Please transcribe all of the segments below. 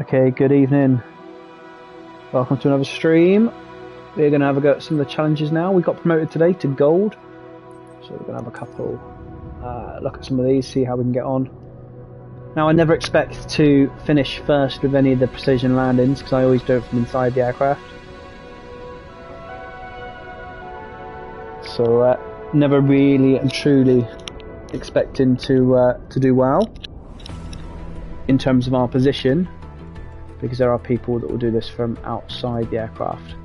Okay, good evening. Welcome to another stream. We're going to have a go at some of the challenges now. We got promoted today to gold, so we're going to have a couple look at some of these, see how we can get on. Now, I never expect to finish first with any of the precision landings because I always do it from inside the aircraft. So, never really and truly expecting to do well in terms of our position, because there are people that will do this from outside the aircraft.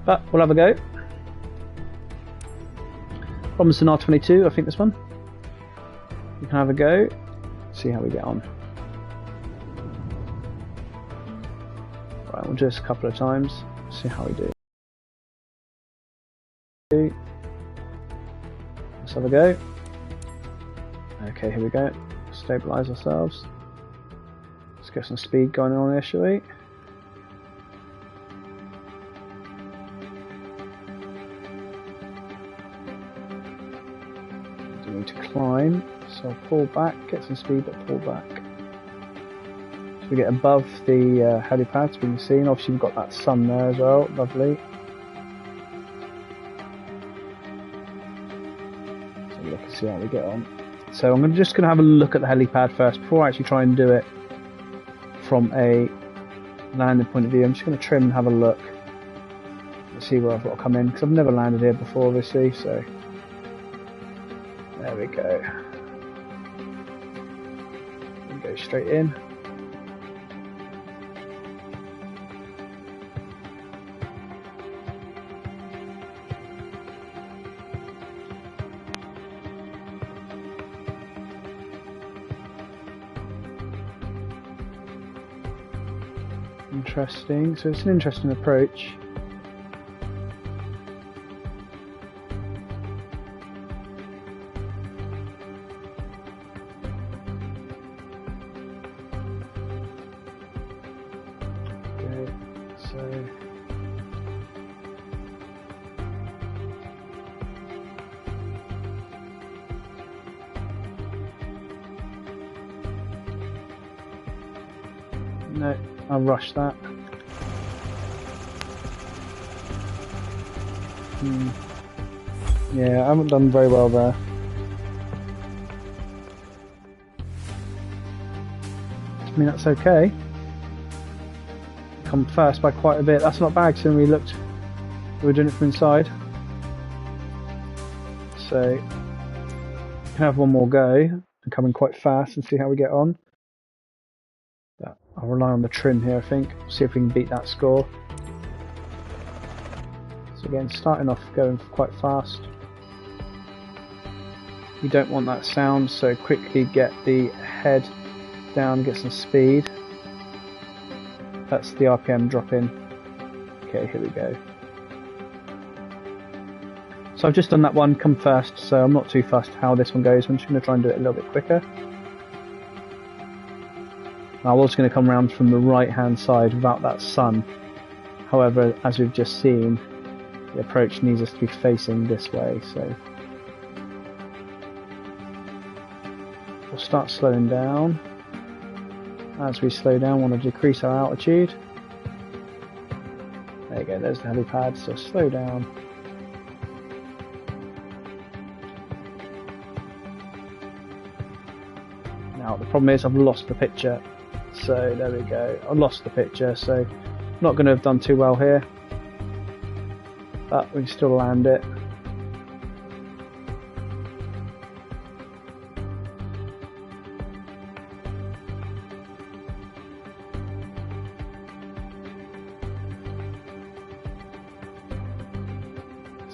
But we'll have a go. Robinson R22, I think this one. We can have a go, see how we get on. Right, we'll do this a couple of times, see how we do. Let's have a go. Okay, here we go. Stabilise ourselves. Let's get some speed going on here, shall we? Do we need to climb? So I'll pull back, get some speed, but pull back. So we get above the helipad, so we can see, and obviously we've got that sun there as well, lovely. So look and see how we get on. So I'm just going to have a look at the helipad first before I actually try and do it from a landing point of view. I'm just going to trim and have a look and see where I've got to come in, because I've never landed here before, obviously. So there we go. We go straight in. Interesting, so it's an interesting approach. Okay, so no, I'll rush that. Yeah, I haven't done very well there. I mean, that's okay. Come first by quite a bit. That's not bad, considering we looked, we were doing it from inside. So, you can have one more go and come in quite fast and see how we get on. But I'll rely on the trim here, I think. See if we can beat that score. So again, starting off going quite fast. You don't want that sound, so quickly get the head down, get some speed. That's the RPM drop in. Okay, here we go. So I've just done that one, come first, so I'm not too fussed how this one goes. I'm just going to try and do it a little bit quicker. I was going to come around from the right hand side without that sun. However, as we've just seen, the approach needs us to be facing this way, so we'll start slowing down. As we slow down, we want to decrease our altitude. There you go, there's the helipad, so slow down. Now the problem is I've lost the picture, so there we go, I've lost the picture, so not going to have done too well here. But we can still land it.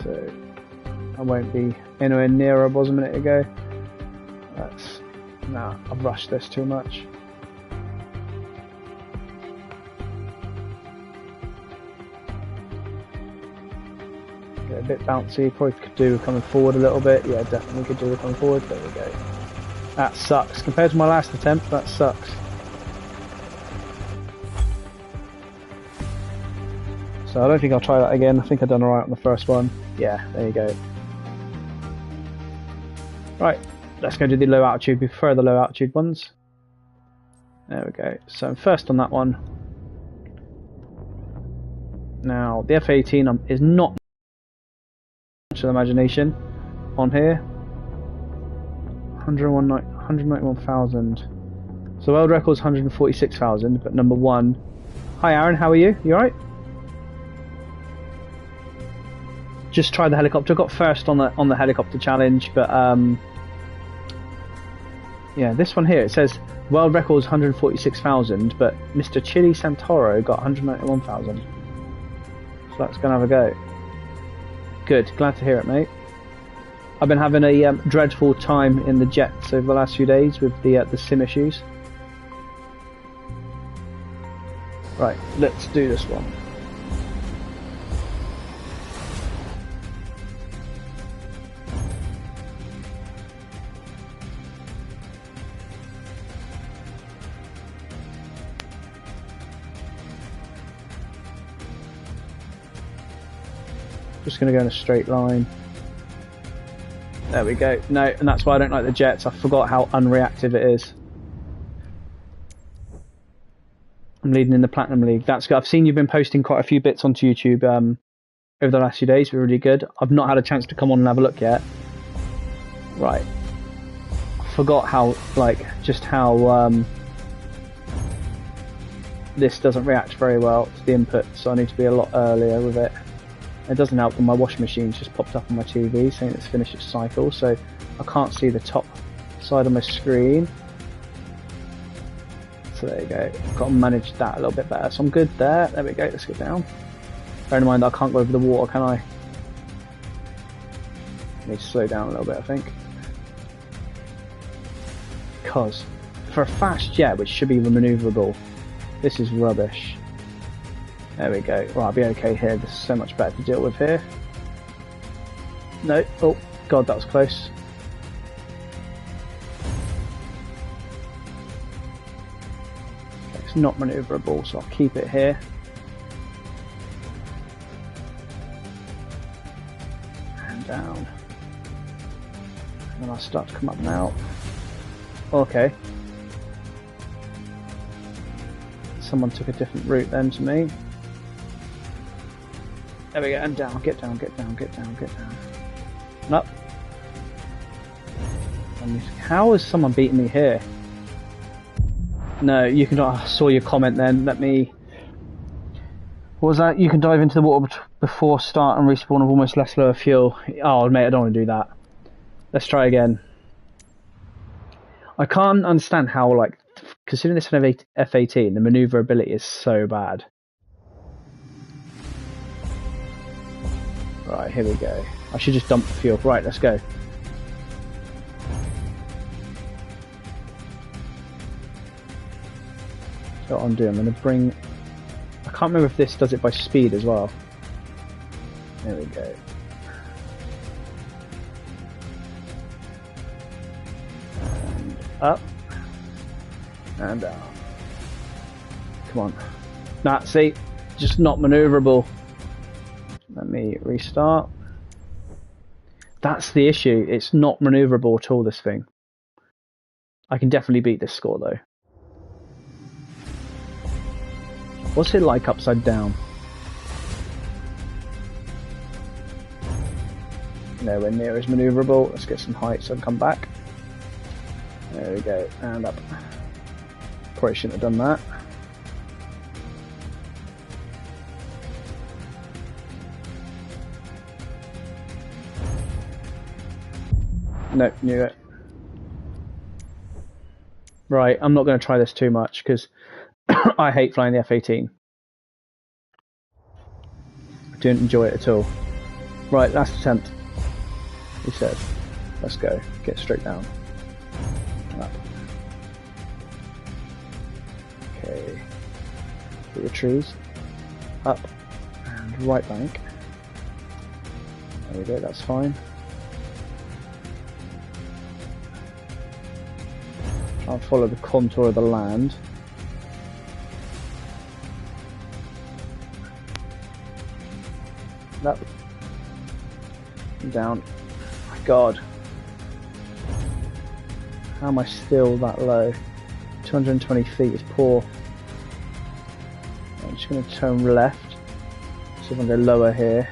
So I won't be anywhere near where I was a minute ago. Nah, I've rushed this too much. A bit bouncy, probably could do with coming forward a little bit. Yeah, definitely could do with coming forward. There we go. That sucks. Compared to my last attempt, that sucks. So I don't think I'll try that again. I think I've done alright on the first one. Yeah, there you go. Right, let's go to the low altitude. We prefer the low altitude ones. There we go. So I'm first on that one. Now the F-18 is not much of imagination on here. 191,000. So world record's 146,000, but number one. Hi Aaron, how are you? You alright? Just tried the helicopter. Got first on the helicopter challenge, but yeah, this one here, it says world record's 146,000, but Mr. Chili Santoro got 191,000. So that's gonna have a go. Good, glad to hear it, mate. I've been having a dreadful time in the jets over the last few days with the sim issues. Right, let's do this one. Just going to go in a straight line. There we go. No, and that's why I don't like the jets. I forgot how unreactive it is. I'm leading in the Platinum League. That's good. I've seen you've been posting quite a few bits onto YouTube over the last few days. They're really good. I've not had a chance to come on and have a look yet. Right. I forgot how, just how this doesn't react very well to the input, so I need to be a lot earlier with it. It doesn't help when my washing machine's just popped up on my TV saying it's finished its cycle, so I can't see the top side of my screen. So there you go. I've got to manage that a little bit better. So I'm good there. There we go. Let's get down. Bear in mind that I can't go over the water, can I? I need to slow down a little bit, I think. Because for a fast jet, which should be manoeuvrable, this is rubbish. There we go. Right, I'll be okay here. This is so much better to deal with here. No. Oh, God, that was close. Okay, it's not manoeuvrable, so I'll keep it here. And down. And then I'll start to come up now. Okay. Someone took a different route then to me. There we go, and down, get down, get down, get down, get down. And up. And how is someone beating me here? No, you can. I saw your comment then. Let me. What was that? You can dive into the water before start and respawn with almost less lower fuel. Oh, mate, I don't want to do that. Let's try again. I can't understand how, considering this an F-18, the manoeuvrability is so bad. Right, here we go. I should just dump the fuel. Right, let's go. So what I'm doing, I'm going to bring... I can't remember if this does it by speed as well. There we go. And up. And down. Come on. Nah, see? Just not manoeuvrable. Let me restart. That's the issue. It's not manoeuvrable at all, this thing. I can definitely beat this score, though. What's it like upside down? Nowhere near as manoeuvrable. Let's get some height so I can come back. There we go. And up. Probably shouldn't have done that. No, knew it. Right, I'm not going to try this too much because I hate flying the F-18. I don't enjoy it at all. Right, last attempt. He said, let's go. Get straight down. Up. Okay. Through the trees. Up. And right bank. There we go, that's fine. I'll follow the contour of the land. Up. And down. My God. How am I still that low? 220 feet is poor. I'm just going to turn left. See if I can go lower here.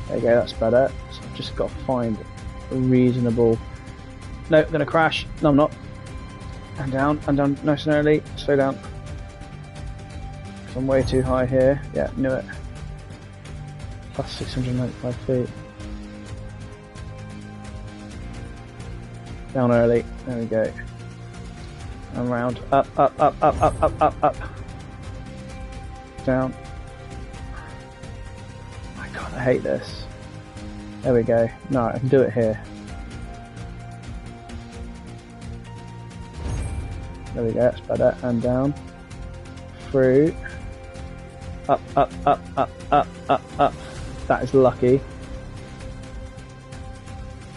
There you go, that's better. So I've just got to find a reasonable... No, I'm going to crash. No, I'm not. And down, nice and early. Slow down. I'm way too high here. Yeah, knew it. Plus 695 feet. Down early. There we go. And round. Up. Down. My God, I hate this. There we go. No, I can do it here. There we go, that's better. And down. Through. Up. That is lucky.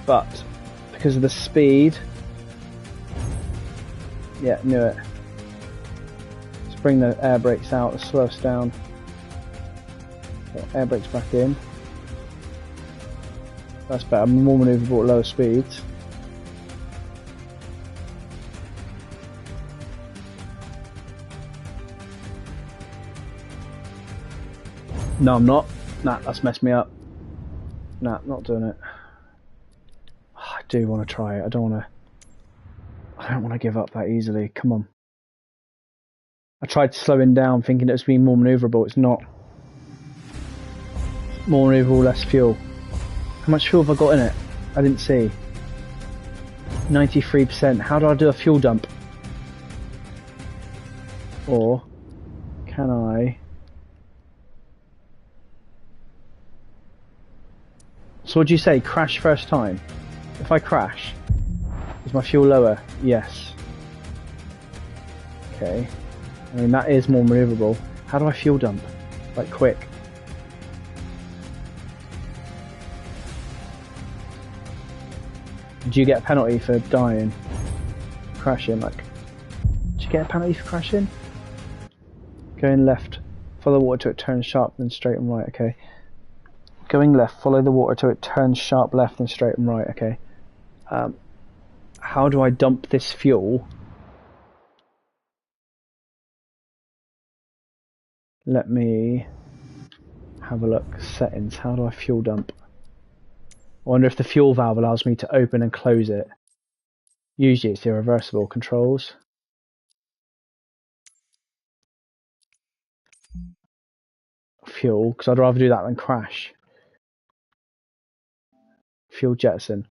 But, because of the speed... Yeah, knew it. Let's bring the air brakes out, let's slow us down. Air brakes back in. That's better, more manoeuvrable at lower speeds. No, I'm not. Nah, that's messed me up. Nah, not doing it. Oh, I do want to try it. I don't want to give up that easily. Come on. I tried slowing down thinking it was being more manoeuvrable. It's not. More manoeuvrable, less fuel. How much fuel have I got in it? I didn't see. 93%. How do I do a fuel dump? Or can I... So what do you say? Crash first time? If I crash, is my fuel lower? Yes. Okay. I mean, that is more manoeuvrable. How do I fuel dump? Like, quick. Did you get a penalty for dying? Crashing, like... Did you get a penalty for crashing? Going left. Follow the water till it turns sharp, then straight and right, okay. Going left, follow the water till it turns sharp left and straight and right, okay. How do I dump this fuel? Let me have a look. Settings, how do I fuel dump? I wonder if the fuel valve allows me to open and close it. Usually it's irreversible controls. Fuel, because I'd rather do that than crash. Fuel jettison.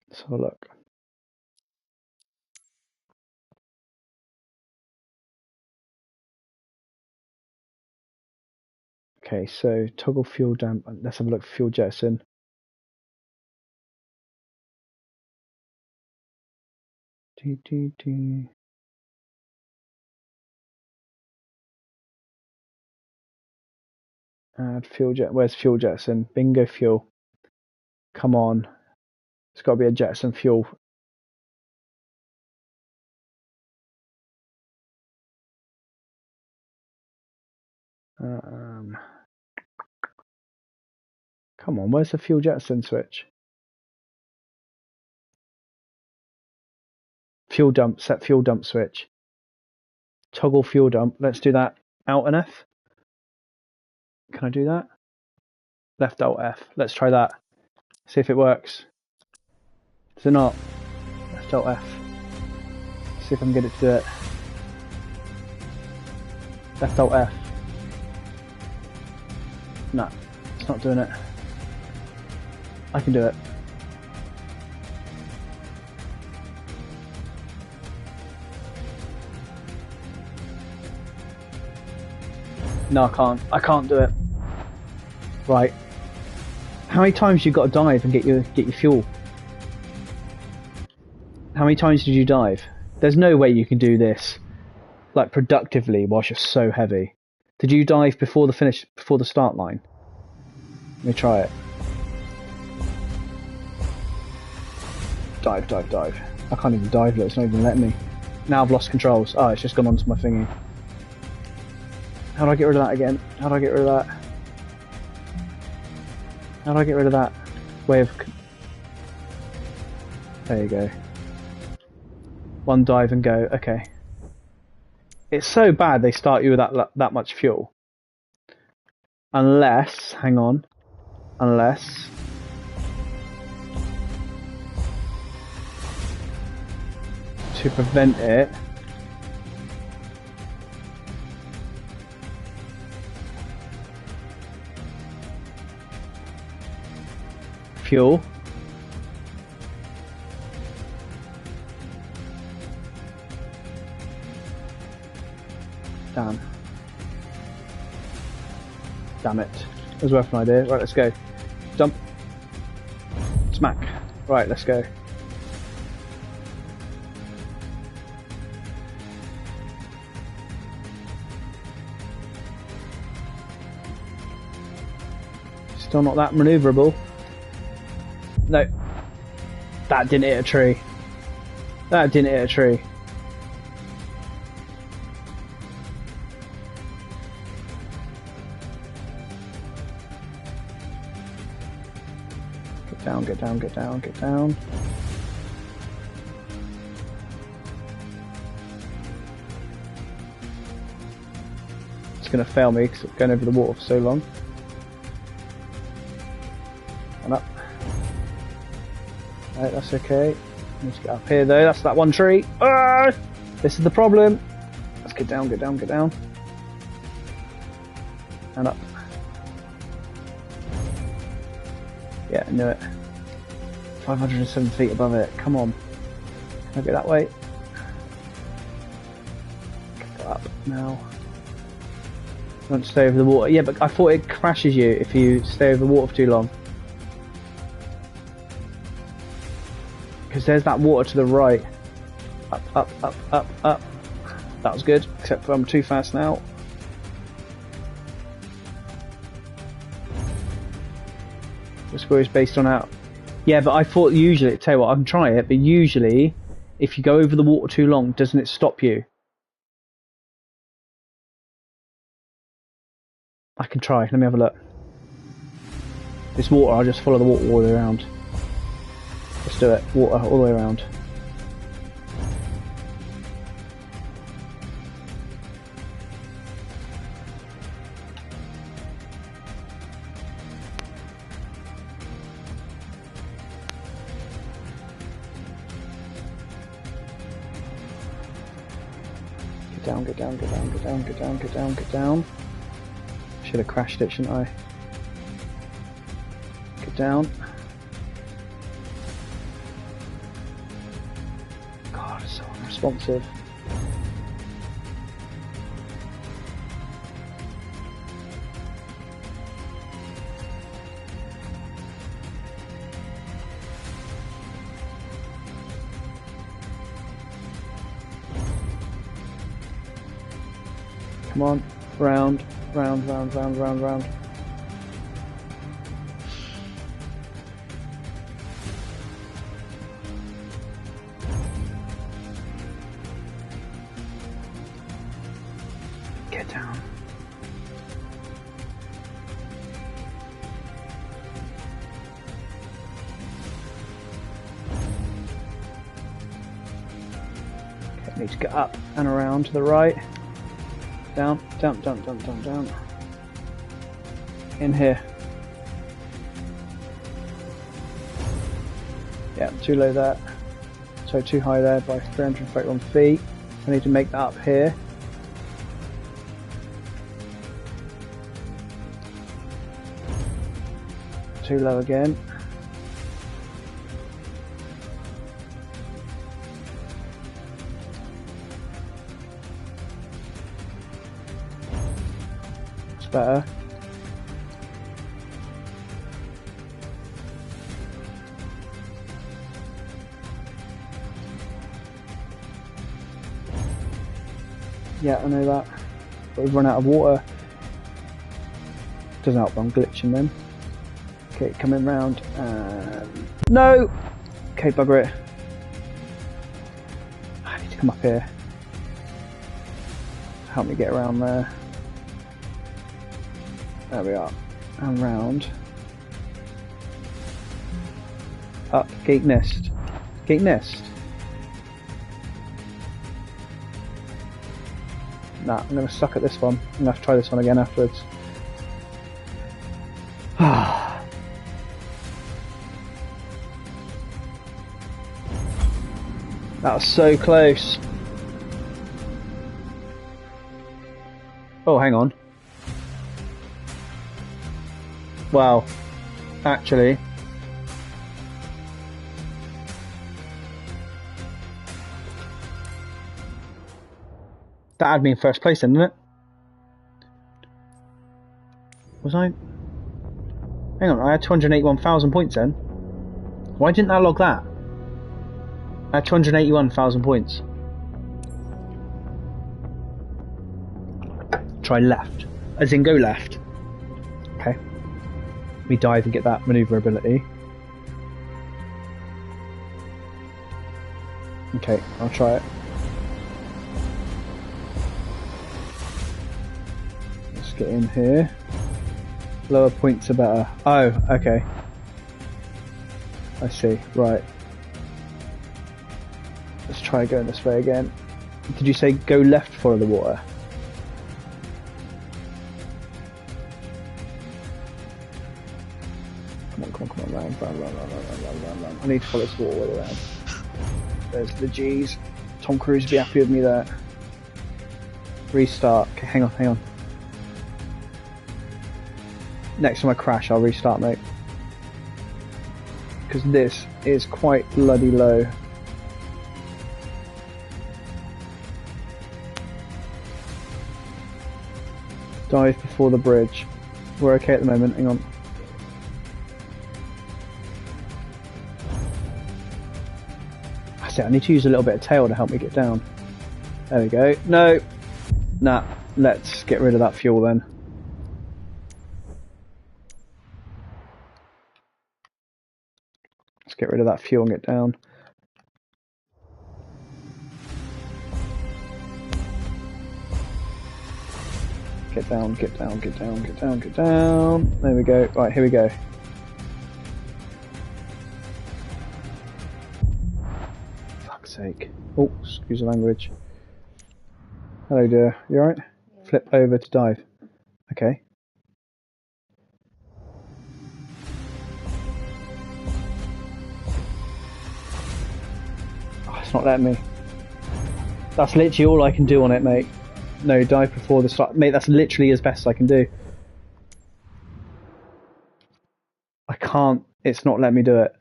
Let's have a look. Okay, so toggle fuel dump. Let's have a look for fuel jettison. Add fuel jet. Where's fuel jettison? Bingo fuel. Come on. It's got to be a jettison fuel. Come on, where's the fuel jettison switch? Fuel dump, set fuel dump switch. Toggle fuel dump. Let's do that. Alt and F. Can I do that? Left Alt F. Let's try that. See if it works. Does it not? Left Alt F. See if I can get it to do it. Left Alt F. No, it's not doing it. I can do it. No, I can't. I can't do it. Right. How many times you got to dive and get your fuel? How many times did you dive? There's no way you can do this like productively whilst you're so heavy. Did you dive before the start line? Let me try it. Dive. I can't even dive, look, it's not even letting me. Now I've lost controls. Oh, it's just gone onto my thingy. How do I get rid of that again? How do I get rid of that? How do I get rid of that way of... There you go. One dive and go. Okay. It's so bad they start you with that much fuel. Unless, hang on. Unless to prevent it, fuel. Damn it. It was worth an idea. Right, let's go. Jump. Smack. Right, let's go. Still not that manoeuvrable. No. That didn't hit a tree. That didn't hit a tree. Get down, get down, get down, get down. It's going to fail me because it's going over the water for so long. And up. Right, that's okay. Let's get up here though. That's that one tree. Ah! This is the problem. Let's get down, get down, get down. And up. Yeah, I knew it. 507 feet above it. Come on. Can I go that way? Get up now. Don't stay over the water. Yeah, but I thought it crashes you if you stay over the water for too long. Because there's that water to the right. Up, up, up, up, up. That was good, except for I'm too fast now. The score is based on out. Yeah, but I thought usually, tell you what, I can try it, but usually, if you go over the water too long, doesn't it stop you? I can try, let me have a look. This water, I'll just follow the water all the way around. Let's do it, water all the way around. Get down, get down, get down, get down, get down, get down, get down. Should have crashed it, shouldn't I? Get down. God, it's so unresponsive. Come on, round, round, round, round, round, round. Get down. Okay, need to get up and around to the right. Down, down, down, down, down, down. In here. Yeah, too low there. So too high there by 331 feet. I need to make that up here. Too low again. Better. Yeah, I know that. But we've run out of water. Doesn't help, I'm glitching then. Okay, coming round and... No! Okay, bugger it. I need to come up here. Help me get around there. There we are. And round. Up, gate nest. Getting missed. Nah, I'm going to suck at this one. I'm going to have to try this one again afterwards. That was so close. Oh, hang on. Wow. Actually. That had me in first place, didn't it? Was I? Hang on, I had 281,000 points then. Why didn't I log that? I had 281,000 points. Try left. As in go left. Okay. Let me dive and get that manoeuvrability. Okay, I'll try it. Let's get in here. Lower points are better. Oh, okay. I see, right. Let's try going this way again. Did you say go left, follow the water? Come on, run. I need to follow this water all the way around. There's the G's. Tom Cruise would be happy with me there. Restart. Okay, hang on. Next time I crash, I'll restart, mate. Because this is quite bloody low. Dive before the bridge. We're okay at the moment, hang on. That's it, I need to use a little bit of tail to help me get down. There we go. No! Nah, let's get rid of that fuel then. Let's get rid of that fuel and get down. Get down. There we go. Right, here we go. Fuck's sake. Oh, excuse the language. Hello dear, you alright? Yeah. Flip over to dive. Okay. Oh, it's not letting me. That's literally all I can do on it, mate. No, dive before the start. Mate, that's literally as best I can do. I can't. It's not letting me do it.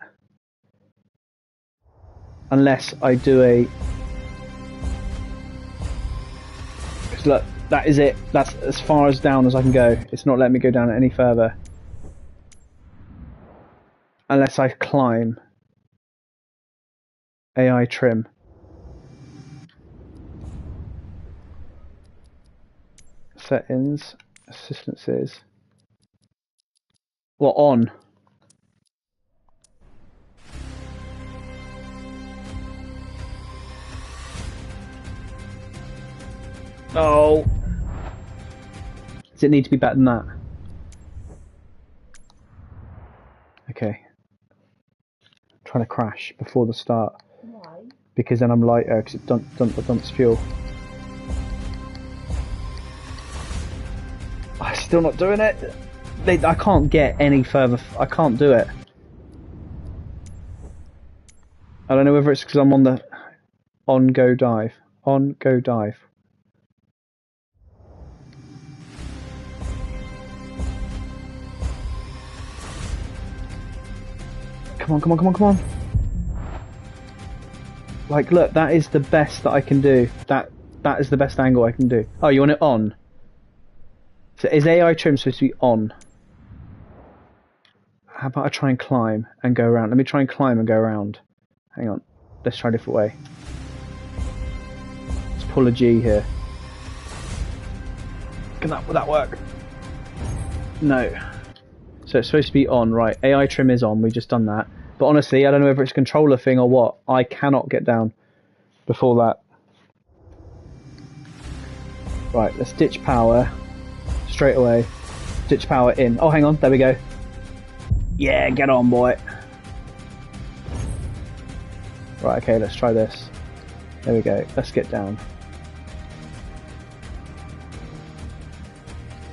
Unless I do a... Because look, that is it. That's as far as down as I can go. It's not letting me go down any further. Unless I climb. AI trim. Settings, assistances. What on? Oh. Does it need to be better than that? Okay. I'm trying to crash before the start. Why? Because then I'm lighter because it dumps fuel. I'm still not doing it. I can't get any further. I can't do it. I don't know whether it's because I'm on the on-go dive. On-go dive. Come on. Like, look, that is the best that I can do. That is the best angle I can do. Oh, you want it on? So is AI trim supposed to be on? How about I try and climb and go around? Let me try and climb and go around. Hang on. Let's try a different way. Let's pull a G here. Will that work? No. So it's supposed to be on, right. AI trim is on, we've just done that. But honestly, I don't know whether it's a controller thing or what. I cannot get down before that. Right, let's ditch power. Straight away. Ditch power in. Oh, hang on. There we go. Yeah, get on, boy. Right, okay, let's try this. There we go. Let's get down.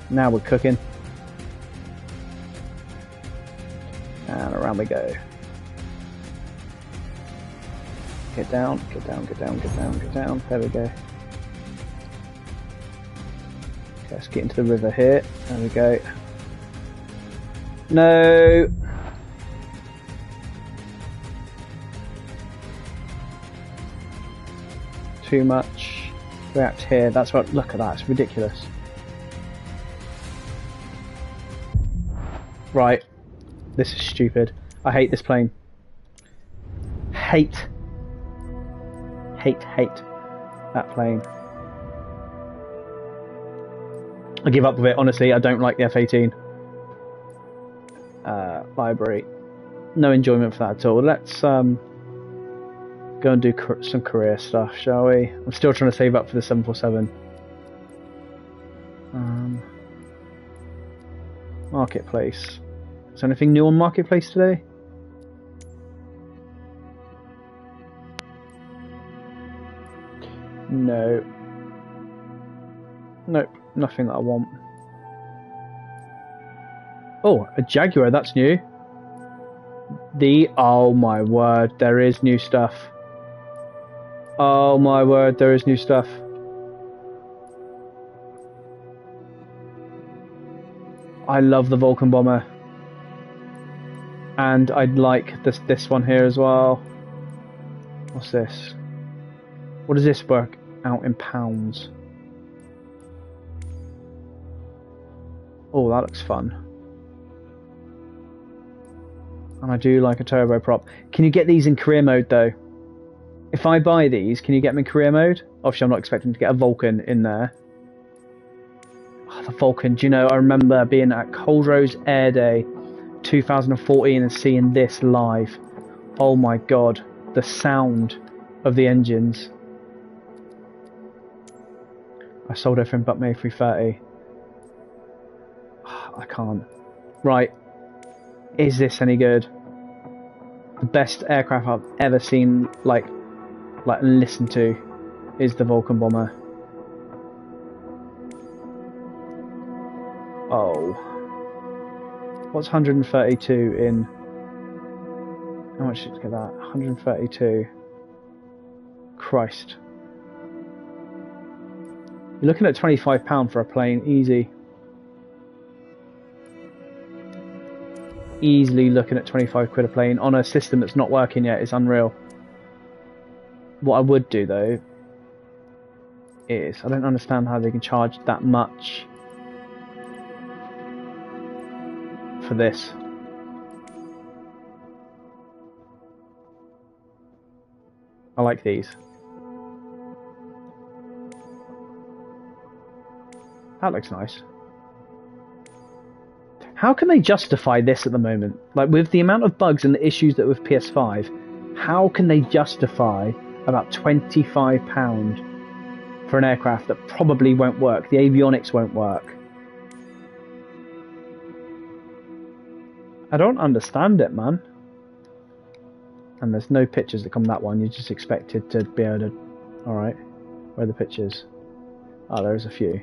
Now we're cooking. And around we go. Get down, get down, get down, get down, get down. There we go. Okay, let's get into the river here. There we go. No! Too much. React here. That's what. Look at that. It's ridiculous. Right. This is stupid. I hate this plane. Hate that plane. I give up with it, honestly. I don't like the F-18. Library. No enjoyment for that at all. Let's go and do some career stuff, shall we? I'm still trying to save up for the 747. Marketplace. Is there anything new on Marketplace today? No. Nope, nothing that I want. Oh, a Jaguar, that's new. Oh my word, there is new stuff. Oh my word, there is new stuff. I love the Vulcan bomber. And I'd like this one here as well. What's this? What does this work out in pounds? Oh, that looks fun. And I do like a turbo prop. Can you get these in career mode though? If I buy these, can you get them in career mode? Obviously I'm not expecting to get a Vulcan in there. Oh, the Vulcan, do you know, I remember being at Coldrose Air Day 2014 and seeing this live. Oh my god, the sound of the engines. I sold everything but my A330. I can't. Right. Is this any good? The best aircraft I've ever seen, like listened to, is the Vulcan bomber. Oh. What's 132 in? How much did you get that? 132. Christ. You're looking at £25 for a plane, easy. Easily looking at 25 quid a plane on a system that's not working yet. Is unreal. What I would do though is, I don't understand how they can charge that much for this. I like these. That looks nice. How can they justify this at the moment? Like, with the amount of bugs and the issues that with PS5, how can they justify about £25 for an aircraft that probably won't work? The avionics won't work. I don't understand it, man. And there's no pictures that come that one. You're just expected to be able to... Alright. Where are the pictures? Oh, there's a few.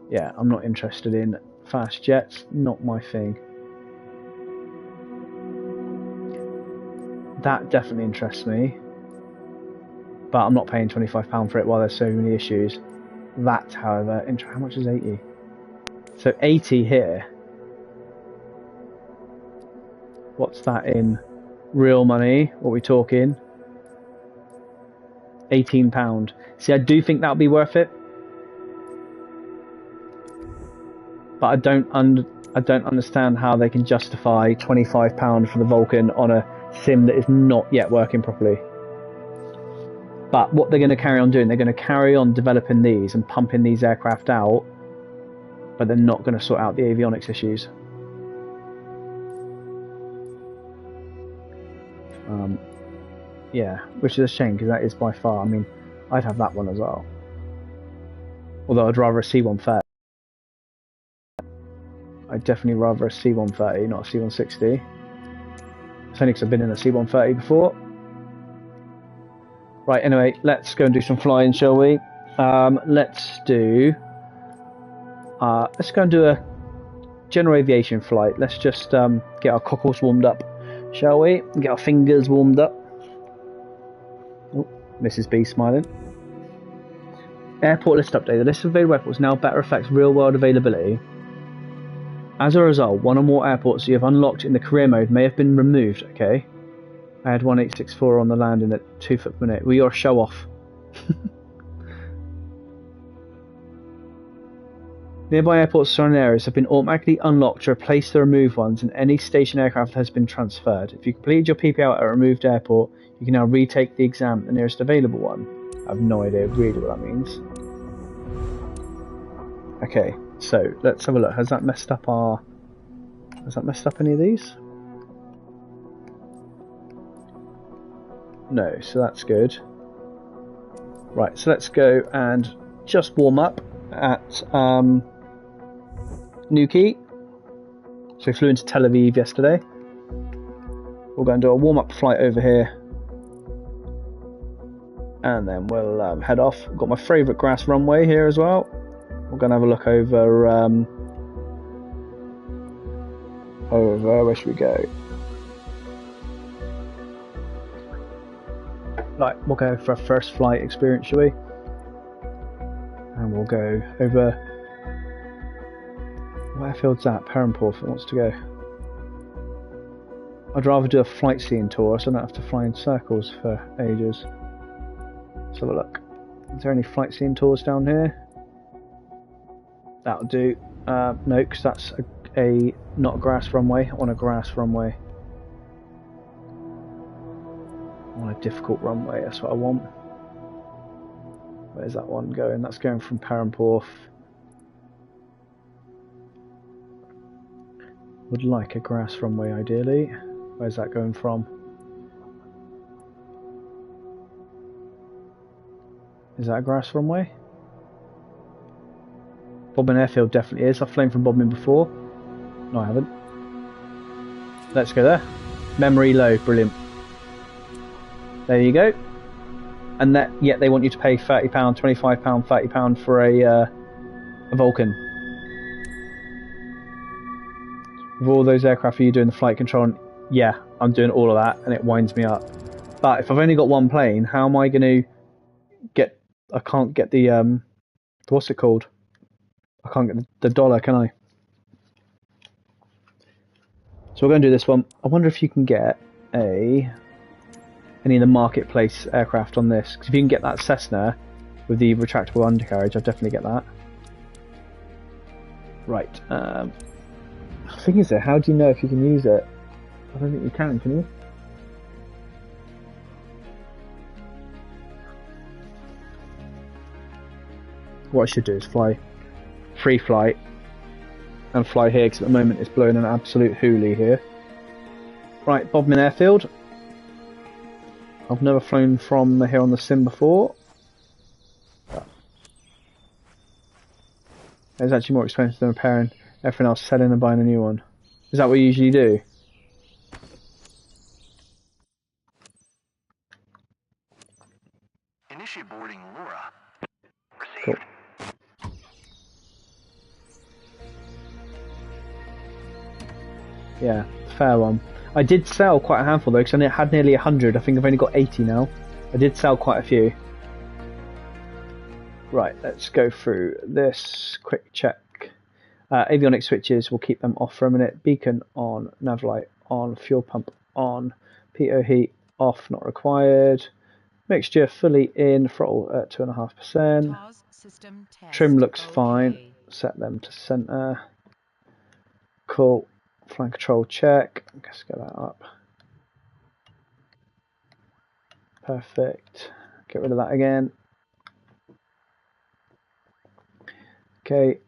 Yeah, I'm not interested in fast jets. Not my thing. That definitely interests me. But I'm not paying £25 for it while there's so many issues. That, however... How much is 80? So 80 here. What's that in real money? What are we talking? £18. See, I do think that'll be worth it. But I don't understand how they can justify £25 for the Vulcan on a sim that is not yet working properly. But what they're going to carry on doing, they're going to carry on developing these and pumping these aircraft out, but they're not going to sort out the avionics issues. Yeah, which is a shame because that is by far, I mean, I'd have that one as well. Although I'd rather a C-130. I'd definitely rather a C-130, not a C-160. It's only because I've been in a C-130 before. Right, anyway, let's go and do some flying, shall we? Let's go and do a general aviation flight. Let's just get our cockles warmed up, shall we? Get our fingers warmed up. Oh, Mrs. B smiling. Airport list update. The list of available airports now better reflects real-world availability. As a result, one or more airports you have unlocked in the career mode may have been removed. Okay. I had 1864 on the landing at 2 foot per minute. Well, you're a show off. Nearby airports surrounding areas have been automatically unlocked to replace the removed ones, and any station aircraft has been transferred. If you completed your PPL at a removed airport, you can now retake the exam at the nearest available one. I have no idea really what that means. Okay, so let's have a look. Has that messed up any of these? No, so that's good. Right, so let's go and just warm up at Newquay. So we flew into Tel Aviv yesterday. We're going to do a warm-up flight over here, and then we'll head off. I've got my favourite grass runway here as well. We're going to have a look over where should we go? Right, we'll go for our first flight experience, shall we? And we'll go over. What airfield's that? Perranporth wants to go. I'd rather do a flight scene tour so I don't have to fly in circles for ages. Let's have a look. Is there any flight scene tours down here? That'll do. No, because that's not a grass runway. I want a grass runway. I want a difficult runway, that's what I want. Where's that one going? That's going from Perranporth. Would like a grass runway ideally. Where's that going from? Is that a grass runway? Bodmin Airfield definitely is. I've flown from Bodmin before. No, I haven't. Let's go there. Memory low, brilliant. There you go. And yet they want you to pay £30, £25, £30 for a Vulcan. With all those aircraft, are you doing the flight control? And yeah, I'm doing all of that, and it winds me up. But if I've only got one plane, how am I going to get? I can't get the what's it called? I can't get the dollar, can I? So we're going to do this one. I wonder if you can get any of the marketplace aircraft on this. Because if you can get that Cessna with the retractable undercarriage, I'll definitely get that. Right. The thing is, how do you know if you can use it? I don't think you can you? What I should do is fly free flight and fly here, because at the moment it's blowing an absolute hoolie here. Right, Bodmin Airfield. I've never flown from here on the sim before. It's actually more expensive than repairing everything else, selling and buying a new one. Is that what you usually do? Initiate boarding, Laura. Cool. Yeah, fair one. I did sell quite a handful though, because I had nearly 100. I think I've only got 80 now. I did sell quite a few. Right, let's go through this quick check. Avionics switches, we'll keep them off for a minute. Beacon on, nav light on, fuel pump on, PO heat off, not required. Mixture fully in, throttle at 2.5%. Trim looks fine. Set them to center. Cool. Flight control check. Let's get that up. Perfect. Get rid of that again. Okay.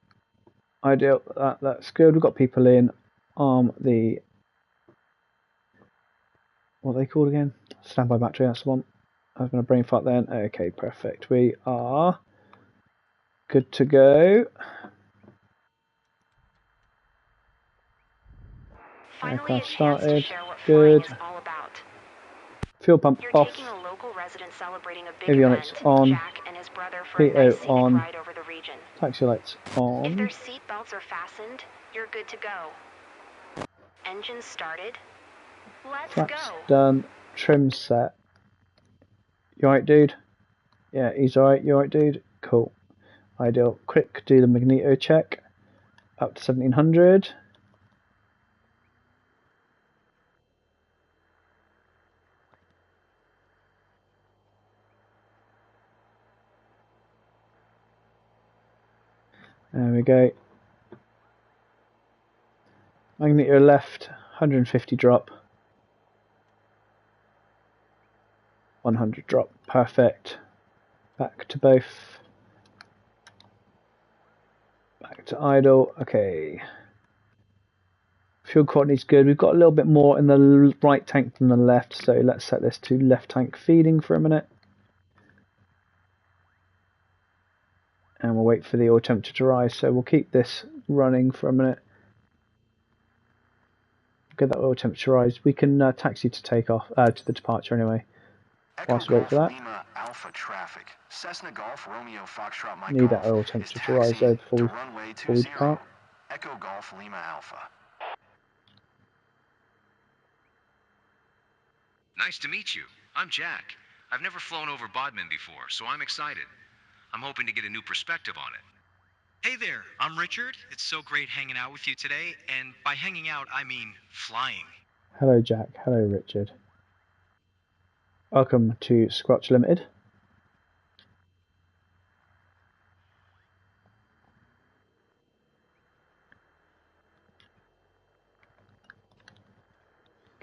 Ideal. That's good. We've got people in. The what are they called again? Standby battery. That's the one. I was going to brain fart then. Okay, perfect. We are good to go. Aircraft started. Good. Fuel pump You're off. taking a local resident celebrating a big Avionics event, on. Jack and his brother for a PO nice scenic on. ride over the region. Taxi lights If their on. seat belts are fastened, you're good to go. Engines started. Let's Flaps go. done. Trim set. You alright, dude? Yeah, he's alright. You alright, dude? Cool. Ideal. Quick, do the magneto check. Up to 1700. There we go. Magneto left, 150 drop. 100 drop. Perfect. Back to both. Back to idle. Okay. Fuel quality is good. We've got a little bit more in the right tank than the left, so let's set this to left tank feeding for a minute. And we'll wait for the oil temperature to rise, so we'll keep this running for a minute. Get that oil temperature rise. We can taxi to take off, to the departure anyway. Whilst we wait for that. Lima Alpha traffic. Cessna Golf Romeo Foxtrot Mike Need that Golf oil is temperature to rise though taxiing before to runway we 20. depart. Echo Golf Lima Alpha. Nice to meet you. I'm Jack. I've never flown over Bodmin before, so I'm excited. I'm hoping to get a new perspective on it. Hey there, I'm Richard. It's so great hanging out with you today, and by hanging out, I mean flying. Hello Jack, hello Richard. Welcome to Squatch Limited.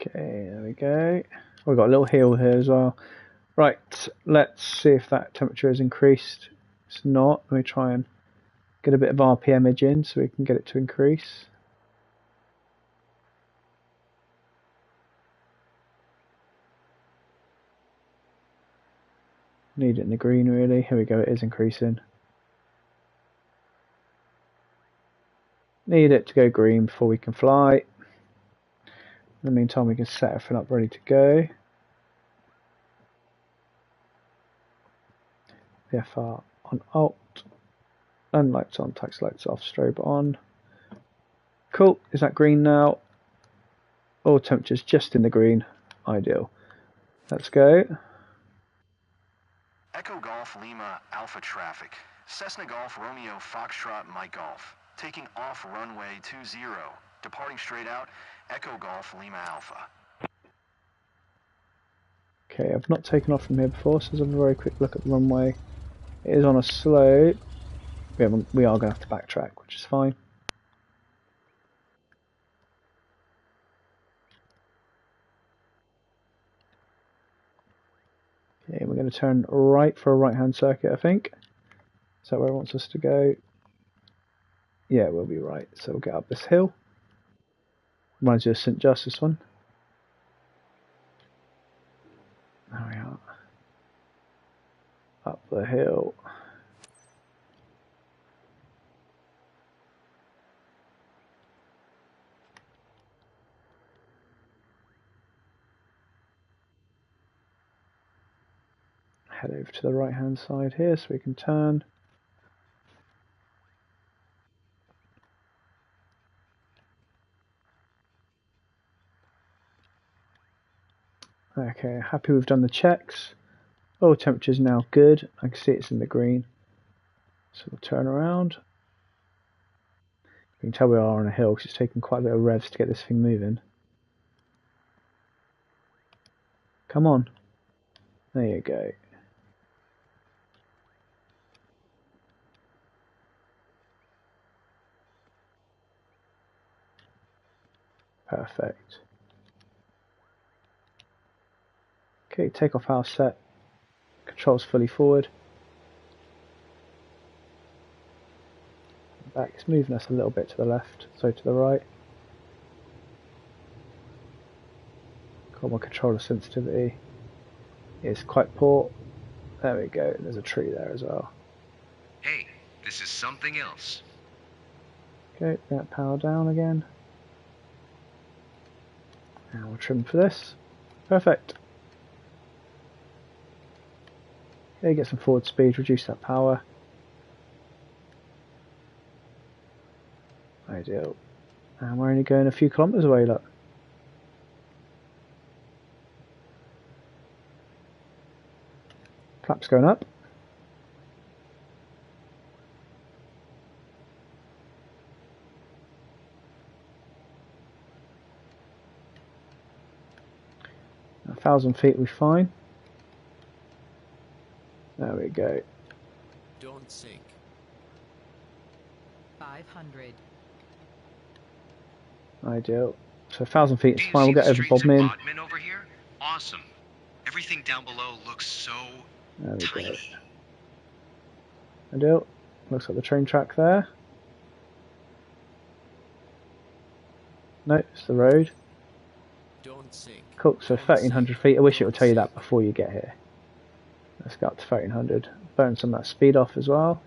Okay, there we go. We've got a little hill here as well. Right, let's see if that temperature has increased. It's not. Let me try and get a bit of RPMage in so we can get it to increase. Need it in the green really. Here we go, it is increasing. Need it to go green before we can fly. In the meantime we can set everything up ready to go. VFR on alt. And lights on, taxi lights off, strobe on. Cool, is that green now? All temperatures just in the green. Ideal. Let's go. Echo Golf Lima Alpha traffic. Cessna Golf Romeo Foxtrot Mike Golf. Taking off runway 20. Departing straight out. Echo Golf Lima Alpha. Okay, I've not taken off from here before, so let's have a very quick look at the runway. It is on a slope. We are going to have to backtrack, which is fine. Okay, we're going to turn right for a right-hand circuit, I think. Is that where it wants us to go? Yeah, we'll be right. So we'll get up this hill. Reminds you of St. Justice one. There we are. Up the hill. Head over to the right hand side here so we can turn. Okay, happy we've done the checks. Oil temperature is now good. I can see it's in the green. So we'll turn around. You can tell we are on a hill because it's taken quite a bit of revs to get this thing moving. Come on. There you go. Perfect. Okay, takeoff house set. Controls fully forward. Back, it's moving us a little bit to the left, so to the right. Got my controller sensitivity. It's quite poor. There we go, there's a tree there as well. Hey, this is something else. Okay, bring that power down again. And we'll trim for this. Perfect. There, get some forward speed, reduce that power. Ideal. And we're only going a few kilometres away, look. Flaps going up. A 1,000 feet will be fine. There we go. Don't sink. 500. Ideal. So 1,000 feet is Do you fine. see We'll get the over streets in Bodmin. Bodmin over here? Awesome. Everything down below looks so There we go. tiny. Ideal. Looks like the train track there. No, it's the road. Don't sink. Cool. So 1,300 feet. I wish it would tell you that before you get here. Let's go up to 1,300. Burn some of that speed off as well.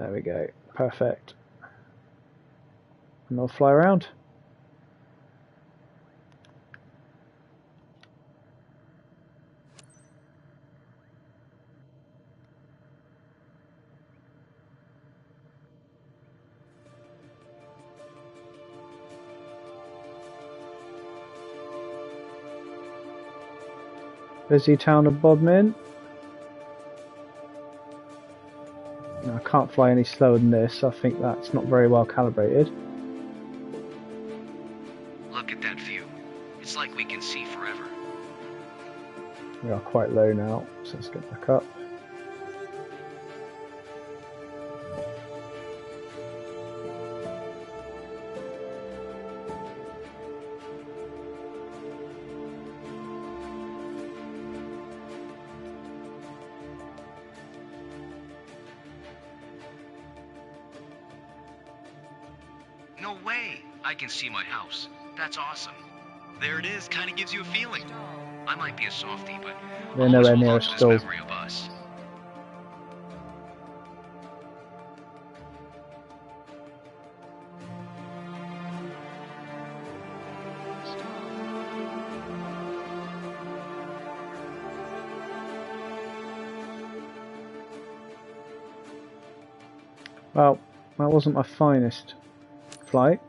There we go. Perfect. And they'll fly around. Busy town of Bodmin. I can't fly any slower than this. I think that's not very well calibrated. Look at that view. It's like we can see forever. We are quite low now, so let's get back up. No way! I can see my house. That's awesome. There it is. Kind of gives you a feeling. I might be a softie, but They're I'll always nowhere hold near on a to this stall. memory of us. Well, that wasn't my finest flight.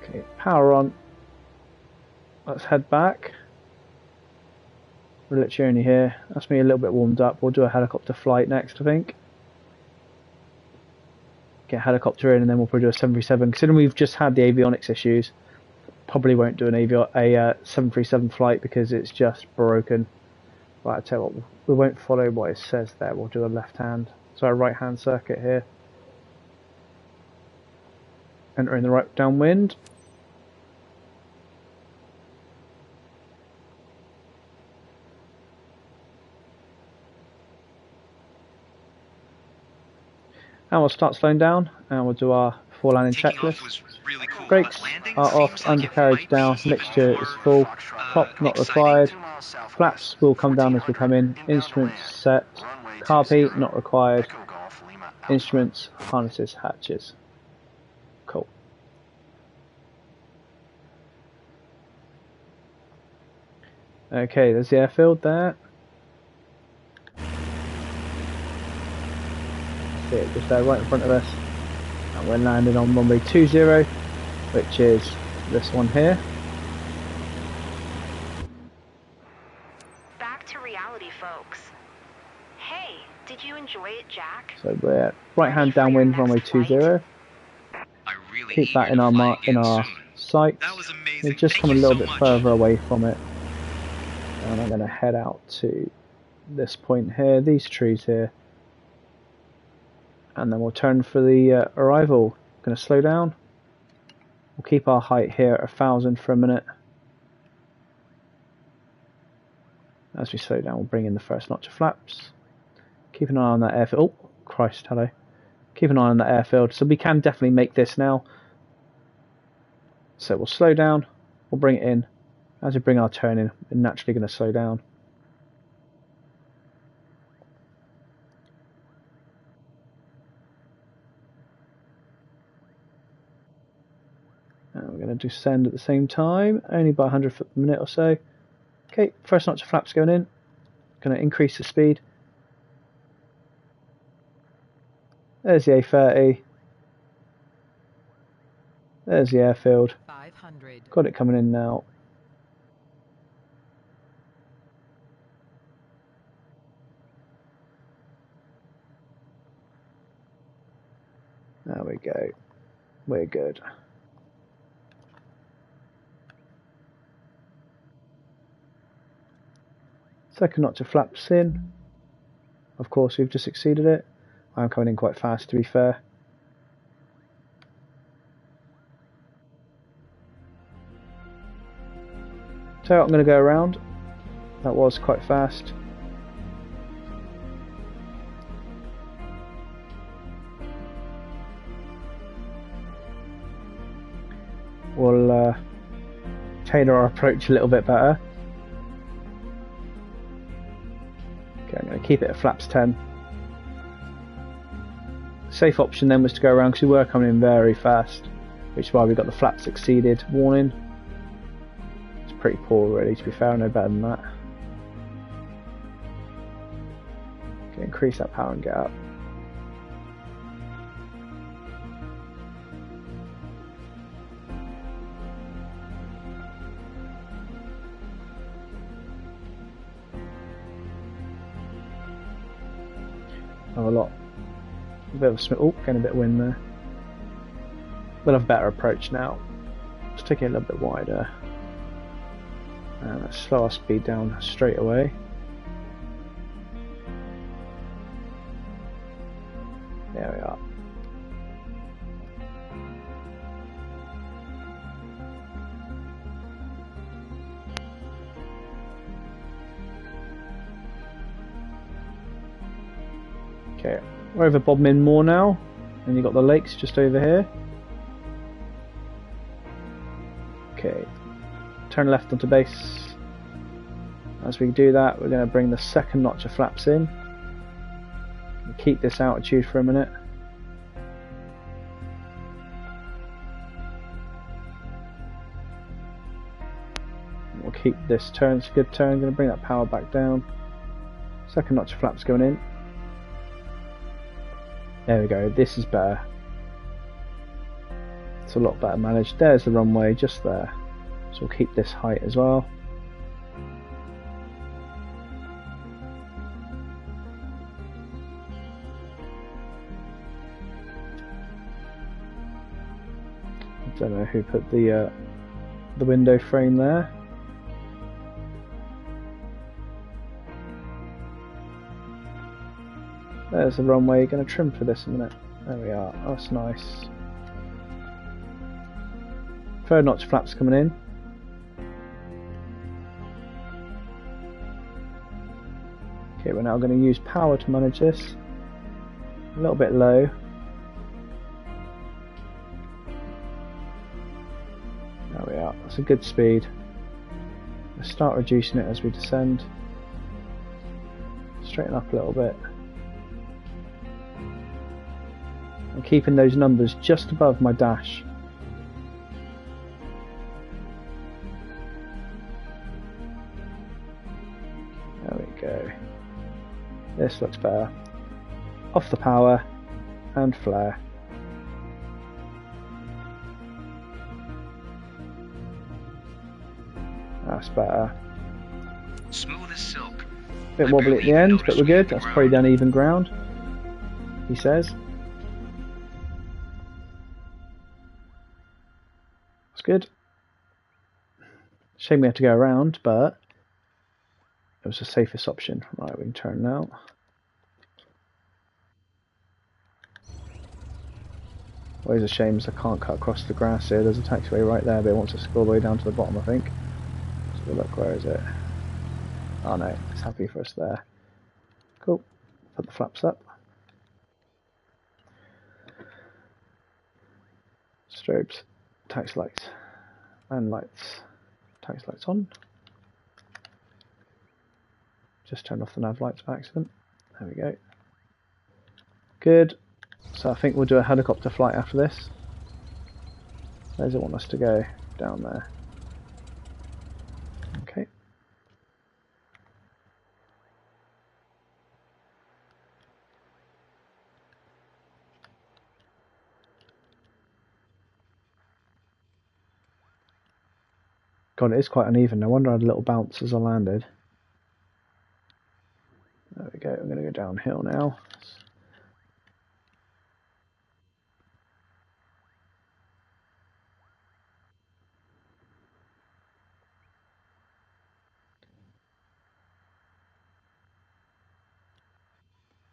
Okay, power on. Let's head back. We're literally only here. That's me a little bit warmed up. We'll do a helicopter flight next, I think. Get a helicopter in and then we'll probably do a 737. Considering we've just had the avionics issues, probably won't do a 737 flight because it's just broken. Right, I tell you what, we won't follow what it says there. We'll do a left hand, so a right hand circuit here. Entering the right downwind. And we'll start slowing down, and we'll do our before landing Taking off checklist. was really cool. Brakes but landing are off, seems like it undercarriage might down, be even mixture more, is full, top not exciting. required, 2 miles southwest. flaps will come down as we come in, 1400 instruments inbound to set, land. Runway carpy 20, not required, Echo Golf Lima Alpha. instruments, harnesses, hatches. Cool. Okay, there's the airfield there. See it just there right in front of us. And we're landing on runway 20, which is this one here. Back to reality, folks. Hey, did you enjoy it, Jack? So we're right hand downwind runway 20. I really Keep that in our sights. That was amazing. We'll just Thank come a you little so bit much. further away from it. And I'm going to head out to this point here, these trees here. And then we'll turn for the arrival. Going to slow down. We'll keep our height here at 1,000 for a minute. As we slow down, we'll bring in the first notch of flaps. Keep an eye on that airfield. Oh, Christ, hello. Keep an eye on that airfield. So we can definitely make this now. So we'll slow down. We'll bring it in. As we bring our turn in, we're naturally going to slow down. There we we're going to descend at the same time, only by 100 foot per minute or so. Okay, first notch of flaps going in. Going to increase the speed. There's the A30. There's the airfield. 500. Got it coming in now. There we go. We're good. Second notch of flaps in. Of course, we've just exceeded it. I'm coming in quite fast, to be fair. So I'm going to go around. That was quite fast. We'll tailor our approach a little bit better. Okay, I'm going to keep it at flaps 10. Safe option then was to go around because we were coming in very fast, which is why we got the flaps exceeded warning. It's pretty poor really, to be fair, no better than that. Okay, increase that power and get up. Oh, a bit of a getting a bit of wind there. We'll have a better approach now. Let's take it a little bit wider. And let's slow our speed down straight away. There we are. Okay, we're over Bodmin Moor now, and you've got the lakes just over here. Okay, turn left onto base. As we do that, we're going to bring the second notch of flaps in. We'll keep this altitude for a minute. We'll keep this turn, it's a good turn, going to bring that power back down. Second notch of flaps going in. There we go, this is better. It's a lot better managed. There's the runway, just there. So we'll keep this height as well. I don't know who put the window frame there. There's the runway, going to trim for this in a minute. There we are, that's nice. Third notch flaps coming in. Okay, we're now going to use power to manage this. A little bit low. There we are, that's a good speed. Let's start reducing it as we descend. Straighten up a little bit. I'm keeping those numbers just above my dash. There we go. This looks better. Off the power and flare. That's better. Smooth as silk. Bit wobbly at the end, but we're good. That's probably done even ground, he says. That's good. Shame we have to go around, but it was the safest option. Right, we can turn now. Always a shame is I can't cut across the grass here. There's a taxiway right there, but it wants us to go all the way down to the bottom, I think. So look, where is it? Oh no, it's happy for us there. Cool. Put the flaps up. Strobes, taxi lights, and lights. Taxi lights on. Just turned off the nav lights by accident. There we go. Good. So I think we'll do a helicopter flight after this. Where does it want us to go? Down there. Okay. God, it is quite uneven. No wonder I had a little bounce as I landed. There we go. I'm going to go downhill now.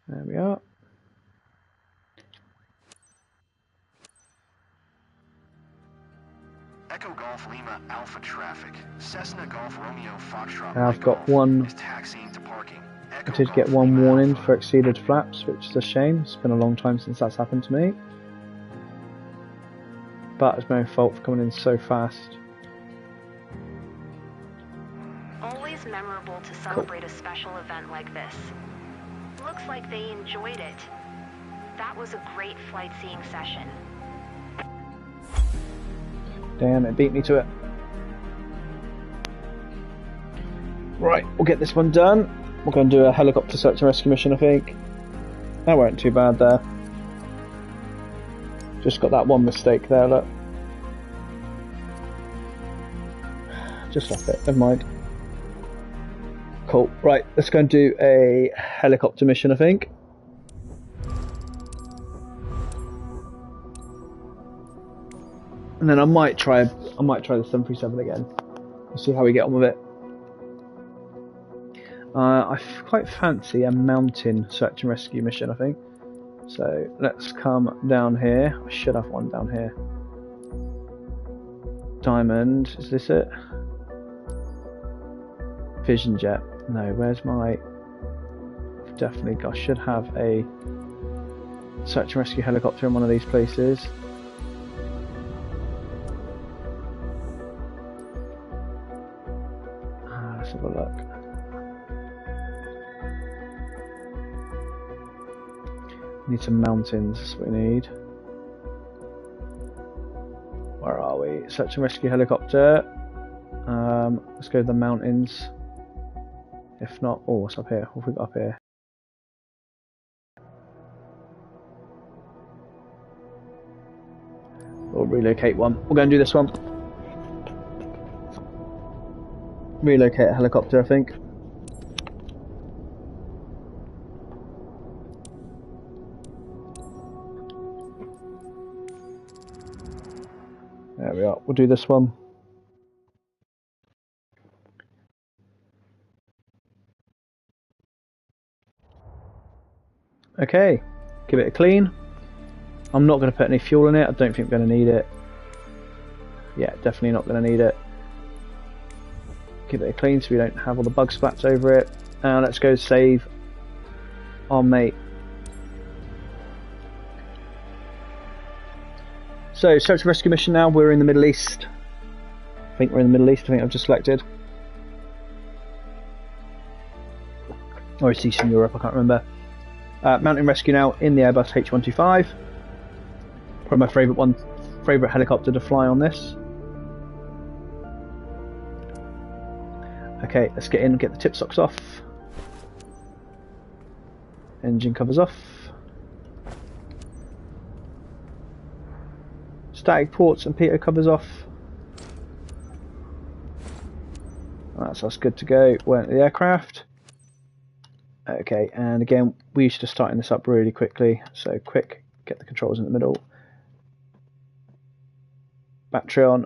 There we are. Echo Golf Lima Alpha traffic. Cessna Golf Romeo Foxtrot I've Mike got Golf one. is taxiing to parking. I Echo did get Golf one Lima warning Alpha. for exceeded flaps, which is a shame. It's been a long time since that's happened to me. But it's my own fault for coming in so fast. Always memorable to celebrate a special event like this. Looks like they enjoyed it. That was a great flight seeing session. Damn, it beat me to it. Right, we'll get this one done. We're going to do a helicopter search and rescue mission, I think. That weren't too bad there. Just got that one mistake there, look. Just off it, never mind. Cool, right, let's go and do a helicopter mission, I think. And then I might try the 737 again. We'll see how we get on with it. I quite fancy a mountain search and rescue mission, I think. So let's come down here. I should have one down here. Diamond, is this it? Vision jet. No, where's my... Definitely, I should have a search and rescue helicopter in one of these places. Let's have a look. Need some mountains, that's what we need. Where are we? Search and rescue helicopter. Let's go to the mountains. If not, oh, what's up here? What have we got up here? We'll relocate one. We're going to do this one. Relocate a helicopter, I think. There we are. We'll do this one. Okay, give it a clean. I'm not going to put any fuel in it. I don't think we're going to need it. Yeah, definitely not going to need it. Give it a clean so we don't have all the bug splats over it. And let's go save our mate. So, search and rescue mission now. We're in the Middle East. I think we're in the Middle East. I think I've just selected. Or it's Eastern Europe, I can't remember. Mountain rescue now in the Airbus H125. Probably my favourite helicopter to fly on this. Okay, let's get in and get the tip socks off. Engine covers off. Static ports and pitot covers off. That's us good to go. We're at the aircraft. Okay, and again, we used to starting this up really quickly. So quick, get the controls in the middle. Battery on.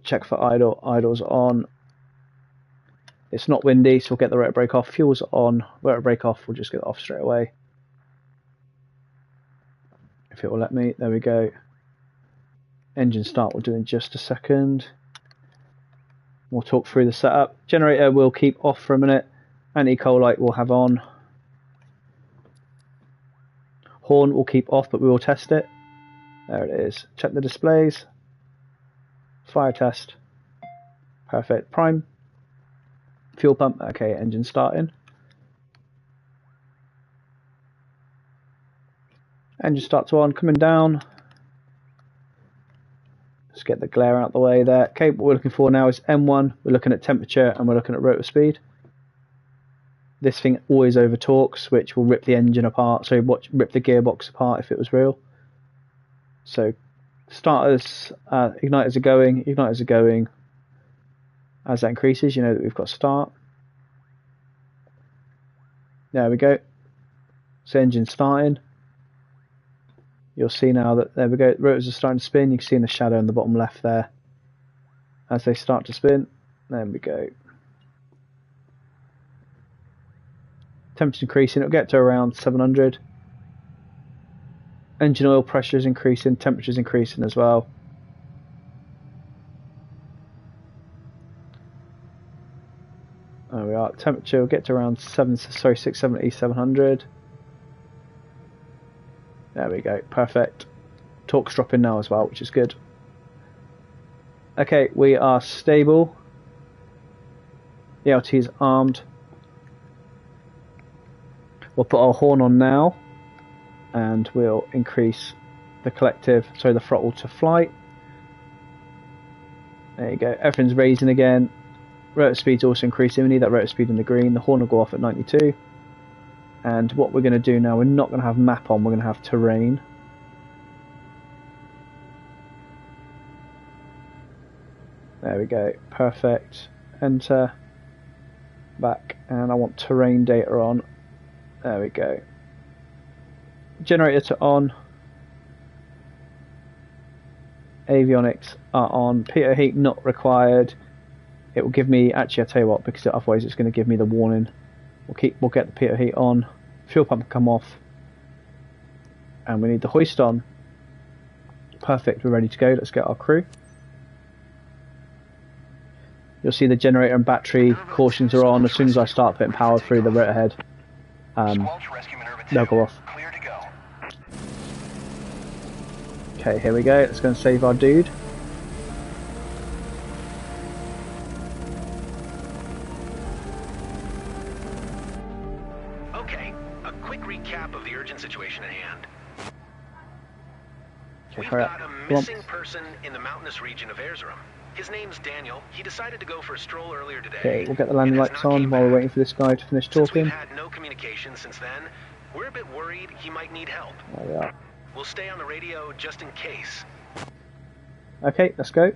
Check for idle. Idle's on. It's not windy, so we'll get the rotor brake off. Fuel's on. Rotor brake off. We'll just get it off straight away. If it will let me. There we go. Engine start we'll do in just a second. We'll talk through the setup. Generator will keep off for a minute. Anti-coal light we'll have on. Horn will keep off, but we will test it. There it is. Check the displays. Fire test. Perfect. Prime. Fuel pump. Okay, engine starting. Engine starts on. Coming down. Just get the glare out the way there. Okay, what we're looking for now is M1. We're looking at temperature and we're looking at rotor speed. This thing always over torques, which will rip the engine apart. So rip the gearbox apart if it was real. So starters, igniters are going. As that increases, you know that we've got start. There we go. So engine's starting. You'll see now that, there we go, rotors are starting to spin. You can see in the shadow in the bottom left there. As they start to spin, there we go. Temperature's increasing, it'll get to around 700. Engine oil pressure is increasing, temperature's increasing as well. There we are, temperature will get to around 670, 700. There we go, perfect. Torque's dropping now as well, which is good. Okay, we are stable. The LT is armed. We'll put our horn on now, and we'll increase the the throttle to flight. There you go, everything's raising again. Rotor speed's also increasing. We need that rotor speed in the green. The horn will go off at 92. And what we're going to do now, we're not going to have map on, we're going to have terrain. There we go, perfect. Enter, back, and I want terrain data on. There we go. Generator to on. Avionics are on. Pitot heat not required. It will give me, actually I'll tell you what, because otherwise it's going to give me the warning. We'll get the pitot heat on, fuel pump can come off, and we need the hoist on. Perfect, we're ready to go. Let's get our crew. You'll see the generator and battery cautions are on. As soon as I start putting power through the rotor head, they'll go off. Okay, here we go. Let's go and save our dude. Situation at hand. Okay, We've got a missing person in the mountainous region of Erzurum. His name's Daniel. He decided to go for a stroll earlier today. Okay, we'll get the landing lights on while we're waiting for this guy to finish talking. We've had no communication since then. We're a bit worried he might need help. There we are. We'll stay on the radio just in case. Okay, let's go.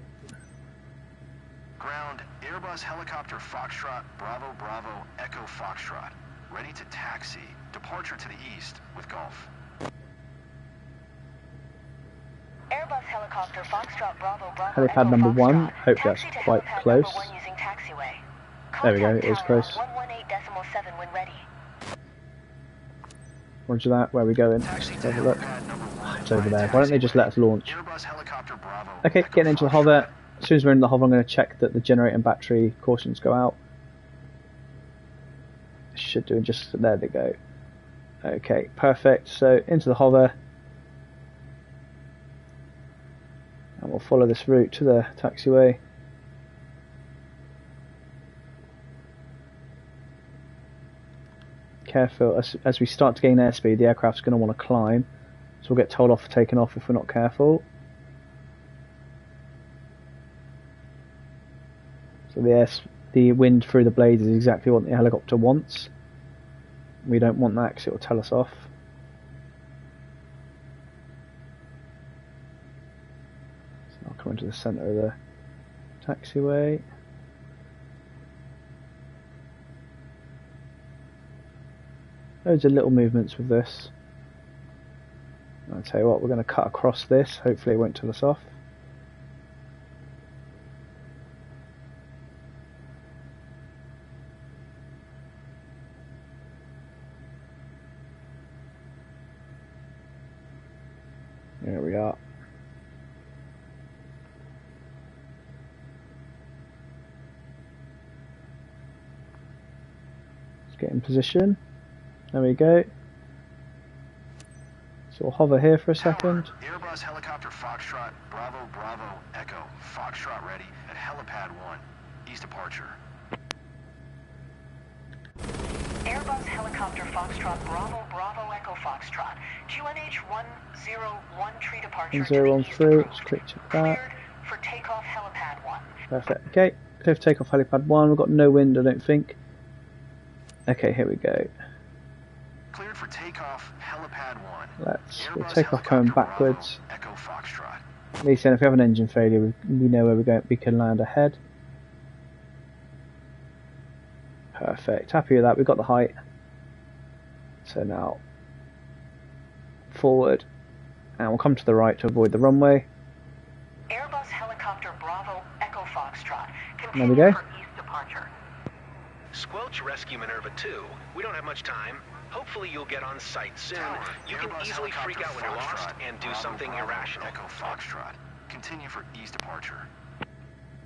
Ground, Airbus helicopter Foxtrot, Bravo Bravo, Echo Foxtrot. Ready to taxi. Departure to the east with Golf. Airbus helicopter Foxtrot Bravo Bravo. Helipad number 1. Hope that's quite close. There we go, it is close. 118.7 when ready. Roger that, where are we going? Let's have a look. It's over there. Why don't they just let us launch? Okay, getting into the hover. As soon as we're in the hover, I'm going to check that the generator and battery cautions go out. Should do, just there they go. Okay, perfect. So into the hover, and we'll follow this route to the taxiway. Careful, as we start to gain airspeed, the aircraft's going to want to climb, so we'll get told off for taking off if we're not careful. So the wind through the blades is exactly what the helicopter wants. We don't want that because it will tell us off. So I'll come into the centre of the taxiway. Loads of little movements with this. I'll tell you what, we're going to cut across this. Hopefully it won't tell us off. There we are. Let's get in position. There we go. So we'll hover here for a second. Airbus helicopter Foxtrot, Bravo Bravo, Echo, Foxtrot ready at helipad 1, east departure. Airbus helicopter Foxtrot Bravo Bravo Echo Foxtrot. QNH 101 tree departure. 101 through, let's quick check that. Cleared for takeoff helipad 1. Perfect. Okay, clear for takeoff helipad 1. We've got no wind, I don't think. Okay, here we go. Cleared for takeoff, helipad 1. We'll take off going backwards. Echo Foxtrot. At least then if we have an engine failure, we know where we're going. We can land ahead. Perfect. Happy with that. We've got the height. So now forward, and we'll come to the right to avoid the runway. Airbus helicopter Bravo Echo Foxtrot. There we go. For east departure. Squelch Rescue Minerva 2. We don't have much time. Hopefully you'll get on site soon. You can easily freak out when you're lost and do something irrational. Echo Foxtrot. Continue for east departure.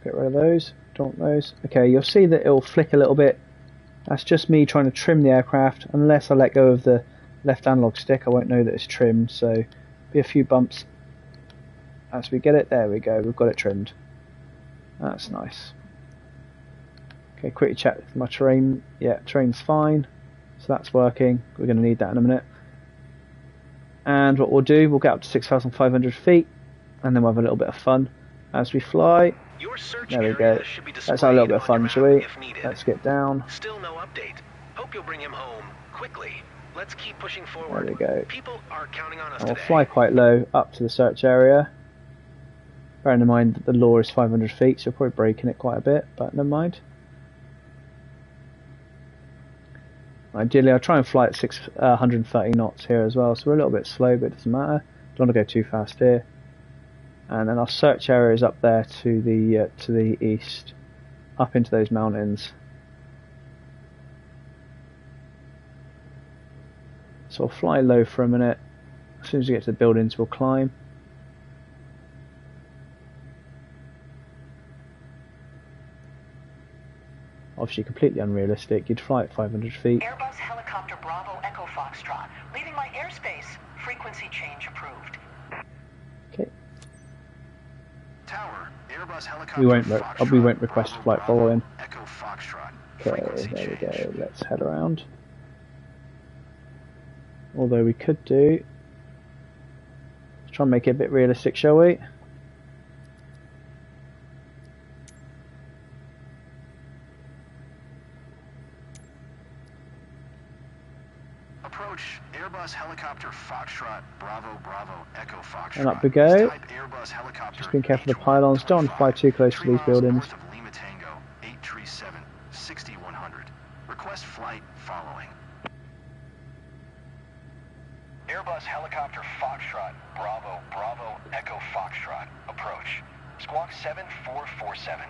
Get rid of those. Don't want those. Okay, you'll see that it'll flick a little bit. That's just me trying to trim the aircraft. Unless I let go of the left analog stick, I won't know that it's trimmed. So, be a few bumps as we get it. There we go. We've got it trimmed. That's nice. Okay, quickly check my terrain. Yeah, terrain's fine. So that's working. We're going to need that in a minute. And what we'll do, we'll get up to 6,500 feet, and then we'll have a little bit of fun as we fly. There we go. Let's have a little bit of fun, shall we? Let's get down. Still no update. Hope you'll bring him home quickly. Let's keep pushing forward. There we go. People are counting on us I'll today. fly quite low up to the search area. Bearing in mind that the law is 500 feet, so we're probably breaking it quite a bit, but never mind. Ideally, I'll try and fly at 130 knots here as well, so we're a little bit slow, but it doesn't matter. Don't want to go too fast here. And then our search area is up there to the east, up into those mountains. So I'll fly low for a minute. As soon as we get to the buildings, we'll climb. Obviously completely unrealistic. You'd fly at 500 feet. Airbus helicopter Bravo Echo Foxtrot. Leaving my airspace. Frequency change approved. Okay. Tower, Airbus helicopter We won't Foxtrot, request Bravo, flight Bravo, following. Echo Foxtrot. Okay, Frequency there we change. go. Let's head around. Although we could do. Let's try and make it a bit realistic, shall we? Approach Airbus helicopter Foxtrot Bravo Bravo Echo Foxtrot. And up we go. Type Airbus helicopter Just being careful of the pylons. Don't want to fly too close to 3 these miles buildings. north of Lima Tango, 837, 6100. Request flight following. Airbus helicopter Foxtrot Bravo Bravo Echo Foxtrot. Approach. Squawk 7447.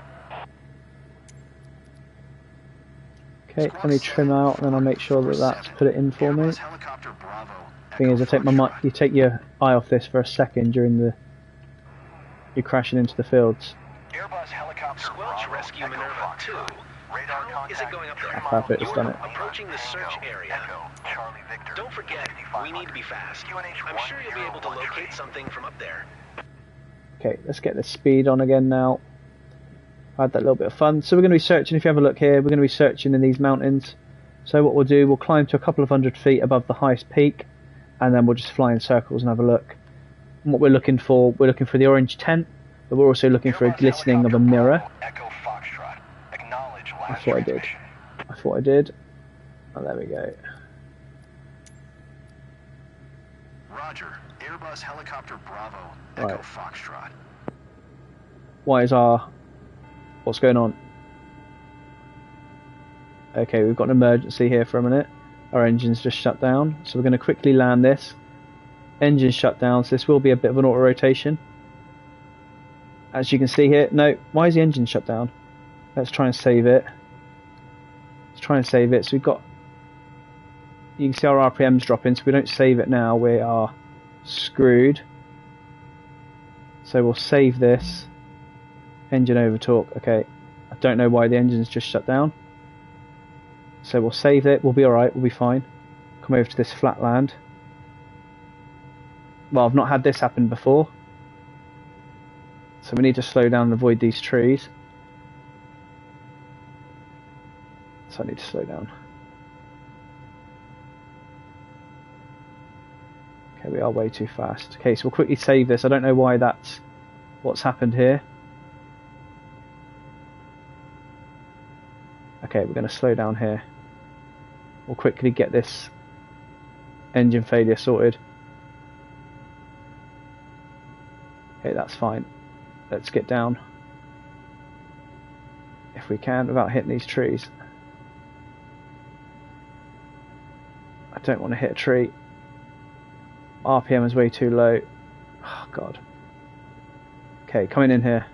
Okay, let me trim out, and then I'll make sure that that's put it in for me. Airbus helicopter Bravo Thing is, Echo you take your eye off this for a second during you're crashing into the fields. Airbus helicopter Squelch Bravo Rescue Echo Minerva 2. Foxtrot. Radar How is it going up there? Perfect, it's done it. Approaching the search area. Echo, Charlie Victor. Don't forget, we need to be fast. I'm sure you'll be able to locate something from up there. Okay, let's get the speed on again now. I had that little bit of fun. So we're going to be searching, if you have a look here, we're going to be searching in these mountains. So what we'll do, we'll climb to a couple of hundred feet above the highest peak, and then we'll just fly in circles and have a look. And what we're looking for the orange tent, but we're also looking for a glistening of a mirror. Echo Foxtrot. Acknowledge last That's what I did. transmission. I thought I did. Oh, there we go. Roger. Airbus helicopter Bravo Echo Right. Foxtrot. What's going on? Okay, we've got an emergency here for a minute. Our engine's just shut down, so we're going to quickly land this. Engine shut down, so this will be a bit of an auto rotation. As you can see here, no, why is the engine shut down? Let's try and save it. So we've got, you can see our RPM's dropping, so if we don't save it now, we are screwed. So we'll save this. Engine over torque. Okay, I don't know why the engine's just shut down. So we'll save it. We'll be alright. We'll be fine. Come over to this flat land. Well, I've not had this happen before. So we need to slow down and avoid these trees. So I need to slow down. Okay, we are way too fast. Okay, so we'll quickly save this. I don't know why that's what's happened here. Okay, we're going to slow down here. We'll quickly get this engine failure sorted. Okay, that's fine. Let's get down. If we can, without hitting these trees. I don't want to hit a tree. RPM is way too low. Oh, God. Okay, coming in here.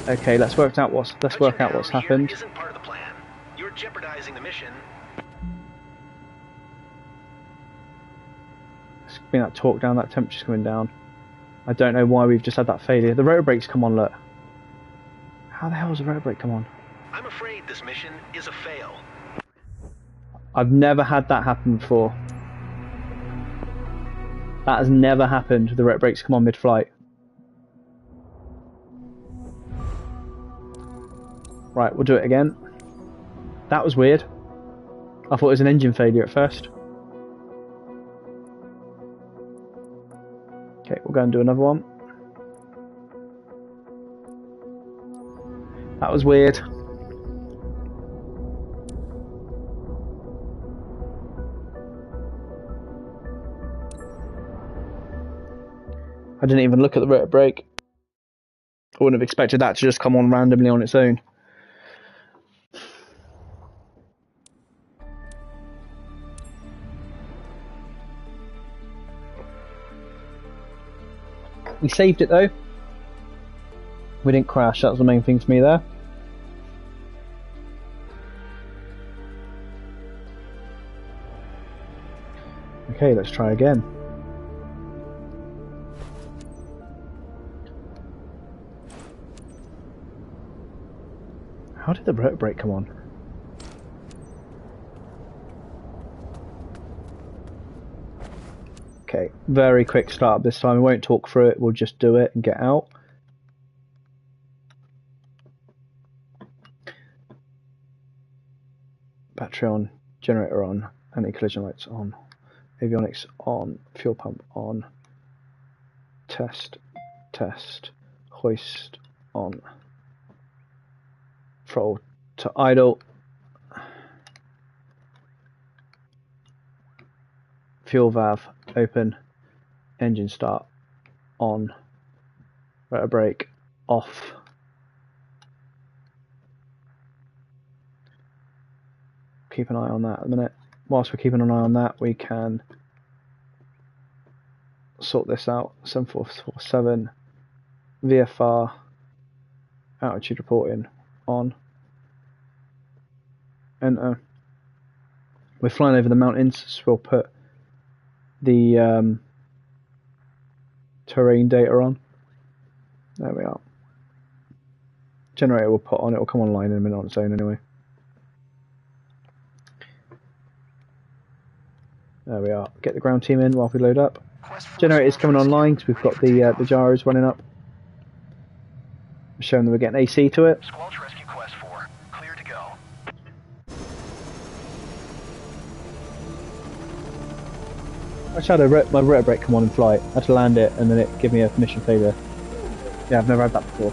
Okay, let's work out what's happened. Isn't part of the plan. You're jeopardizing the mission. Let's bring that torque down, that temperature's coming down. I don't know why we've just had that failure. The rotor brakes come on, look. How the hell does the rotor brake come on? I'm afraid this mission is a fail. I've never had that happen before. That has never happened. The rotor brakes come on mid-flight. Right, we'll do it again. That was weird. I thought it was an engine failure at first. Okay, we'll go and do another one. That was weird. I didn't even look at the rotor brake. I wouldn't have expected that to just come on randomly on its own. We saved it though. We didn't crash, that was the main thing for me there. Okay, let's try again. How did the rotor brake come on? Okay, very quick start this time. We won't talk through it, we'll just do it and get out. Battery on, generator on, anti-collision lights on, avionics on, fuel pump on, test, hoist on, throttle to idle, fuel valve open, engine start on, rotor brake off. Keep an eye on that at the minute. Whilst we're keeping an eye on that, we can sort this out. 7447 VFR altitude reporting on. Enter. We're flying over the mountains, so we'll put the terrain data on. There we are. Generator we'll put on, it will come online in a minute on its own anyway. There we are. Get the ground team in while we load up. Generator's coming online because we've got the gyros running up. Showing that we're getting AC to it. Squelch Rescue Quest 4, clear to go. I tried my rotor brake come on in flight. I had to land it and then it gave me a mission failure. Yeah, I've never had that before.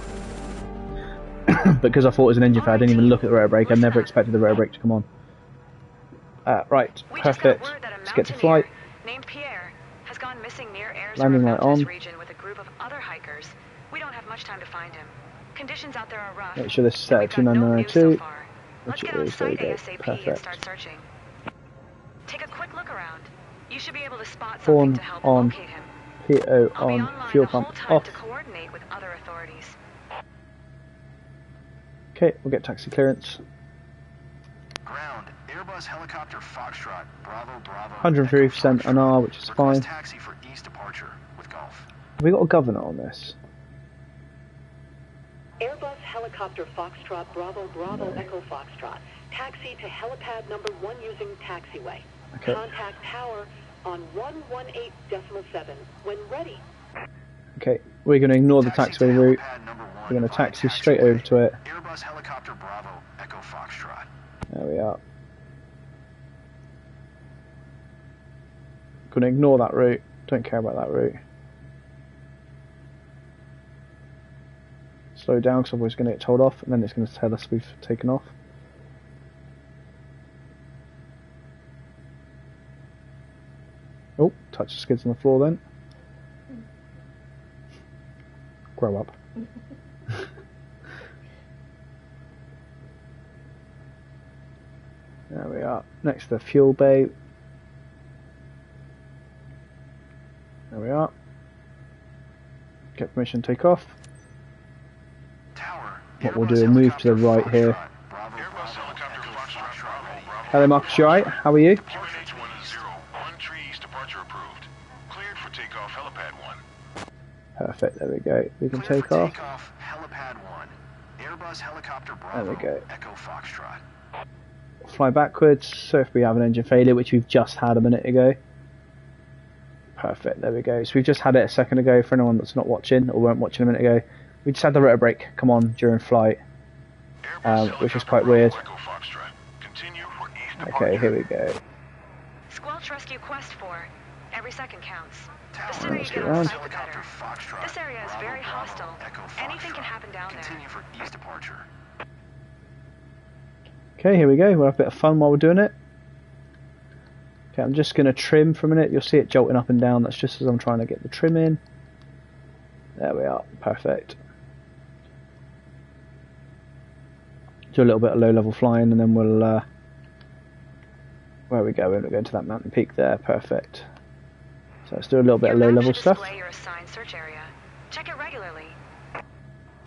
Because I thought it was an engine failure, I didn't even look at the rotor brake. I never expected the rotor brake to come on. Right, perfect. Let's get to flight. Named Pierre has gone missing near Landing light on. region with a group of other hikers. We don't have much time to find him. Conditions out there are rough. Make sure this is set at 2992, which it is. There we go. Perfect. Start searching. Take a quick look around. You should be able to spot something to help on, locate him. PO I'll be on, online fuel the whole pump time off. to coordinate with other authorities. Okay, we'll get taxi clearance. Ground, Airbus helicopter Foxtrot, Bravo, 103% NR, which is fine. Taxi for east departure with Golf. Have we got a governor on this? Airbus helicopter Foxtrot, Bravo, Echo Foxtrot. Taxi to helipad number 1 using taxiway. Okay. Contact tower on 118.7 when ready. Okay, we're going to ignore the taxiway route. We're going to taxi straight over to it. Airbus helicopter Bravo, Echo Foxtrot. There we are. Going to ignore that route. Don't care about that route. slow down because otherwise it's going to get told off, and then it's going to tell us we've taken off. Oh, touch the skids on the floor then. Grow up. There we are, next to the fuel bay. There we are. Get permission to take off. Tower, What we'll do is move to the right here. Hello Marcus, you alright? How are you? Perfect, there we go. We can take off. Helipad 1. Airbus helicopter There Bravo, we go. Echo Foxtrot. Fly backwards, so if we have an engine failure, which we've just had a minute ago. Perfect, there we go. So we've just had it a second ago for anyone that's not watching, or weren't watching a minute ago. We just had the rotor brake come on during flight, which was quite weird. Okay, here we go. Squelch Rescue Quest 4. Every second counts. The Tower, sooner you Let's get get on around. site, the better. This area is very hostile. Anything can happen down there. Continue for east departure. Okay, here we go. We'll have a bit of fun while we're doing it. Okay, I'm just going to trim for a minute. You'll see it jolting up and down. That's just as I'm trying to get the trim in. There we are. Perfect. Do a little bit of low-level flying, and then we'll... where are we going? We're going to that mountain peak there. Perfect. So let's do a little bit of low-level stuff. Display your assigned search area. Check it regularly.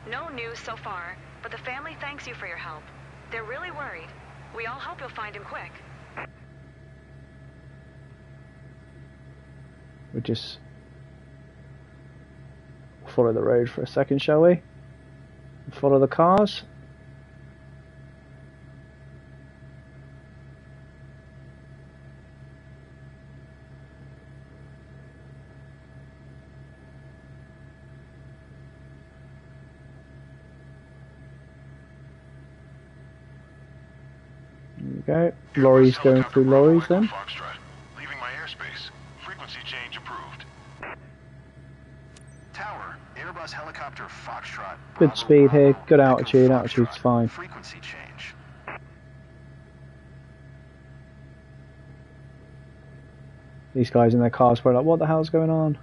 No news so far, but the family thanks you for your help. They're really worried. We all hope you'll find him quick. We'll just follow the road for a second, shall we? Follow the cars. There we go. Lorries going through lorries then. Leaving my airspace. Frequency change approved. Tower, Airbus helicopter Foxtrot. Good speed here, good altitude. Altitude's fine. Frequency change. These guys in their cars were like, what the hell's going on?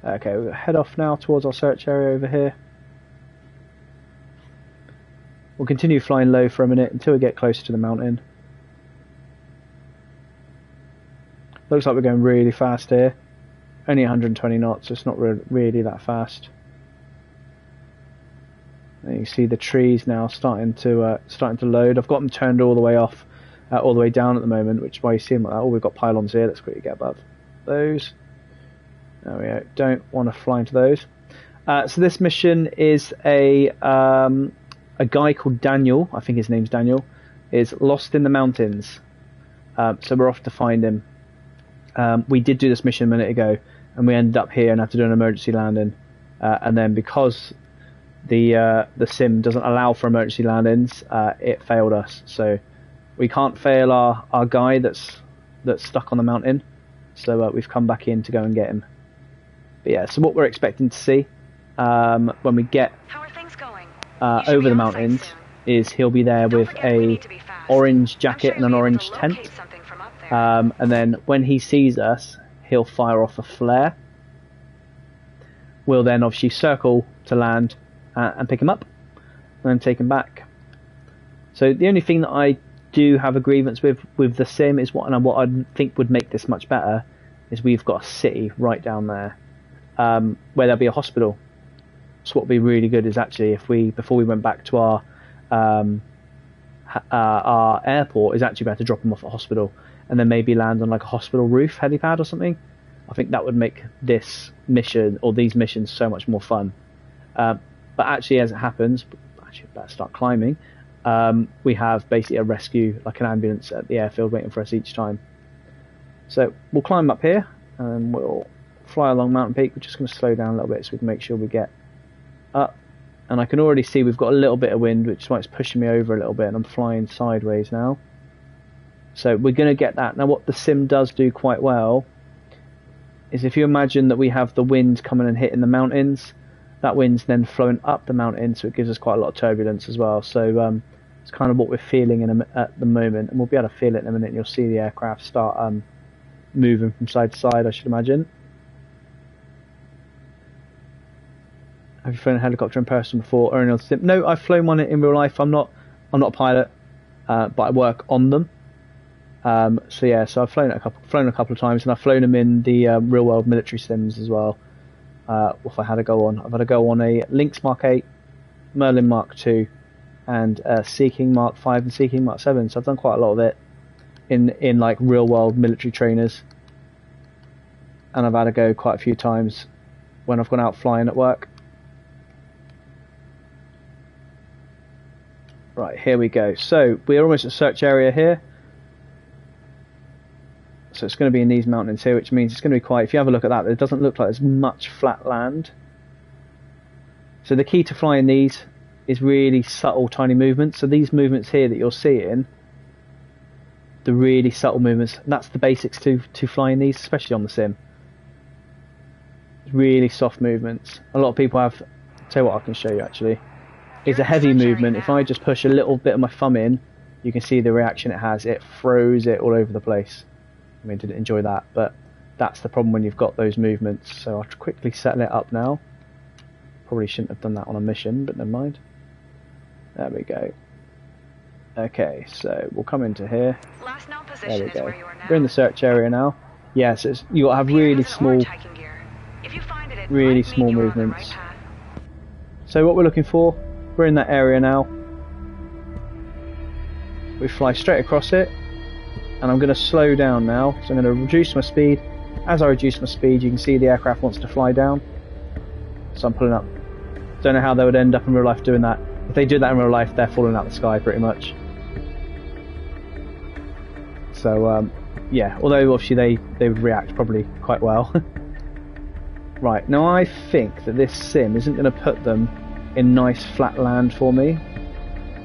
Okay, we'll head off now towards our search area over here. We'll continue flying low for a minute until we get closer to the mountain. Looks like we're going really fast here. Only 120 knots, so it's not really that fast. And you see the trees now starting to load. I've got them turned all the way off, all the way down at the moment, which is why you see them like that. Oh, we've got pylons here. Let's quickly get above those. There we go. Don't want to fly into those. So this mission is a guy called Daniel, I think his name's Daniel, is lost in the mountains. So we're off to find him. We did do this mission a minute ago, and we ended up here and had to do an emergency landing. And then because the sim doesn't allow for emergency landings, it failed us. So we can't fail our guy that's stuck on the mountain. So we've come back in to go and get him. But yeah, so what we're expecting to see when we get How are things going? over the mountains is he'll be there with a orange jacket and an orange tent. And then when he sees us, he'll fire off a flare. We'll then obviously circle to land and pick him up and then take him back. So the only thing that I do have a grievance with the sim is what I think would make this much better is we've got a city right down there where there'll be a hospital. So what would be really good is actually if before we went back to our airport, is actually be able to drop him off at a hospital and then maybe land on like a hospital roof helipad or something. I think that would make this mission or these missions so much more fun. But actually, as it happens, actually better start climbing. We have basically a rescue, like an ambulance at the airfield waiting for us each time. So we'll climb up here and we'll fly along Mountain Peak. We're just going to slow down a little bit so we can make sure we get up. And I can already see we've got a little bit of wind, which is why it's pushing me over a little bit, and I'm flying sideways now. So we're going to get that. Now what the sim does do quite well is if you imagine that we have the wind coming and hitting the mountains, that wind's then flowing up the mountain, so it gives us quite a lot of turbulence as well. So it's kind of what we're feeling at the moment, and we'll be able to feel it in a minute, and you'll see the aircraft start moving from side to side, I should imagine. Have you flown a helicopter in person before or in a sim? No, I've flown one in real life. I'm not a pilot, but I work on them. So yeah, so I've flown a couple of times, and I've flown them in the real world military sims as well. If I had to go on, I've had to go on a Lynx Mark 8, Merlin Mark 2, and Sea King Mark 5 and Sea King Mark 7. So I've done quite a lot of it in like real world military trainers, and I've had to go quite a few times when I've gone out flying at work. Right, here we go. So we're almost at search area here. So it's going to be in these mountains here, which means it's going to be quite, if you have a look at that, it doesn't look like there's much flat land. So the key to flying these is really subtle, tiny movements. So these movements here that you're seeing, the really subtle movements, that's the basics to flying these, especially on the sim. Really soft movements. A lot of people have, I'll tell you what I can show you actually, is a heavy movement. If I just push a little bit of my thumb in, you can see the reaction it has. It throws it all over the place. I mean, didn't enjoy that, but that's the problem when you've got those movements. So I'll quickly settle it up now. Probably shouldn't have done that on a mission, but never mind. There we go. Okay, so we'll come into here. Last known There position we is go. where you are now. We're in the search area now. Yes, yeah, so you got to have really small, really small movements. Right. So what we're looking for, we're in that area now. We fly straight across it. And I'm going to slow down now, so I'm going to reduce my speed. As I reduce my speed, you can see the aircraft wants to fly down. So I'm pulling up. Don't know how they would end up in real life doing that. If they do that in real life, they're falling out the sky pretty much. So yeah, although obviously they would react probably quite well. Right, now I think that this sim isn't going to put them in nice flat land for me.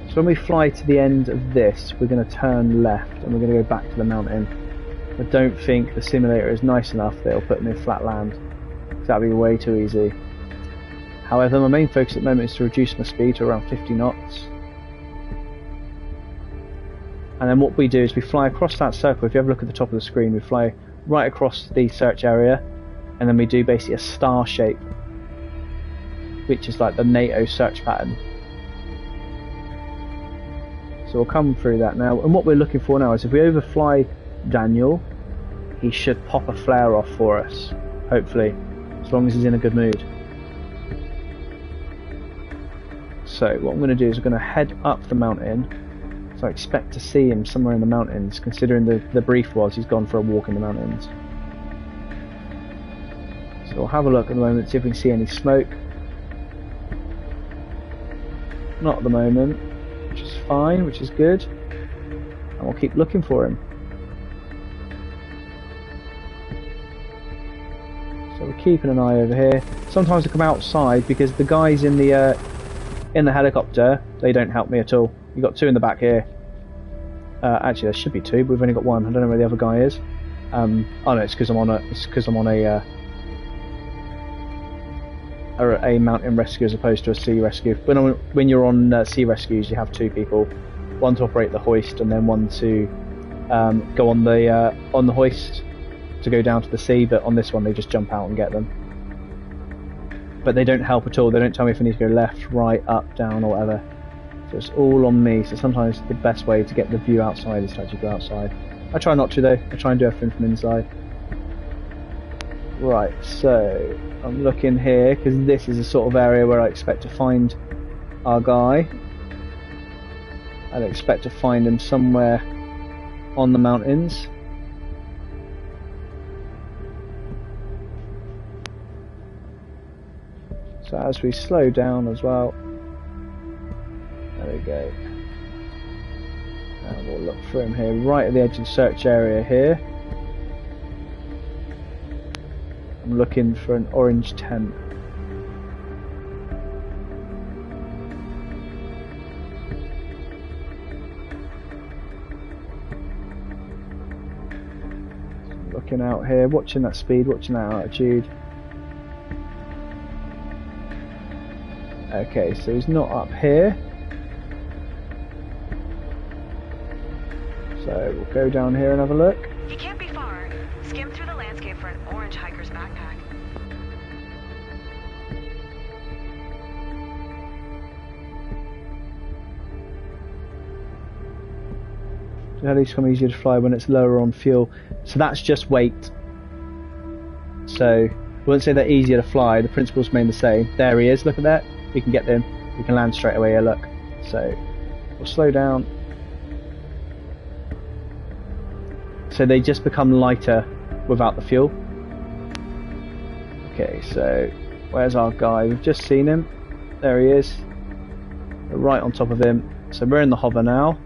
So when we fly to the end of this, we're going to turn left and we're going to go back to the mountain. I don't think the simulator is nice enough that it'll put them in flat land, because that'd be way too easy. However, my main focus at the moment is to reduce my speed to around 50 knots. And then what we do is we fly across that circle. If you have a look at the top of the screen, we fly right across the search area, and then we do basically a star shape, which is like the NATO search pattern. So we'll come through that now, and what we're looking for now is if we overfly Daniel, he should pop a flare off for us, hopefully, as long as he's in a good mood. So what I'm going to do is we're going to head up the mountain, so I expect to see him somewhere in the mountains, considering the brief was he's gone for a walk in the mountains. So we'll have a look at the moment, see if we can see any smoke. Not at the moment. Which is fine, which is good, and we'll keep looking for him. So we're keeping an eye over here. Sometimes I come outside because the guys in the helicopter, they don't help me at all. You've got two in the back here. Actually, there should be two, but we've only got one. I don't know where the other guy is. Oh no, it's because I'm on a mountain rescue as opposed to a sea rescue. When you're on sea rescues, you have two people, one to operate the hoist and then one to go on the hoist to go down to the sea. But on this one, they just jump out and get them. But they don't help at all. They don't tell me if I need to go left, right, up, down, or whatever. So it's all on me. So sometimes the best way to get the view outside is to actually go outside. I try not to though. I try and do everything from inside. Right, so I'm looking here because this is the sort of area where I expect to find our guy. I'd expect to find him somewhere on the mountains. So as we slow down as well, there we go. And we'll look for him here, right at the edge of the search area here. I'm looking for an orange tent. backing out here, watching that speed, watching that altitude. Okay, so he's not up here. So we'll go down here and have a look. You can't be far. Skim through the landscape for an orange hiker's backpack. The heli's become easier to fly when it's lower on fuel. So that's just weight. So I wouldn't say they're easier to fly. The principles remain the same. There he is. Look at that. We can get them. We can land straight away here. Look. So we'll slow down. So they just become lighter without the fuel. Okay, so where's our guy? We've just seen him. There he is. We're right on top of him. So we're in the hover now.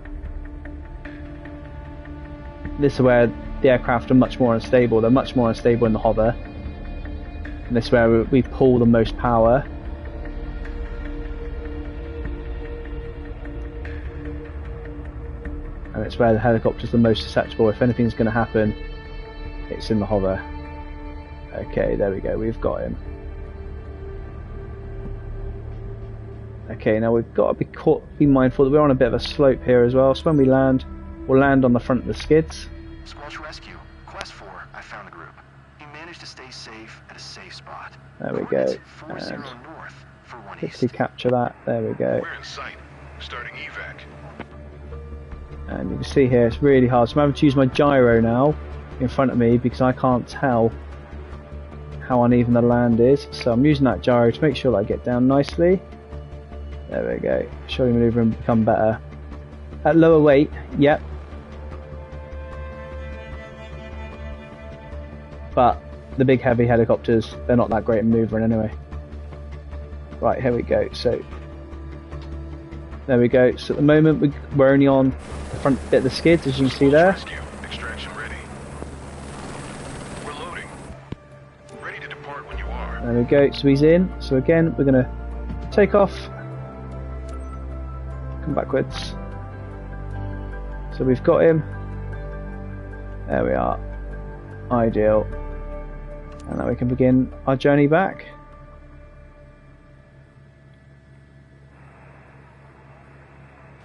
This is where the aircraft are much more unstable. They're much more unstable in the hover. And this is where we pull the most power. And it's where the helicopter's the most susceptible. If anything's going to happen, it's in the hover. Okay, there we go. We've got him. Okay, now we've got to be mindful that we're on a bit of a slope here as well. So when we land, we'll land on the front of the skids. Squelch Rescue, Quest 4, I found the group. You managed to stay safe at a safe spot. There we go. Coordinates 40 north for 1 Quickly east. capture that. There we go. We're in sight. Starting evac. And you can see here it's really hard. So I'm having to use my gyro now in front of me because I can't tell how uneven the land is. So I'm using that gyro to make sure that I get down nicely. There we go. Surely manoeuvring become better. At lower weight, yep. But the big heavy helicopters, they're not that great in maneuvering anyway. Right, here we go. So there we go. So at the moment we're only on the front bit of the skids, as you can see there. Rescue. Extraction ready. We're loading. Ready to depart when you are. There we go. So he's in. So again, we're going to take off. Come backwards. So we've got him. There we are. Ideal. And now we can begin our journey back.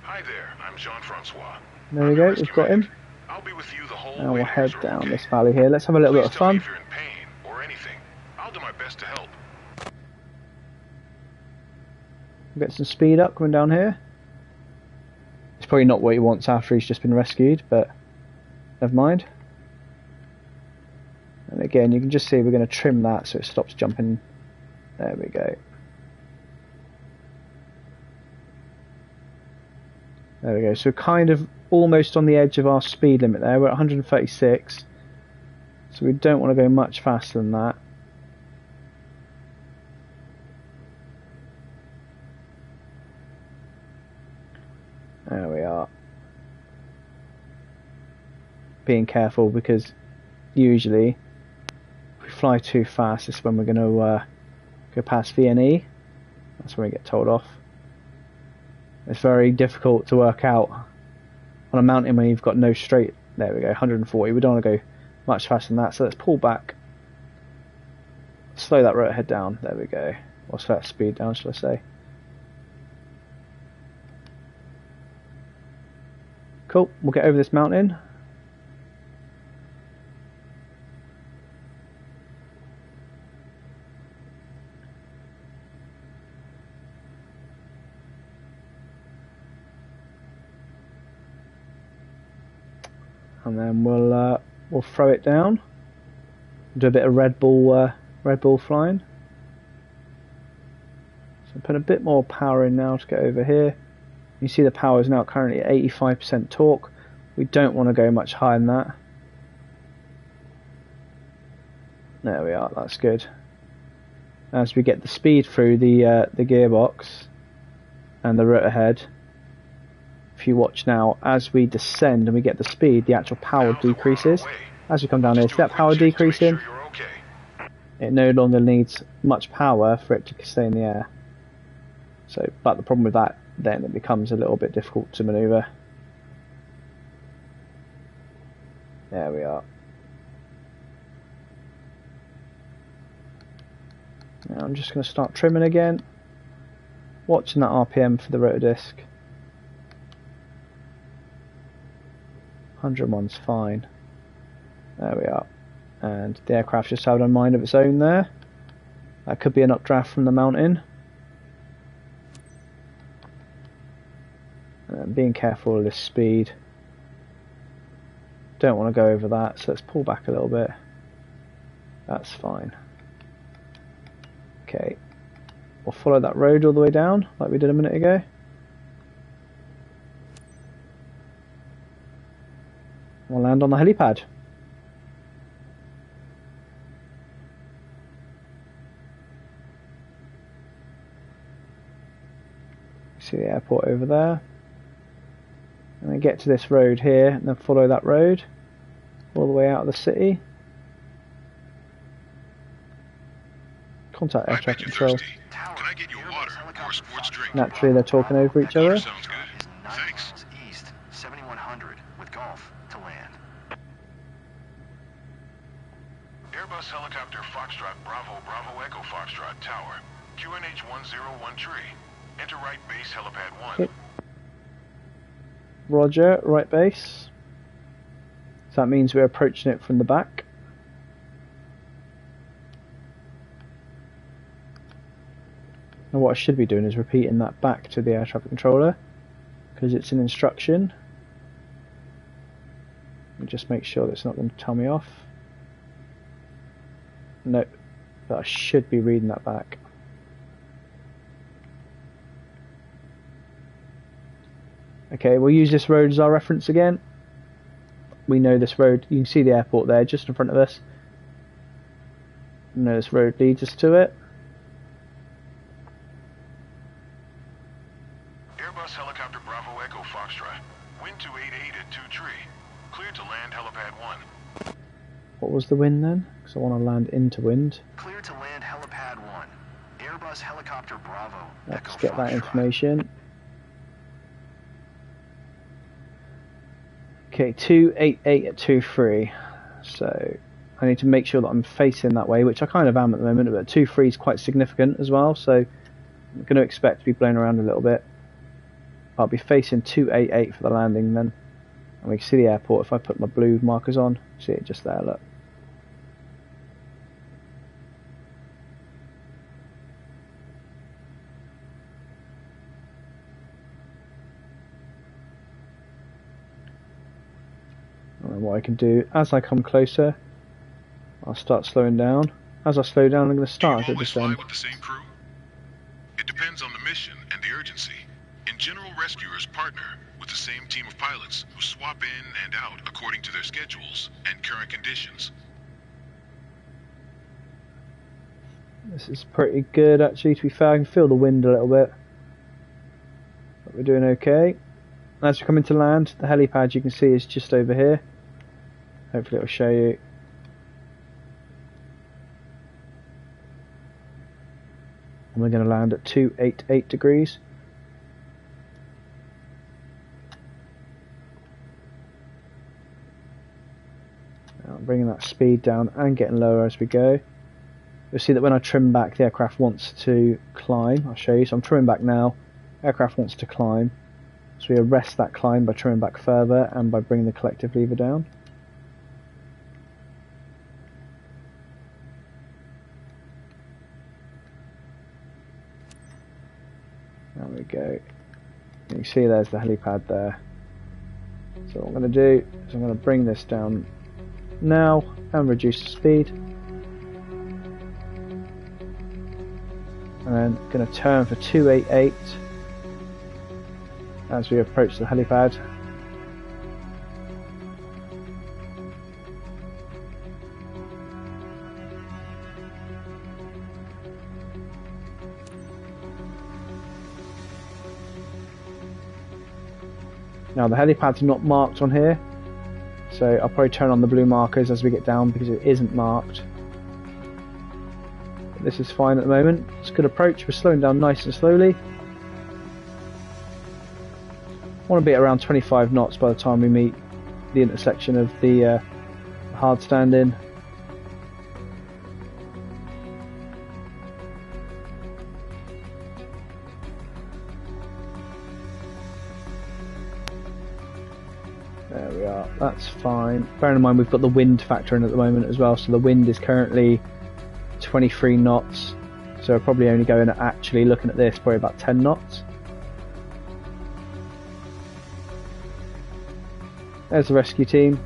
Hi there, I'm Jean-Francois. There we go, we've got him. I'll be with you the whole Now way we'll to head Resort, down okay? this valley here. Let's have a little bit of Please tell me fun. if you're in pain or anything. I'll do my best to help. We'll get some speed up coming down here. It's probably not what he wants after he's just been rescued, but never mind. And again, you can just see we're going to trim that so it stops jumping. There we go. There we go. So we're kind of almost on the edge of our speed limit there. We're at 136. So we don't want to go much faster than that. There we are. Being careful because usually if we fly too fast, it's when we're going to go past VNE. That's when we get told off. It's very difficult to work out on a mountain when you've got no straight. There we go, 140. We don't want to go much faster than that, so let's pull back. Slow that rotor head down. There we go. Or slow that speed down, shall I say. Cool, we'll get over this mountain. And then we'll throw it down. Do a bit of Red Bull flying. So put a bit more power in now to get over here. You see the power is now currently at 85% torque. We don't want to go much higher than that. There we are. That's good. As we get the speed through the gearbox and the rotor head. If you watch now, as we descend and we get the speed, the actual power decreases. As we come down here, see that power decreasing? It no longer needs much power for it to stay in the air. So, but the problem with that, then it becomes a little bit difficult to manoeuvre. There we are. Now I'm just going to start trimming again. Watching that RPM for the rotor disc. 101's fine. There we are. And the aircraft just had a mind of its own there. That could be an updraft from the mountain. And being careful of this speed. Don't want to go over that, so let's pull back a little bit. That's fine. Okay. We'll follow that road all the way down, like we did a minute ago. We'll land on the helipad. See the airport over there. And then get to this road here, and then follow that road all the way out of the city. Contact air traffic control. Can I get you water or a sports drink? Naturally, they're talking over each other. Sounds good. Thanks. East, 7100 with Golf to land. Airbus helicopter Foxtrot Bravo Bravo Echo Foxtrot Tower. QNH 101 Enter right base helipad 1. Yep. Roger, right base. So that means we're approaching it from the back. And what I should be doing is repeating that back to the air traffic controller, because it's an instruction. And just make sure that it's not going to tell me off. Nope, but I should be reading that back. Okay, we'll use this road as our reference again. We know this road, you can see the airport there just in front of us. We know this road leads us to it. Airbus helicopter Bravo Echo Foxtrot. Wind 288 at 2 tree. Clear to land helipad 1. What was the wind then? Because I want to land into wind. Clear to land helipad 1. Airbus helicopter Bravo. Let's Echo get that Foxtrot. information. Okay, 288 at 23. So I need to make sure that I'm facing that way, which I kind of am at the moment, but 23 is quite significant as well, so I'm going to expect to be blown around a little bit. I'll be facing 288 for the landing then. And we can see the airport if I put my blue markers on. See it just there, look. And what I can do, as I come closer, I'll start slowing down. As I slow down, I'm going to start at this end. With the same crew? It depends on the mission and the urgency. In general, rescuers partner with the same team of pilots who swap in and out according to their schedules and current conditions. This is pretty good actually, to be fair. I can feel the wind a little bit, but we're doing okay. As we come into land, the helipad you can see is just over here. Hopefully it'll show you. And we're going to land at 288 degrees. Now I'm bringing that speed down and getting lower as we go. You'll see that when I trim back, the aircraft wants to climb. I'll show you. So I'm trimming back now. Aircraft wants to climb. So we arrest that climb by trimming back further and by bringing the collective lever down. There we go. You can see there's the helipad there. So what I'm going to do is I'm going to bring this down now and reduce the speed. And then going to turn for 288 as we approach the helipad. Now the helipad's not marked on here, so I'll probably turn on the blue markers as we get down because it isn't marked. But this is fine at the moment. It's a good approach. We're slowing down nice and slowly. I want to be at around 25 knots by the time we meet the intersection of the hard stand-in. There we are, that's fine. Bearing in mind we've got the wind factor in at the moment as well, so the wind is currently 23 knots. So we're probably only going at, actually looking at this, probably about 10 knots. There's the rescue team.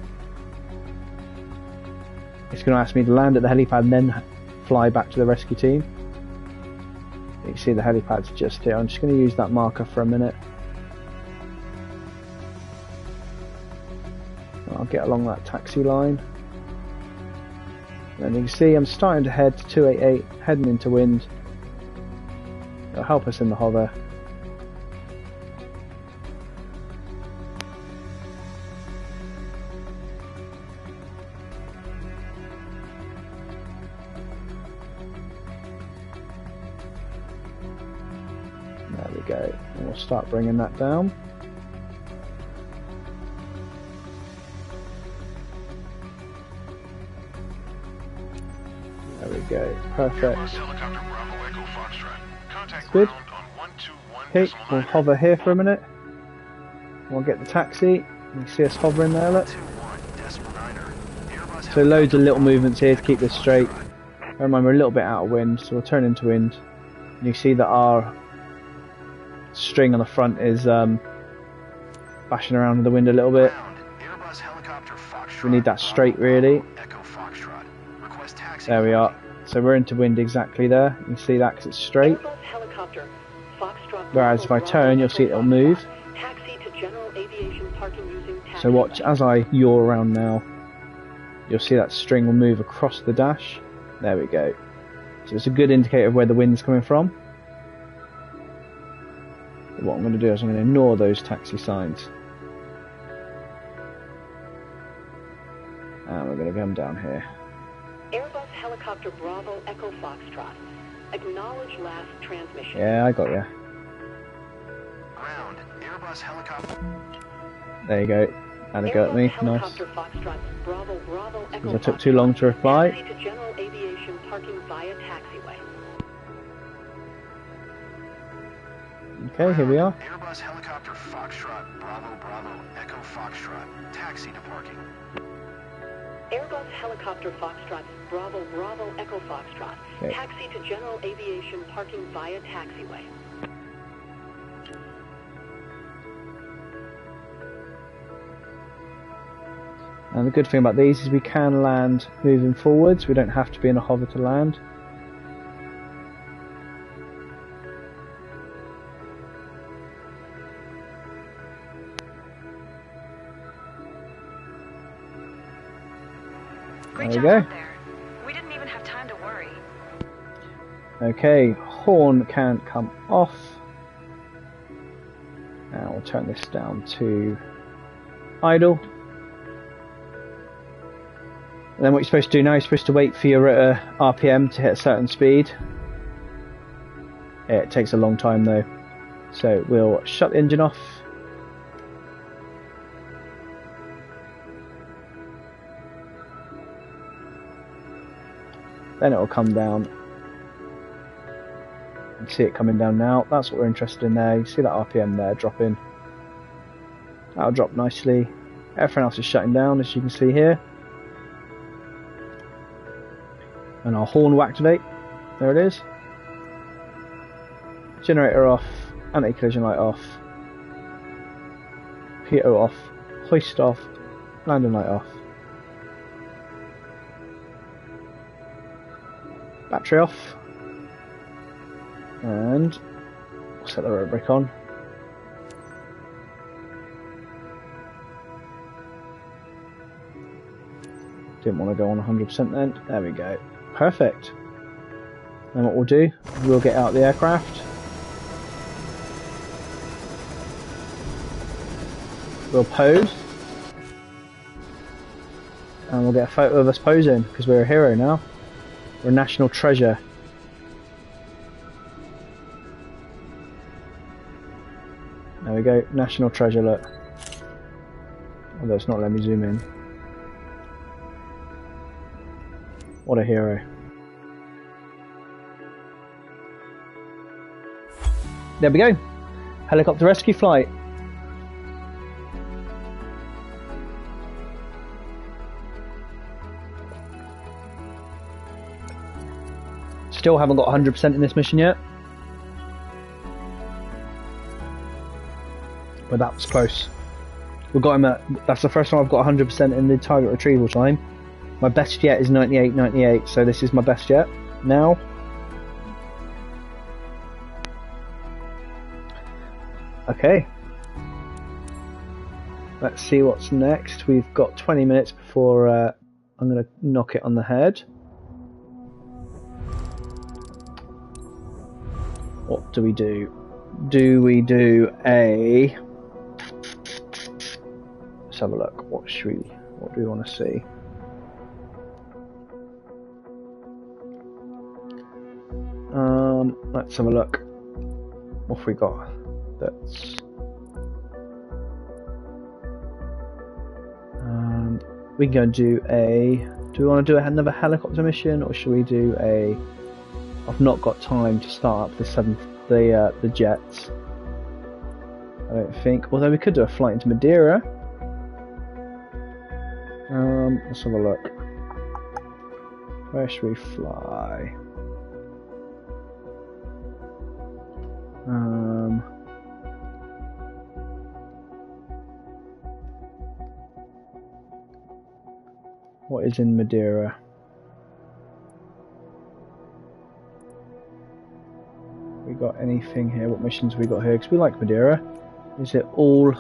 It's going to ask me to land at the helipad and then fly back to the rescue team. You can see the helipad's just here. I'm just going to use that marker for a minute. I'll get along that taxi line. And you can see I'm starting to head to 288, heading into wind. It'll help us in the hover. There we go. And we'll start bringing that down. There we go. Perfect. That's good. Okay, we'll hover here for a minute. We'll get the taxi. You can see us hovering there, look. So loads of little movements here to keep this straight. Remember, we're a little bit out of wind, so we'll turn into wind. And you see that our string on the front is bashing around in the wind a little bit. We need that straight, really. There we are. So we're into wind exactly there. You can see that because it's straight. Whereas if I turn, you'll see it'll move. So watch, as I yaw around now, you'll see that string will move across the dash. There we go. So it's a good indicator of where the wind's coming from. But what I'm going to do is I'm going to ignore those taxi signs. And we're going to come down here. Airbus Helicopter Bravo Echo Foxtrot. Acknowledge last transmission. Yeah, I got you. Ground, Airbus helicopter. There you go. Had a go at me. Nice. Because I took too long to reply. To general aviation parking via taxiway. Okay, here we are. Airbus helicopter Foxtrot Bravo Bravo Echo Foxtrot. Taxi to parking. Airbus Helicopter Foxtrot Bravo Bravo Echo Foxtrot. Okay. Taxi to general aviation parking via taxiway. And the good thing about these is we can land moving forwards. We don't have to be in a hover to land. Great There job we out go. there. We didn't even have time to worry. Okay, horn can't come off. Now we'll turn this down to idle. And then what you're supposed to do now, you're supposed to wait for your RPM to hit a certain speed. It takes a long time though. So we'll shut the engine off. Then it will come down. You can see it coming down now. That's what we're interested in there. You see that RPM there dropping. That'll drop nicely. Everything else is shutting down, as you can see here. And our horn will activate. There it is. Generator off. Anti-collision light off. PO off. Hoist off. Landing light off. Battery off. And we'll set the road brake on. Didn't want to go on 100% then. There we go. Perfect. And what we'll do, we'll get out the aircraft. We'll pose. And we'll get a photo of us posing, because we're a hero now. We're a national treasure. There we go, national treasure, look. Although it's not letting me zoom in. What a hero. There we go. Helicopter rescue flight. Still haven't got 100% in this mission yet. But that was close. We got him at, that's the first time I've got 100% in the target retrieval time. My best yet is 98, so this is my best yet now. Okay. Let's see what's next. We've got 20 minutes before I'm going to knock it on the head. What do we do? Do we do a... Let's have a look. What do we want to see? Let's have a look. What have we got? That's... we can go and do a... Do we want to do another helicopter mission, or should we do a... I've not got time to start up the jets. I don't think. Although we could do a flight into Madeira. Let's have a look. Where should we fly? What is in Madeira? We got anything here? What missions have we got here? Because we like Madeira. Is it all...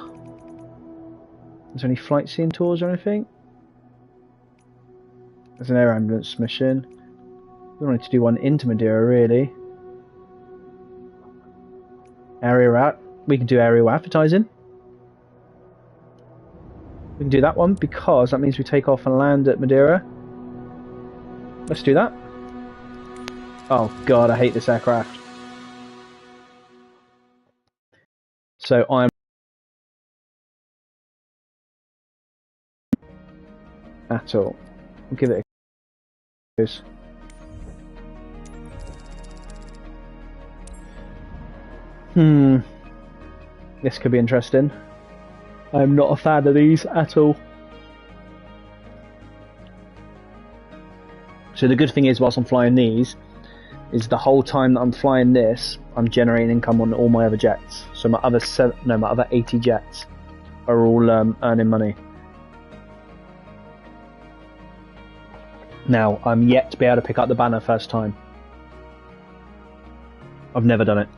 Is there any flight scene tours or anything? There's an air ambulance mission. We wanted to do one into Madeira, really. We can do aerial advertising. We can do that one because that means we take off and land at Madeira. Let's do that. Oh god, I hate this aircraft. So I'm at all. We'll give it a this could be interesting. I'm not a fan of these at all. So the good thing is, whilst I'm flying these, is the whole time that I'm flying this, I'm generating income on all my other jets. So my other 80 jets are all earning money. Now, I'm yet to be able to pick up the banner first time. I've never done it.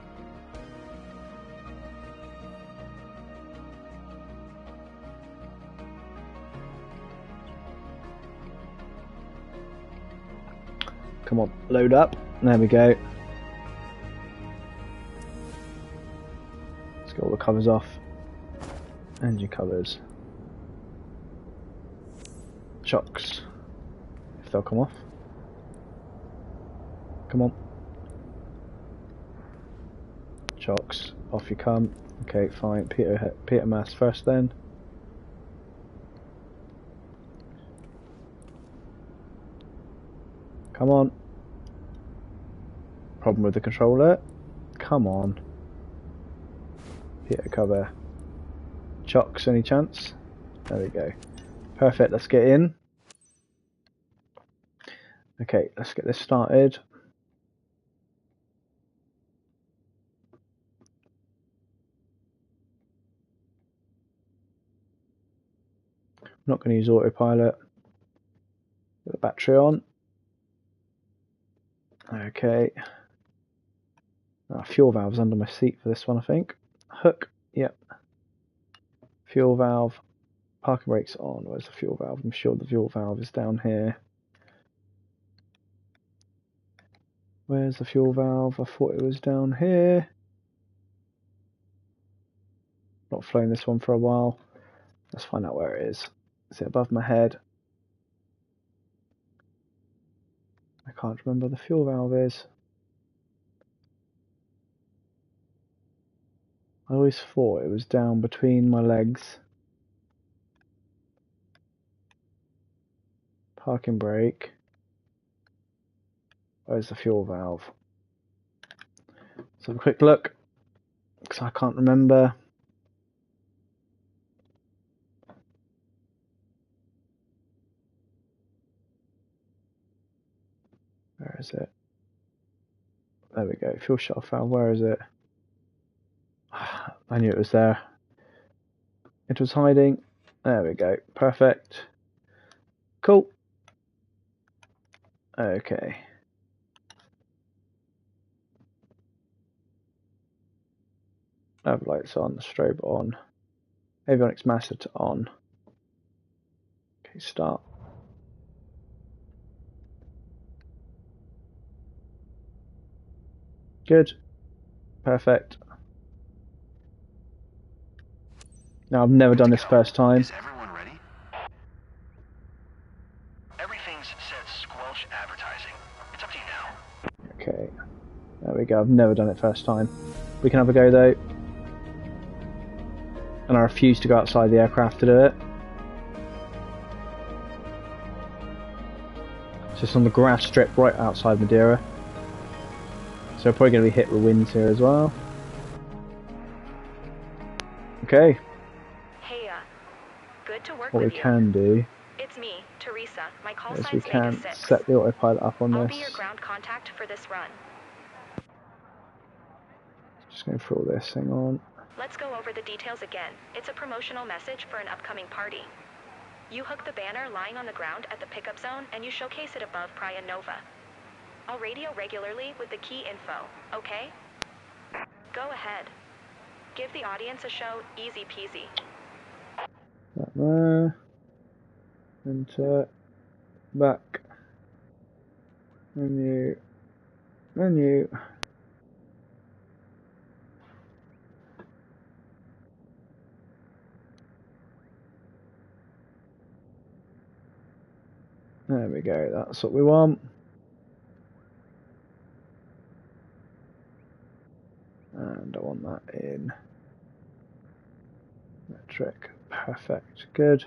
Come on, load up. There we go. Let's get all the covers off. Engine covers. Shocks. If they'll come off. Come on. Shocks. Off you come. Okay, fine. Peter Mass first then. Come on. Problem with the controller. Come on. Peter cover. Chocks, any chance? There we go. Perfect, let's get in. Okay, let's get this started. I'm not going to use autopilot. Get the battery on. Okay. Fuel valve's under my seat for this one, I think. Hook, yep. Fuel valve. Parking brakes on. Where's the fuel valve? I'm sure the fuel valve is down here. Where's the fuel valve? I thought it was down here. Not flown this one for a while. Let's find out where it is. Is it above my head? I can't remember where the fuel valve is. I always thought it was down between my legs. Parking brake. Where's the fuel valve? Let's have a quick look, because I can't remember. Where is it? There we go. Fuel shuttle found. Where is it? I knew it was there. It was hiding. There we go. Perfect. Cool. Okay. Nav lights on. Strobe on. Avionics master to on. Okay, start. Good. Perfect. Now, I've never done this first time. Is everyone ready? Everything's set squelch advertising. It's up to you now. Okay. There we go. I've never done it first time. We can have a go though. And I refuse to go outside the aircraft to do it. It's just on the grass strip right outside Madeira. So we're probably going to be hit with winds here as well. Okay. Hey, good to work What we with you. can do It's me, Teresa. My call is we sign's can Mega 6. set the autopilot up on I'll this. be your ground contact for this run. Just going through all this. Hang on. Let's go over the details again. It's a promotional message for an upcoming party. You hook the banner lying on the ground at the pickup zone and you showcase it above Praia Nova. I'll radio regularly with the key info, okay? Go ahead. Give the audience a show easy peasy. That there. Enter. Back. Menu. Menu. There we go, that's what we want. And I want that in metric. Perfect, good.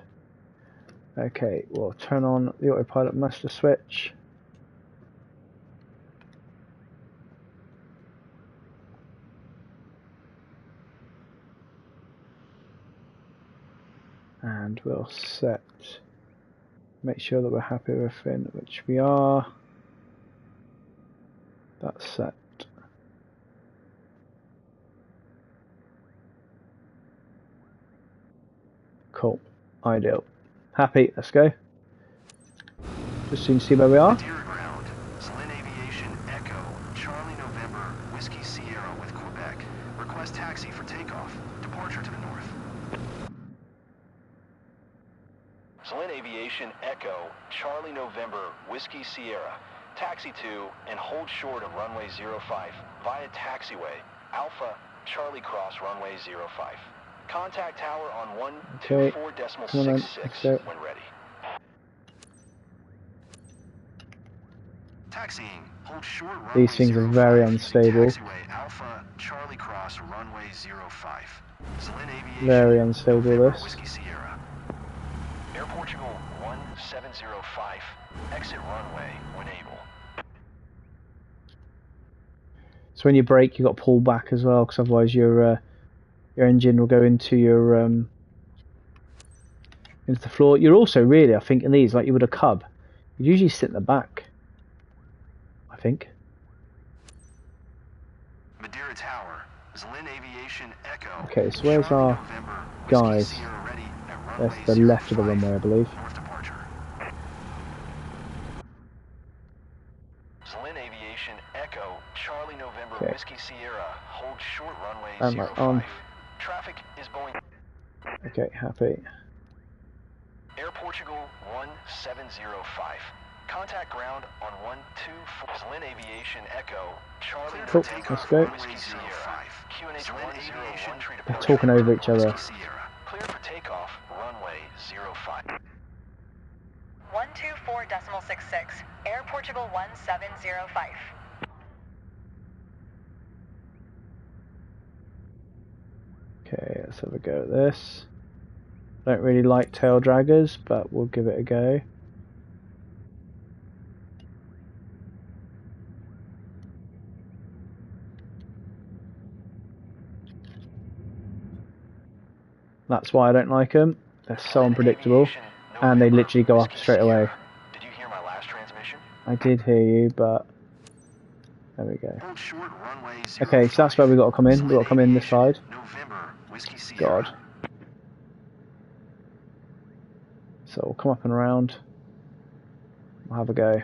Okay, we'll turn on the autopilot master switch. And we'll set, make sure that we're happy with everything, which we are. That's set. Cool, ideal. Happy, let's go. Just soon to see where we are. Madeira ground. Zlin Aviation Echo, Charlie November, Whiskey Sierra with Quebec. Request taxi for takeoff. Departure to the north. Zlin Aviation Echo, Charlie November, Whiskey Sierra. Taxi to and hold short of runway 05 via taxiway Alpha Charlie Cross runway 05. Contact tower on 124.66 when ready. Taxiing. Hold short runway These things are very 05 using unstable. Taxiway Alpha Charlie Cross runway 05. Zlin Aviation Very unstable, November, this. Whiskey Sierra. Air Portugal 1705. Exit runway when able. So when you brake, you got to pull back as well, because otherwise your engine will go into your into the floor. You're also really, I think, in these like you would a Cub. You usually sit in the back. I think. Madeira Tower. Zlin Aviation Echo. Okay, so where's Charlie our November, guys? Whiskey Sierra ready at runway That's the left of the 05. runway, I believe. North departure. Zlin Aviation Echo, Charlie November, Okay. Whiskey Sierra, hold short runway And 05. on. Traffic is going. Okay, happy. Air Portugal 1705. Contact ground on 124. Zlin Aviation Echo, Charlie Cool, November, let's go. Whiskey Sierra. QNH 101 tree They're departure. talking over each other. Whiskey Sierra. Clear for takeoff, runway 05. 124.66. Air Portugal 1705. Okay, let's have a go at this. Don't really like tail draggers, but we'll give it a go. That's why I don't like them. They're so unpredictable, and they literally go up straight away. Did you hear my last transmission? I did hear you, but There we go. Hold short runway Okay, so that's where we've got to come in. We've got to come in this side. November, Whiskey Sierra. God. So we'll come up and around. We'll have a go.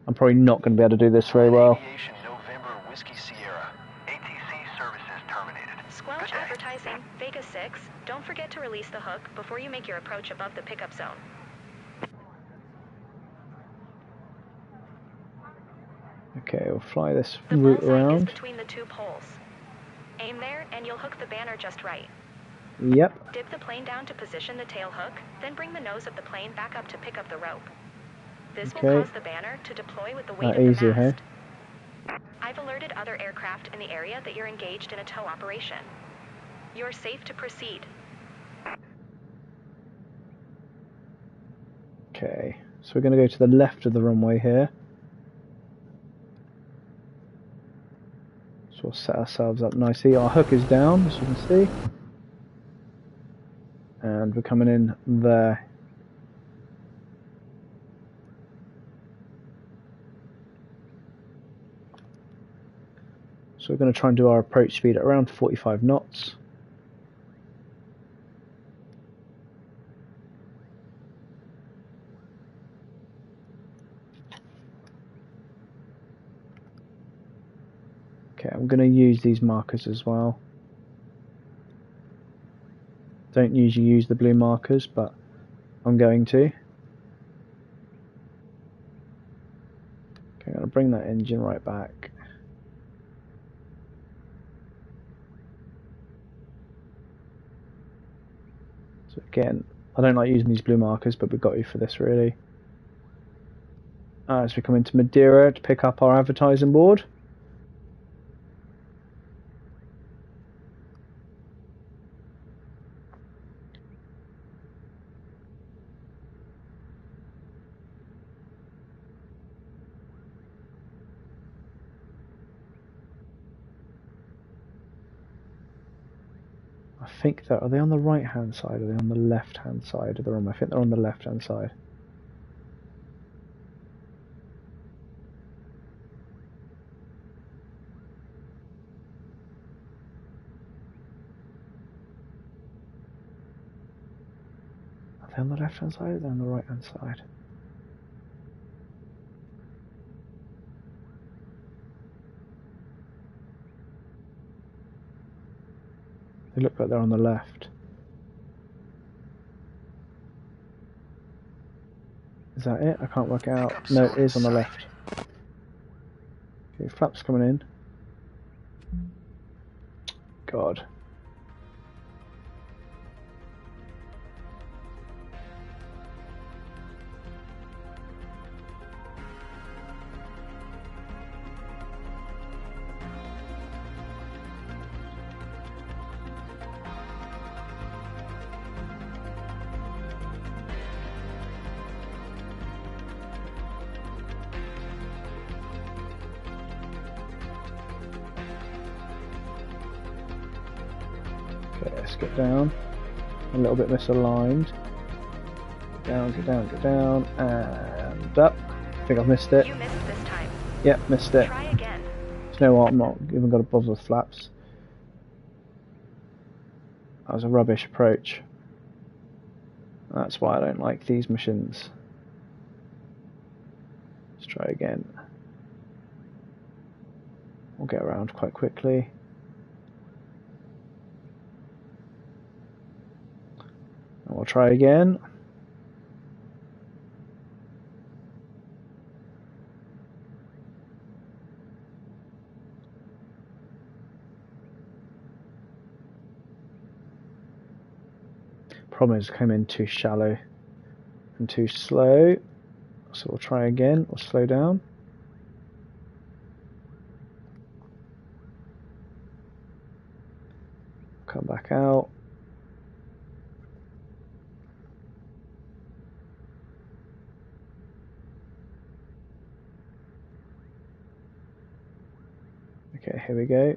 I'm probably not going to be able to do this very well. Aviation November, Whiskey Sierra. ATC services terminated. Squelch advertising, Vegas 6. Don't forget to release the hook before you make your approach above the pickup zone. Okay, we'll fly this The route bullseye is around. between the two poles. Aim there and you'll hook the banner just right. Yep. Dip the plane down to position the tail hook, then bring the nose of the plane back up to pick up the rope. This Okay. will cause the banner to deploy with the weight of Easy, the hey? mast. I've alerted other aircraft in the area that you're engaged in a tow operation. You're safe to proceed. Okay, so we're going to go to the left of the runway here. So we'll set ourselves up nicely. Our hook is down, as you can see. And we're coming in there. So we're going to try and do our approach speed at around 45 knots. Okay, I'm going to use these markers as well. Don't usually use the blue markers, but I'm going to. Okay, I'm going to bring that engine right back. So again, I don't like using these blue markers, but we've got you for this really. As we come into Madeira to pick up our advertising board. I think that, are they on the right hand side or are they on the left hand side of the room? I think they're on the left hand side. Are they on the left hand side or are they on the right hand side? They look like they're on the left. Is that it? I can't work it out. No, it is on the left. Okay, flaps coming in. God. Okay, let's get down. A little bit misaligned. Get down, get down, get down, and up. I think I've missed it. You missed this time. Yep, missed it. Try again. You know what, I'm not even got to bother with flaps. That was a rubbish approach. That's why I don't like these missions. Let's try again. We'll get around quite quickly. And we'll try again. Problem is, came in too shallow and too slow. So we'll try again. We'll slow down. Come back out. Okay, here we go.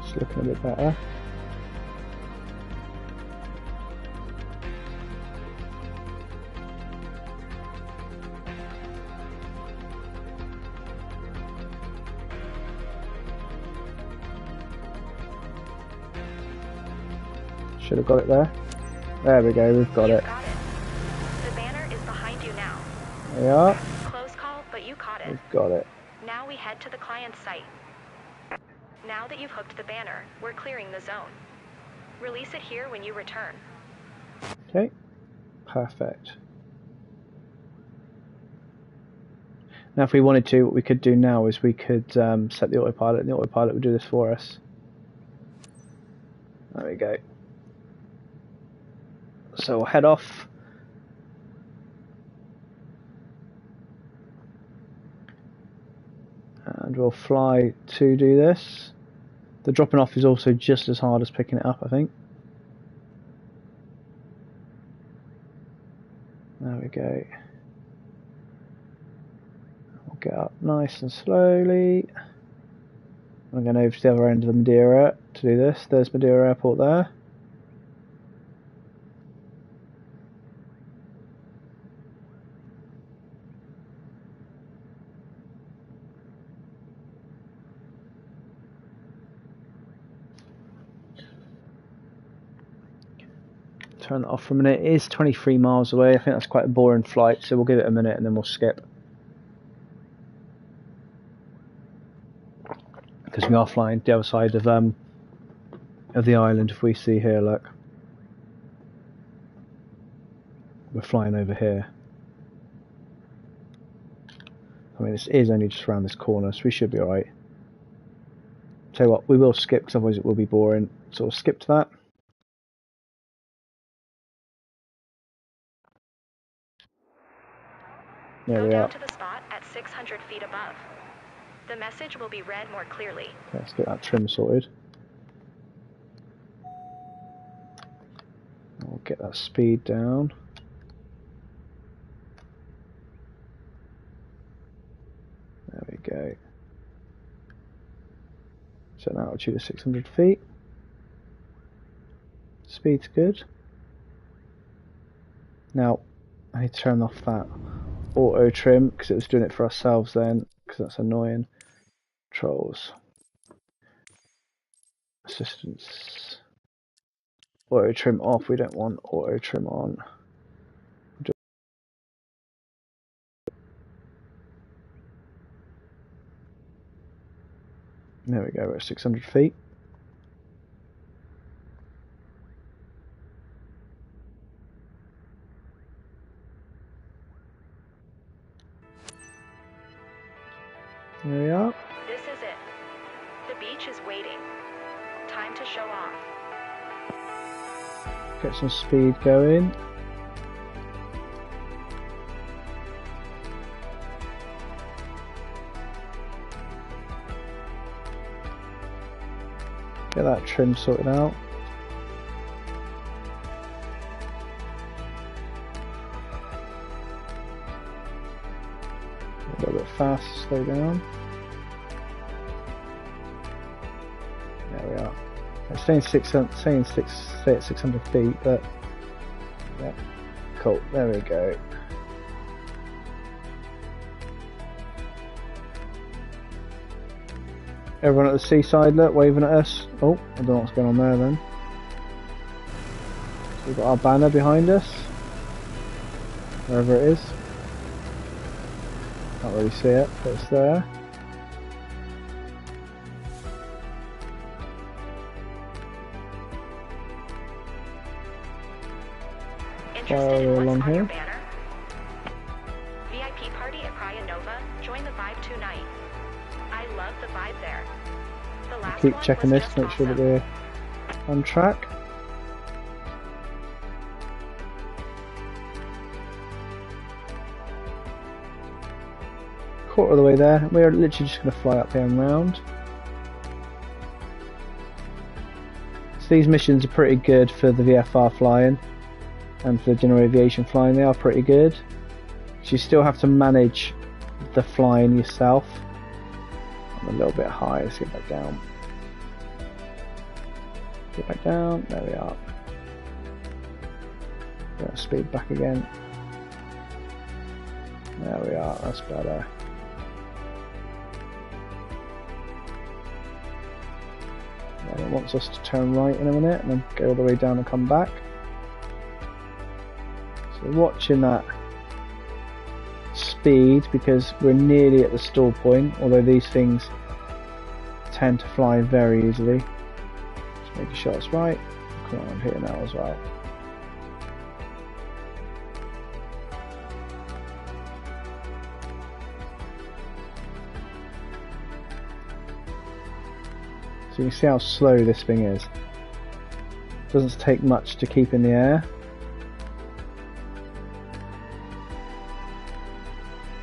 It's looking a bit better. Should have got it there. There we go, we've got it. Got it. The banner is behind you now. There we are. Close call, but you caught it. We've got it. Now we head to the client's site. Now that you've hooked the banner, we're clearing the zone. Release it here when you return. Okay, perfect. Now if we wanted to, what we could do now is we could set the autopilot, and the autopilot would do this for us. There we go. So we'll head off. And we'll fly to do this. The dropping off is also just as hard as picking it up, I think. There we go. We'll get up nice and slowly. I'm going over to the other end of the Madeira to do this. There's Madeira Airport there. Turn that off for a minute. It is 23 miles away. I think that's quite a boring flight, so we'll give it a minute and then we'll skip. Because we are flying the other side of the island. If we see here, look, we're flying over here. I mean, this is only just around this corner, so we should be alright. Tell you what, we will skip because otherwise it will be boring. So we'll skip to that. There Go we down are. to the spot at 600 feet above. The message will be read more clearly. Okay, let's get that trim sorted. We'll get that speed down. There we go. Set an altitude of 600 feet. Speed's good. Now, I need to turn off that auto trim because it was doing it for ourselves then, because that's annoying. Controls. Assistance. Auto trim off. We don't want auto trim on. There we go, we're at 600 feet. There we are. This is it. The beach is waiting. Time to show off. Get some speed going. Get that trim sorted out. A little bit fast, slow down. There we are. It's saying 600 feet, but yeah, cool. There we go. Everyone at the seaside, look, waving at us. Oh, I don't know what's going on there then. So we've got our banner behind us, wherever it is. Can't really see it, but it's there. Interested in Follow what's along on your here. banner? VIP party at Praia Nova. Join the vibe tonight. I love the vibe there. The last Keep one checking was this, just make sure that awesome. we're on track. Quarter of the way there. We're literally just going to fly up here and round. So these missions are pretty good for the VFR flying and for the general aviation flying. They are pretty good. So you still have to manage the flying yourself. I'm a little bit high, let's get back down. Get back down. There we are. Get speed back again. There we are. That's better. And it wants us to turn right in a minute and then go all the way down and come back. So watching that speed because we're nearly at the stall point, although these things tend to fly very easily. Just making sure it's right. Come on here now as well. So you can see how slow this thing is. Doesn't take much to keep in the air.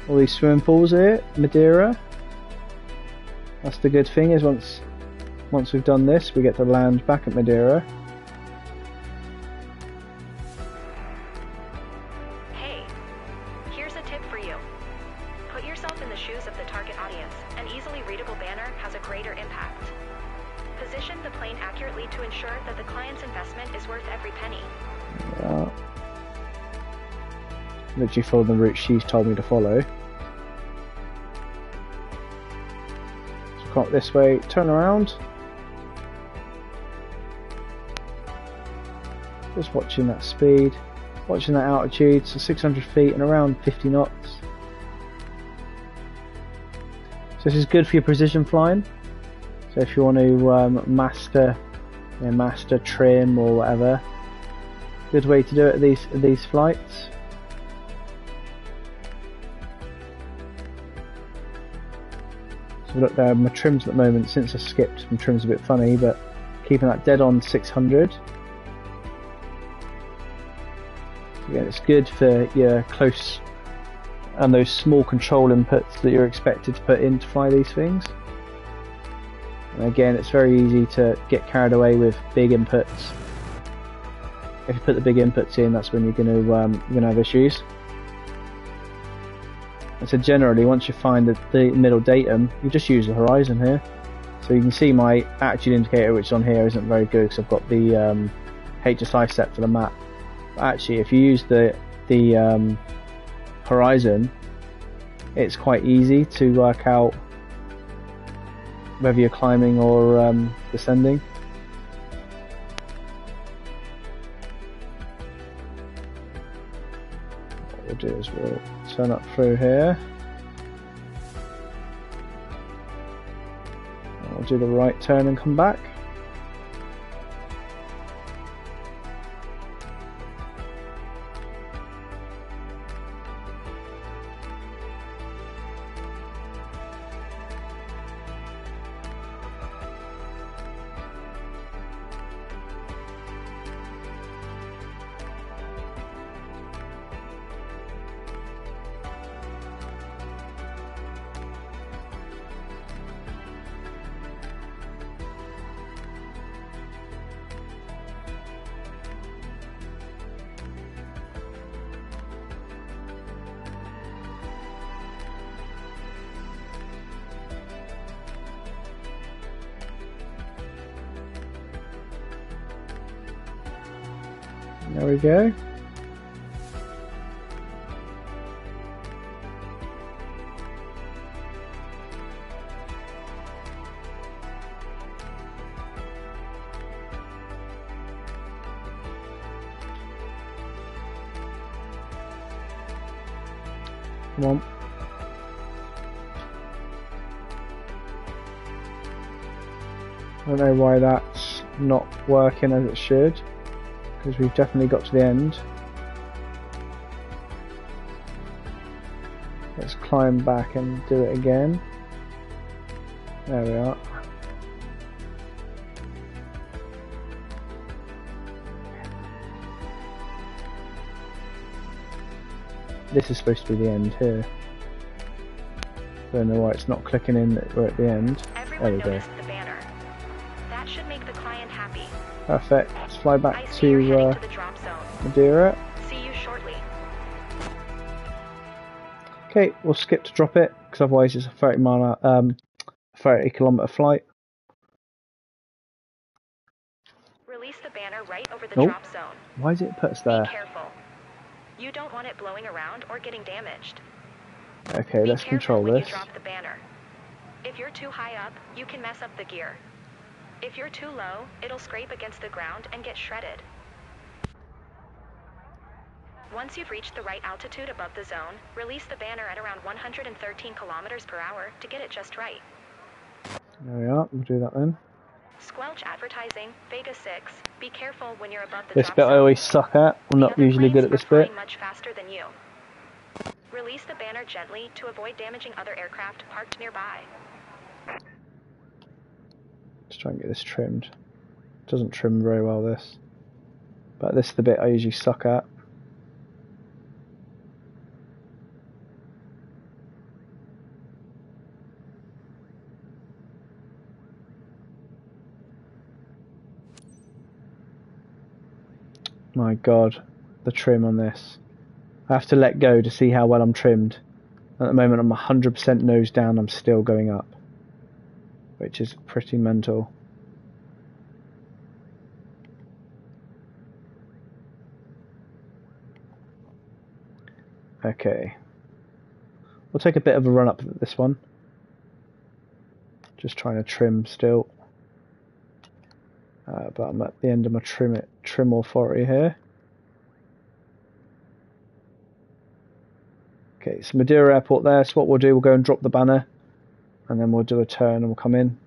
All these swimming pools here, Madeira. That's the good thing, is once we've done this, we get to land back at Madeira. Hey, here's a tip for you. Put yourself in the shoes of the target audience. An easily readable banner has a greater impact. Position the plane accurately to ensure that the client's investment is worth every penny. Yeah. Literally follow the route she's told me to follow. So come up this way, turn around. Just watching that speed, watching that altitude, so 600 feet and around 50 knots. So this is good for your precision flying. So if you want to master trim or whatever, good way to do it at these flights. So look there, my trims at the moment, since I skipped, my trim's a bit funny, but keeping that dead on 600. Again, it's good for your close and those small control inputs that you're expected to put in to fly these things. And again, it's very easy to get carried away with big inputs. If you put the big inputs in, that's when you're going to have issues. And so generally, once you find the middle datum, you just use the horizon here. So you can see my attitude indicator, which is on here, isn't very good because I've got the HSI set for the map. But actually, if you use the horizon, it's quite easy to work out whether you're climbing or descending. What we'll do is we'll turn up through here. And we'll do the right turn and come back. There we go. Come on. I don't know why that's not working as it should, because we've definitely got to the end. Let's climb back and do it again. There we are. This is supposed to be the end here. Don't know why it's not clicking in that we're at the end. There we go. The banner. That should make the client happy. Perfect. Let's fly back to the drop zone. Madeira. See you shortly. Okay, we'll skip to drop it because otherwise it's a 30 kilometer flight. Release the banner right over the Oh, drop zone. why is it put us Be there? careful. You don't want it blowing around or getting damaged. Okay, Be let's careful control when this. you drop the banner. If you're too high up, you can mess up the gear. If you're too low, it'll scrape against the ground and get shredded. Once you've reached the right altitude above the zone, release the banner at around 113 kilometers per hour to get it just right. There we are, we'll do that then. Squelch advertising, Vega 6. Be careful when you're above the This drop bit zone. I always suck at. I'm The not other usually good at planes this are flying bit. much faster than you. Release the banner gently to avoid damaging other aircraft parked nearby. Let's try and get this trimmed. Doesn't trim very well, this. But this is the bit I usually suck at. My god, the trim on this. I have to let go to see how well I'm trimmed. At the moment I'm 100% nose down, I'm still going up. Which is pretty mental. Okay. We'll take a bit of a run up at this one. Just trying to trim still. But I'm at the end of my trim authority here. Okay, so Madeira Airport there. So what we'll do, we'll go and drop the banner. And then we'll do a turn and we'll come in.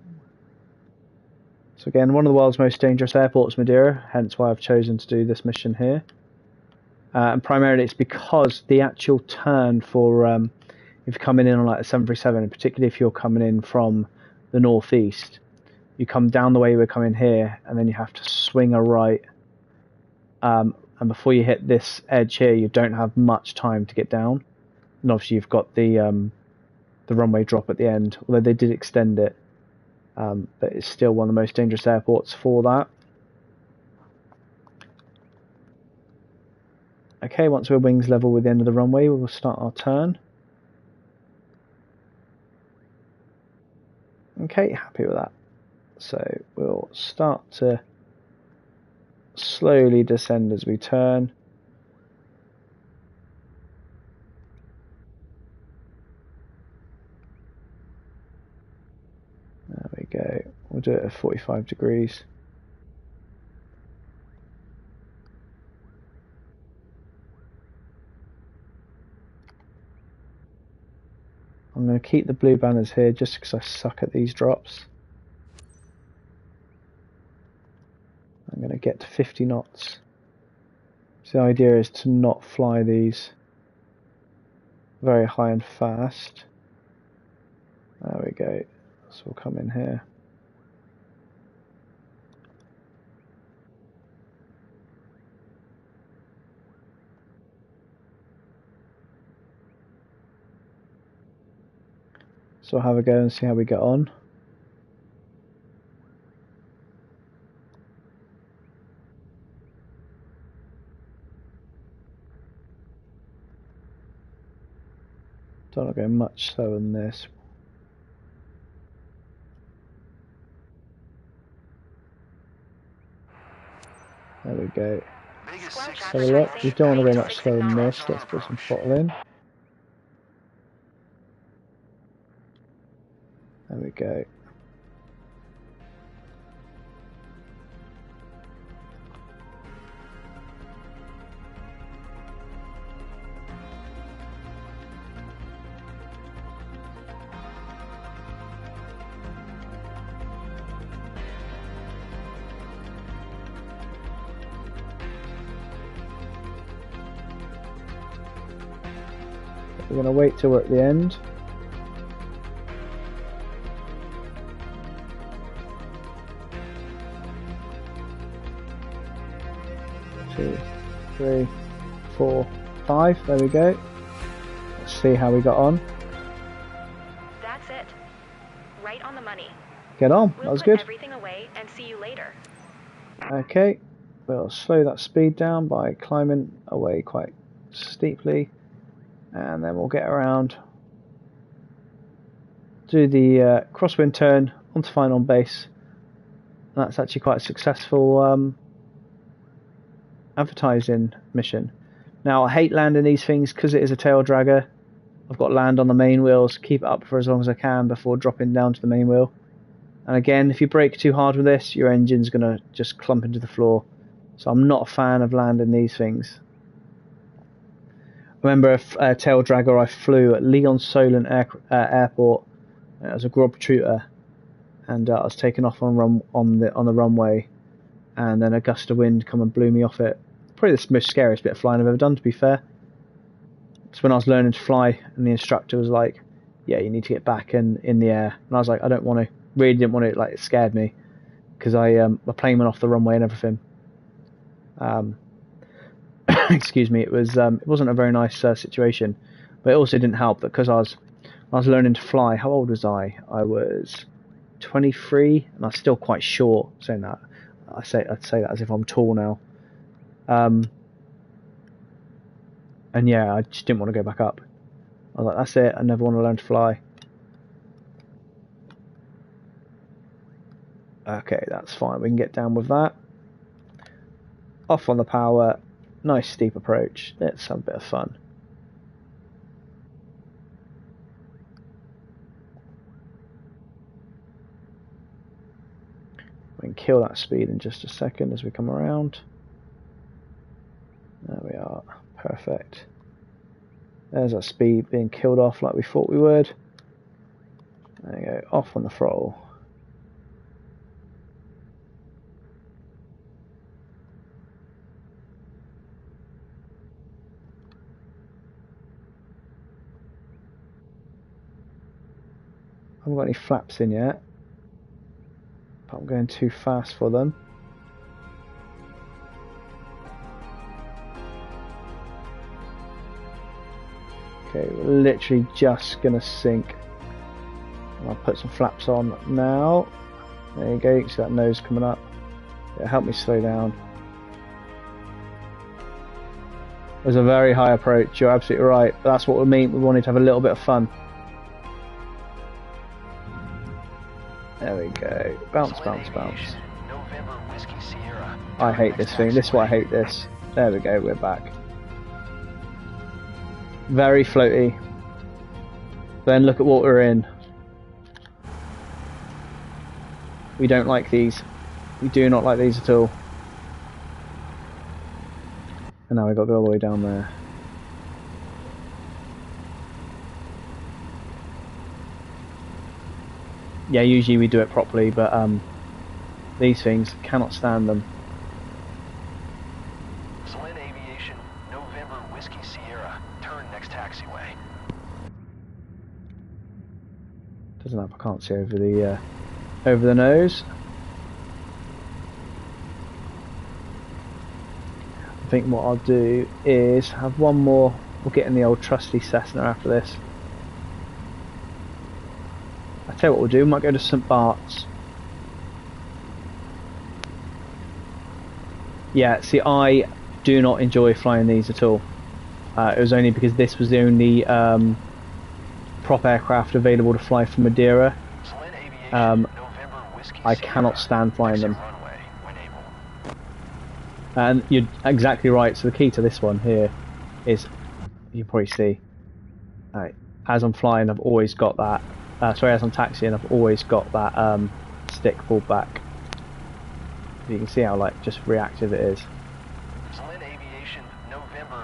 So again, one of the world's most dangerous airports, Madeira. Hence why I've chosen to do this mission here. And primarily it's because the actual turn for if you're coming in on like a 737, and particularly if you're coming in from the northeast, you come down the way we're coming here, and then you have to swing a right. And before you hit this edge here, you don't have much time to get down. And obviously you've got the runway drop at the end, although they did extend it. But it's still one of the most dangerous airports for that. Okay, once we're wings level with the end of the runway, we will start our turn. Okay, happy with that. So we'll start to slowly descend as we turn. There we go. We'll do it at 45 degrees. I'm going to keep the blue banners here just because I suck at these drops. I'm going to get to 50 knots. So the idea is to not fly these very high and fast. There we go. So we'll come in here. So I'll have a go and see how we get on. Don't want to go much slower than this. There we go. Let's have a look. We don't want to go much slower than this. Let's put some throttle in. There we go. We're going to wait till we're at the end. Two, three, 4, 5. There we go. Let's see how we got on. That's it. Right on the money. Get on. That was good. We'll put everything away and see you later. Okay. We'll slow that speed down by climbing away quite steeply. And then we'll get around, do the crosswind turn onto final base. That's actually quite a successful advertising mission. Now I hate landing these things because it is a tail dragger. I've got to land on the main wheels, keep it up for as long as I can before dropping down to the main wheel. And again, if you brake too hard with this, your engine's going to just clump into the floor. So I'm not a fan of landing these things. I remember a tail dragger I flew at Leon Solent Airport. It was a Grob Tutor, and I was taken off on the runway, and then a gust of wind come and blew me off it. Probably the most scariest bit of flying I've ever done, to be fair. It's when I was learning to fly, and the instructor was like, "Yeah, you need to get back in the air," and I was like, "I don't want to." Really didn't want to. Like, it scared me because my plane went off the runway and everything. Excuse me. It wasn't a very nice situation, but it also didn't help that because I was learning to fly. How old was I? I was 23, and I was still quite short. Saying that, I'd say that as if I'm tall now. And yeah, I just didn't want to go back up. I was like, that's it. I never want to learn to fly. Okay, that's fine. We can get down with that. Off on the power. Nice steep approach. Let's have a bit of fun. We can kill that speed in just a second as we come around. There we are. Perfect. There's our speed being killed off like we thought we would. There you go. Off on the throttle. I haven't got any flaps in yet, but I'm going too fast for them. Okay, we're literally just going to sink. I'll put some flaps on now. There you go, you can see that nose coming up. It'll help me slow down. There's a very high approach, you're absolutely right. That's what we mean, we wanted to have a little bit of fun. There we go. Bounce, bounce, bounce. I hate this thing. This is why I hate this. There we go, we're back. Very floaty. Then look at what we're in. We don't like these. We do not like these at all. And now we've got to go all the way down there. Yeah, usually we do it properly, but these things cannot stand them. Selene Aviation, November Whiskey Sierra, turn next taxiway. Doesn't help, I can't see over the nose. I think what I'll do is have one more. We'll get in the old trusty Cessna after this. I'll tell you what we'll do, we might go to St. Bart's. Yeah, see, I do not enjoy flying these at all. It was only because this was the only prop aircraft available to fly from Madeira. I cannot stand flying them. And you're exactly right, so the key to this one here is, you probably see, as I'm flying I've always got that, as I'm taxiing I've always got that stick pulled back. You can see how just reactive it is.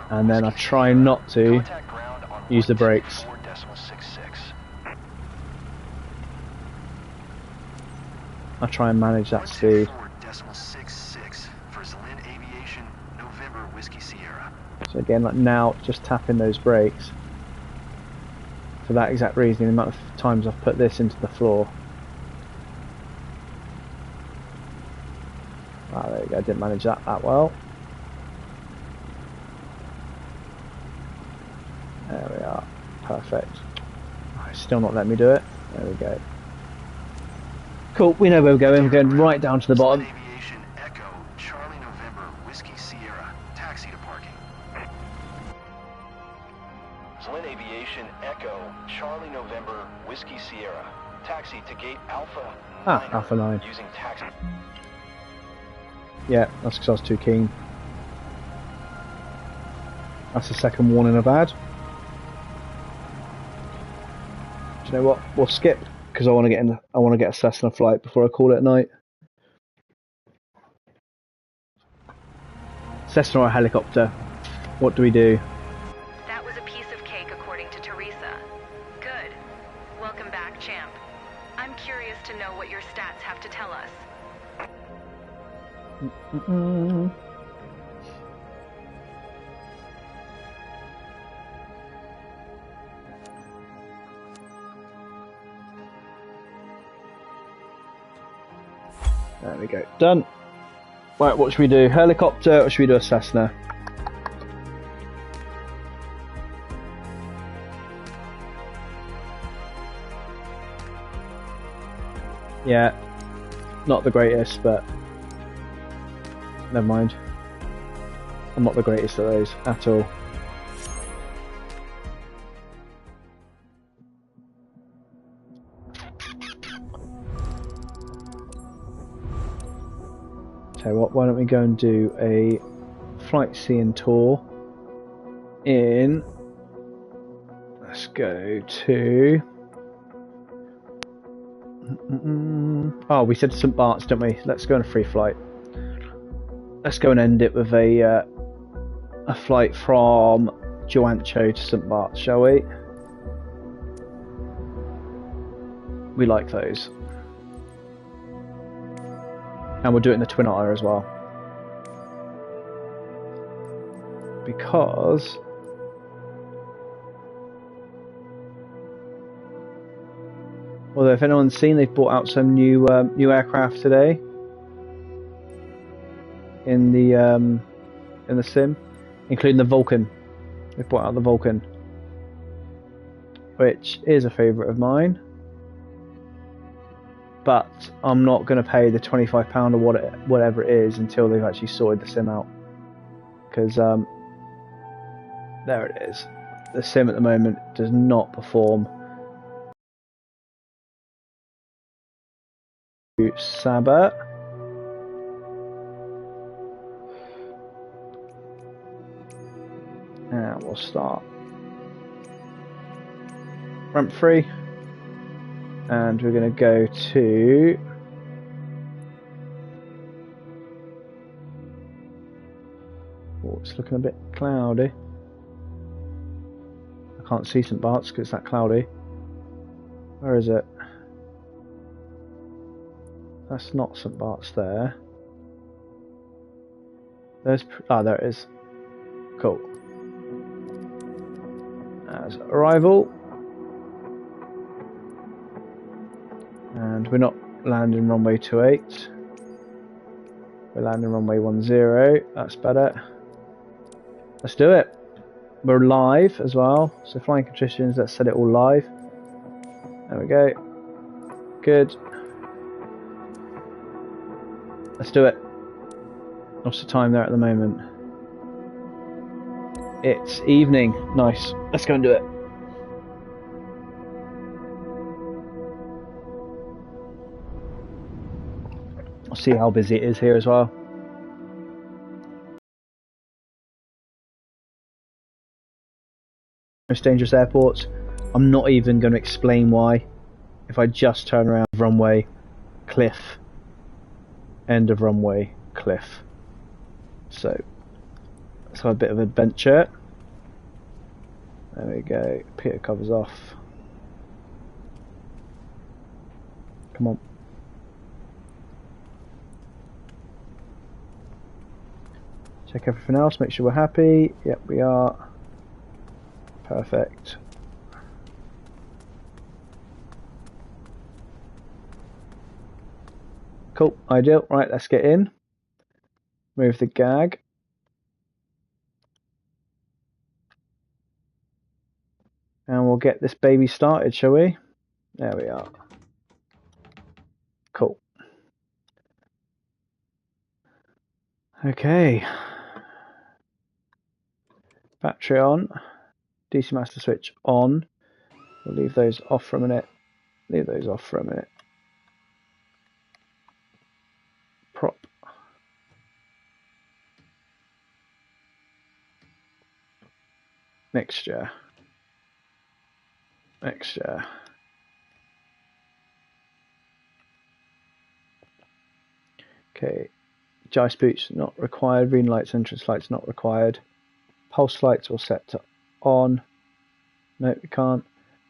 And then I try not to use the brakes. I try and manage that speed. So again, now, just tapping those brakes. For that exact reason, the amount of times I've put this into the floor. Ah, there you go, I didn't manage that well. There we are, perfect. Oh, it's still not letting me do it. There we go. Cool, we know where we're going right down to the bottom. Aviation Echo, Charlie November, Whiskey Sierra, taxi to parking. Selene Aviation Echo, Charlie November, Whiskey Sierra, taxi to gate Alpha 9. Alpha 9. Using taxi. Yeah, that's because I was too keen. That's the second warning I've had. Do you know what? We'll skip because I want to get in. I want to get a Cessna flight before I call it night. Cessna or a helicopter? What do we do? That was a piece of cake, according to Teresa. Good. Welcome back, champ. I'm curious to know what your stats have to tell us. There we go. Done. Right, what should we do? Helicopter or should we do a Cessna? Yeah, not the greatest, but never mind. I'm not the greatest at those at all. Tell you what, why don't we go and do a flight seeing tour in, let's go to, oh, we said St. Bart's, didn't we? Let's go on a free flight. Let's go and end it with a flight from Joancho to St. Bart's, shall we? We like those. And we'll do it in the Twin Otter as well. Because although if anyone's seen, they've brought out some new aircraft today in the sim, including the Vulcan. They've brought out the Vulcan, which is a favourite of mine. But I'm not going to pay the £25 or whatever it is until they've actually sorted the sim out. Because there it is. The sim at the moment does not perform. Sabat. And we'll start. Ramp 3. And we're going to go to oh, it's looking a bit cloudy. I can't see St. Bart's because it's that cloudy. Where is it? That's not St. Bart's there. There's there it is. Cool. As arrival. And we're not landing runway 28. We're landing runway 10. That's better. Let's do it. We're live as well. So flying conditions, let's set it all live. There we go. Good. Let's do it. What's the time there at the moment? It's evening. Nice. Let's go and do it. I'll see how busy it is here as well. Most dangerous airports. I'm not even going to explain why. If I just turn around, runway, cliff, end of runway, cliff. So let's have a bit of adventure. There we go. Peter covers off. Come on. Check everything else, make sure we're happy. Yep, we are. Perfect. Cool, ideal. Right, let's get in. Move the gag. And we'll get this baby started, shall we? There we are. Cool. Okay. Battery on. DC master switch on. We'll leave those off for a minute. Leave those off for a minute. Prop. Mixture. Okay, Jice boots not required, green lights, entrance lights not required. Pulse lights will set to on. No, we can't.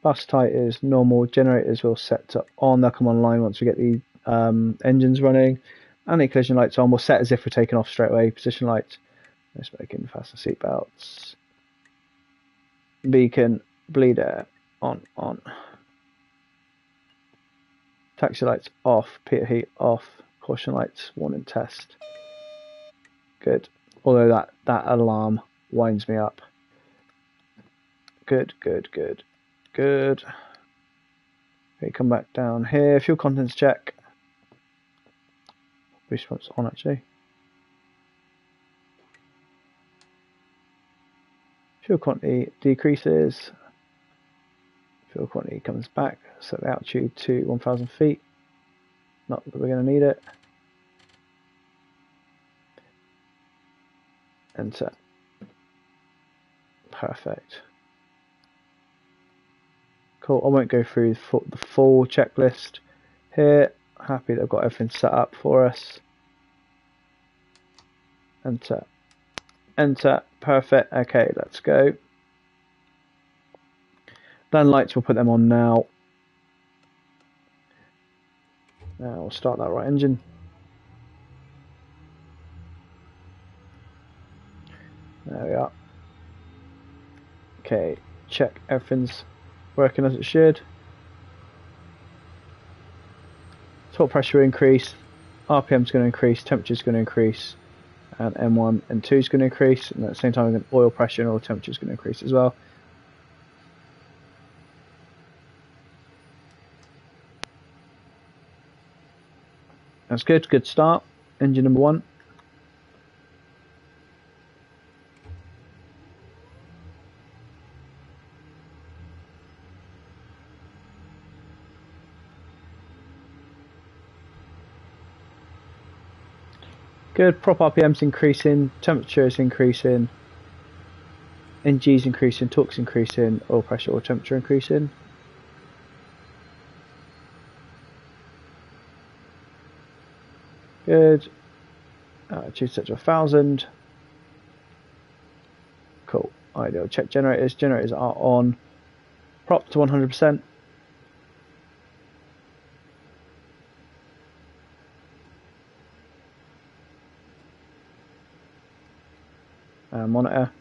Bus titers, normal. Generators will set to on, they'll come online once we get the engines running. Anti-collision lights on, we'll set as if we're taking off straight away. Position lights, no smoking, fasten seatbelts. Beacon, bleed air, on. Taxi lights off, pitot heat off, caution lights, warning test. Good. Although that alarm winds me up. Good. Okay, come back down here. Fuel contents check. Boost pumps on actually. Fuel quantity decreases. Fuel quantity comes back. Set the altitude to 1,000 feet. Not that we're going to need it. Enter. Perfect. Cool. I won't go through the full checklist here. Happy they've got everything set up for us. Enter. Perfect. Okay, let's go. Land lights, we'll put them on now. Now we'll start that right engine. There we are. Okay, check everything's working as it should. Top pressure increase, RPM's going to increase, temperature's going to increase, and M1 and 2 is going to increase, and at the same time oil pressure and oil temperature is going to increase as well. That's good start. Engine number 1. Good, prop RPM's increasing, temperature is increasing, NG's increasing, torque's increasing, oil pressure, oil temperature increasing. Good. Altitude set to 1,000. Cool. Ideal. Check generators. Generators are on. Prop to 100%. Monitor.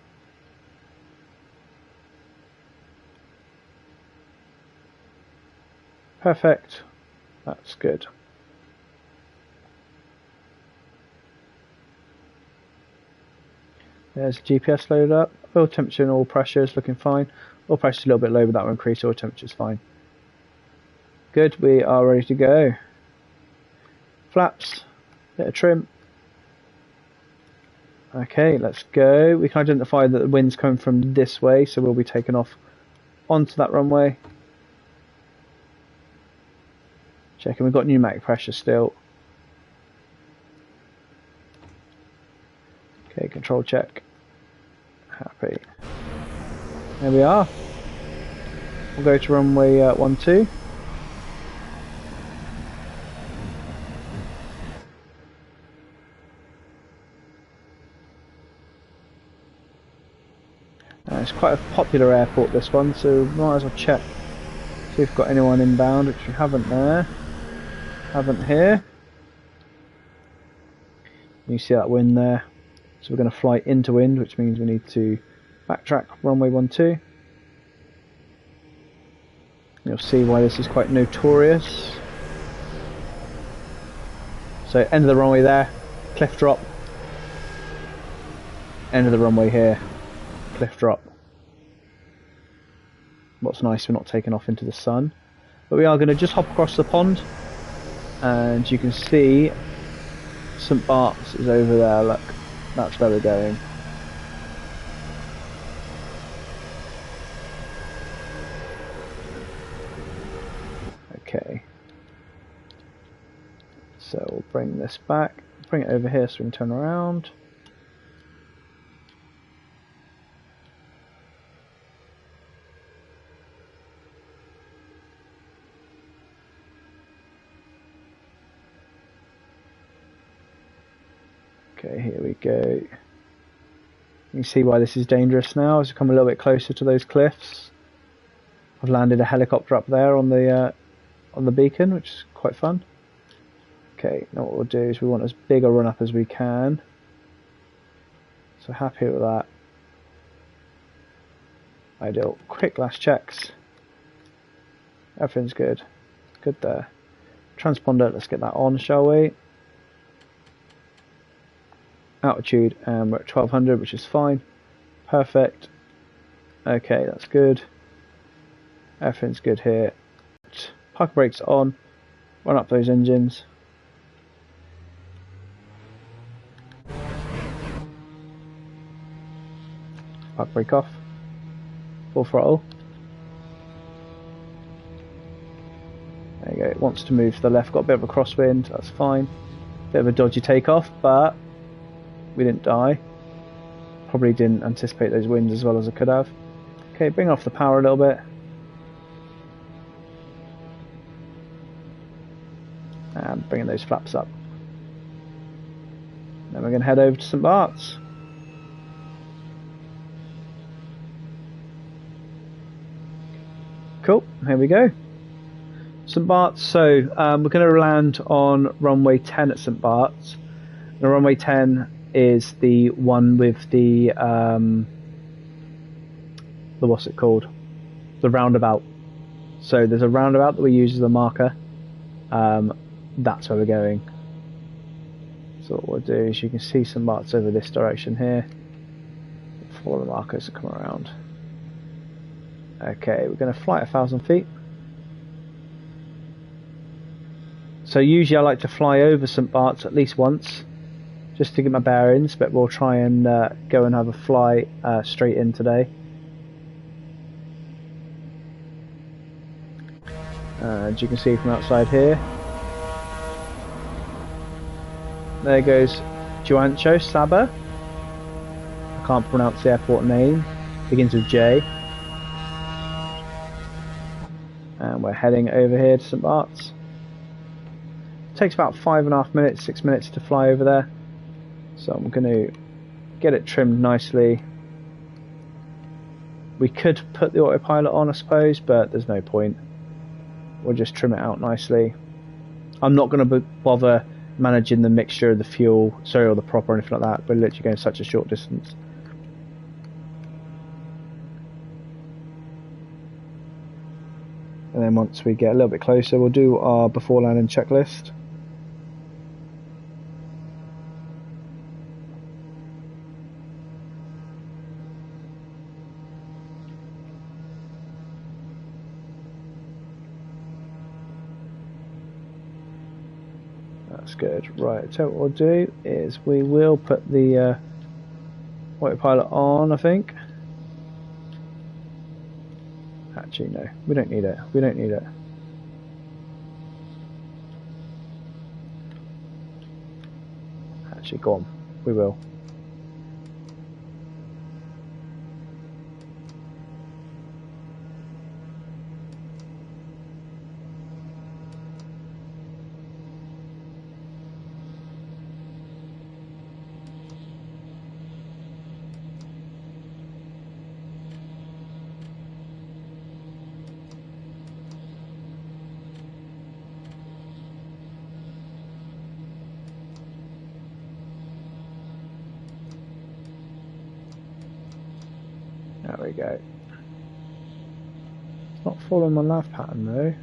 Perfect. That's good. There's GPS loaded up. Oil temperature and oil pressure is looking fine. Oil pressure is a little bit low, but that will increase. Oil temperature is fine. Good, we are ready to go. Flaps, bit of trim. Okay, let's go. We can identify that the wind's coming from this way, so we'll be taking off onto that runway. Checking, we've got pneumatic pressure still. Okay, control check. Happy. There we are. We'll go to runway 12. It's quite a popular airport, this one, so we might as well check, see if we've got anyone inbound, which we haven't there. Haven't here. You see that wind there. So we're going to fly into wind, which means we need to backtrack runway 12. You'll see why this is quite notorious. So end of the runway there, cliff drop. End of the runway here, cliff drop. What's nice, we're not taking off into the sun. But we are going to just hop across the pond. And you can see St. Bart's is over there, look. That's where we're going. Okay. So we'll bring this back, bring it over here so we can turn around. Okay, here we go. You can see why this is dangerous now as we come a little bit closer to those cliffs. I've landed a helicopter up there on the beacon, which is quite fun. Okay, now what we'll do is we want as big a run up as we can. So happy with that. Ideal. Quick last checks. Everything's good. Good there. Transponder, let's get that on, shall we? Altitude, and we're at 1200, which is fine. Perfect. Okay, that's good. Everything's good here. Park brakes on. Run up those engines. Park brake off. Full throttle. There you go. It wants to move to the left. Got a bit of a crosswind. That's fine. Bit of a dodgy takeoff, but we didn't die. Probably didn't anticipate those winds as well as I could have. Okay, bring off the power a little bit. And bringing those flaps up. Then we're going to head over to St. Bart's. Cool, here we go. St. Bart's, so we're going to land on runway 10 at St. Bart's. The runway 10 is the one with the what's it called? The roundabout. So there's a roundabout that we use as a marker. That's where we're going. So what we'll do is you can see St. Bart's over this direction here. Follow the markers and come around. Okay, we're going to fly at 1,000 feet. So usually I like to fly over St. Bart's at least once, just to get my bearings, but we'll try and go and have a fly straight in today. As you can see from outside here, there goes Juancho Saba. I can't pronounce the airport name, begins with J. And we're heading over here to St. Bart's. Takes about 5.5 minutes, 6 minutes to fly over there. So I'm going to get it trimmed nicely. We could put the autopilot on, I suppose, but there's no point. We'll just trim it out nicely. I'm not going to bother managing the mixture of the fuel, or the prop or anything like that. We're literally going such a short distance. And then once we get a little bit closer, we'll do our before landing checklist. That's good. Right, so what we'll do is we will put the autopilot on, I think. Actually, no, we don't need it. We don't need it. Actually, go on. We will. There we go. It's not following my nav pattern though.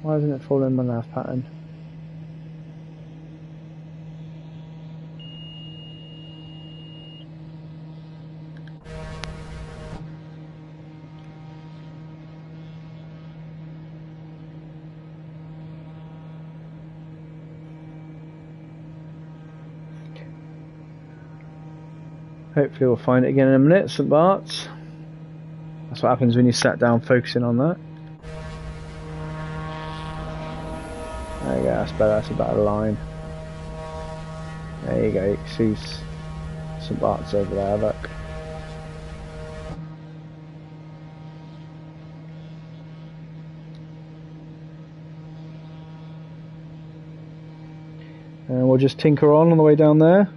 Why isn't it following my nav pattern? Hopefully we'll find it again in a minute, St. Bart's. That's what happens when you sat down focusing on that. There you go, that's better, that's a better line. There you go, you can see St. Bart's over there, look. And we'll just tinker on the way down there.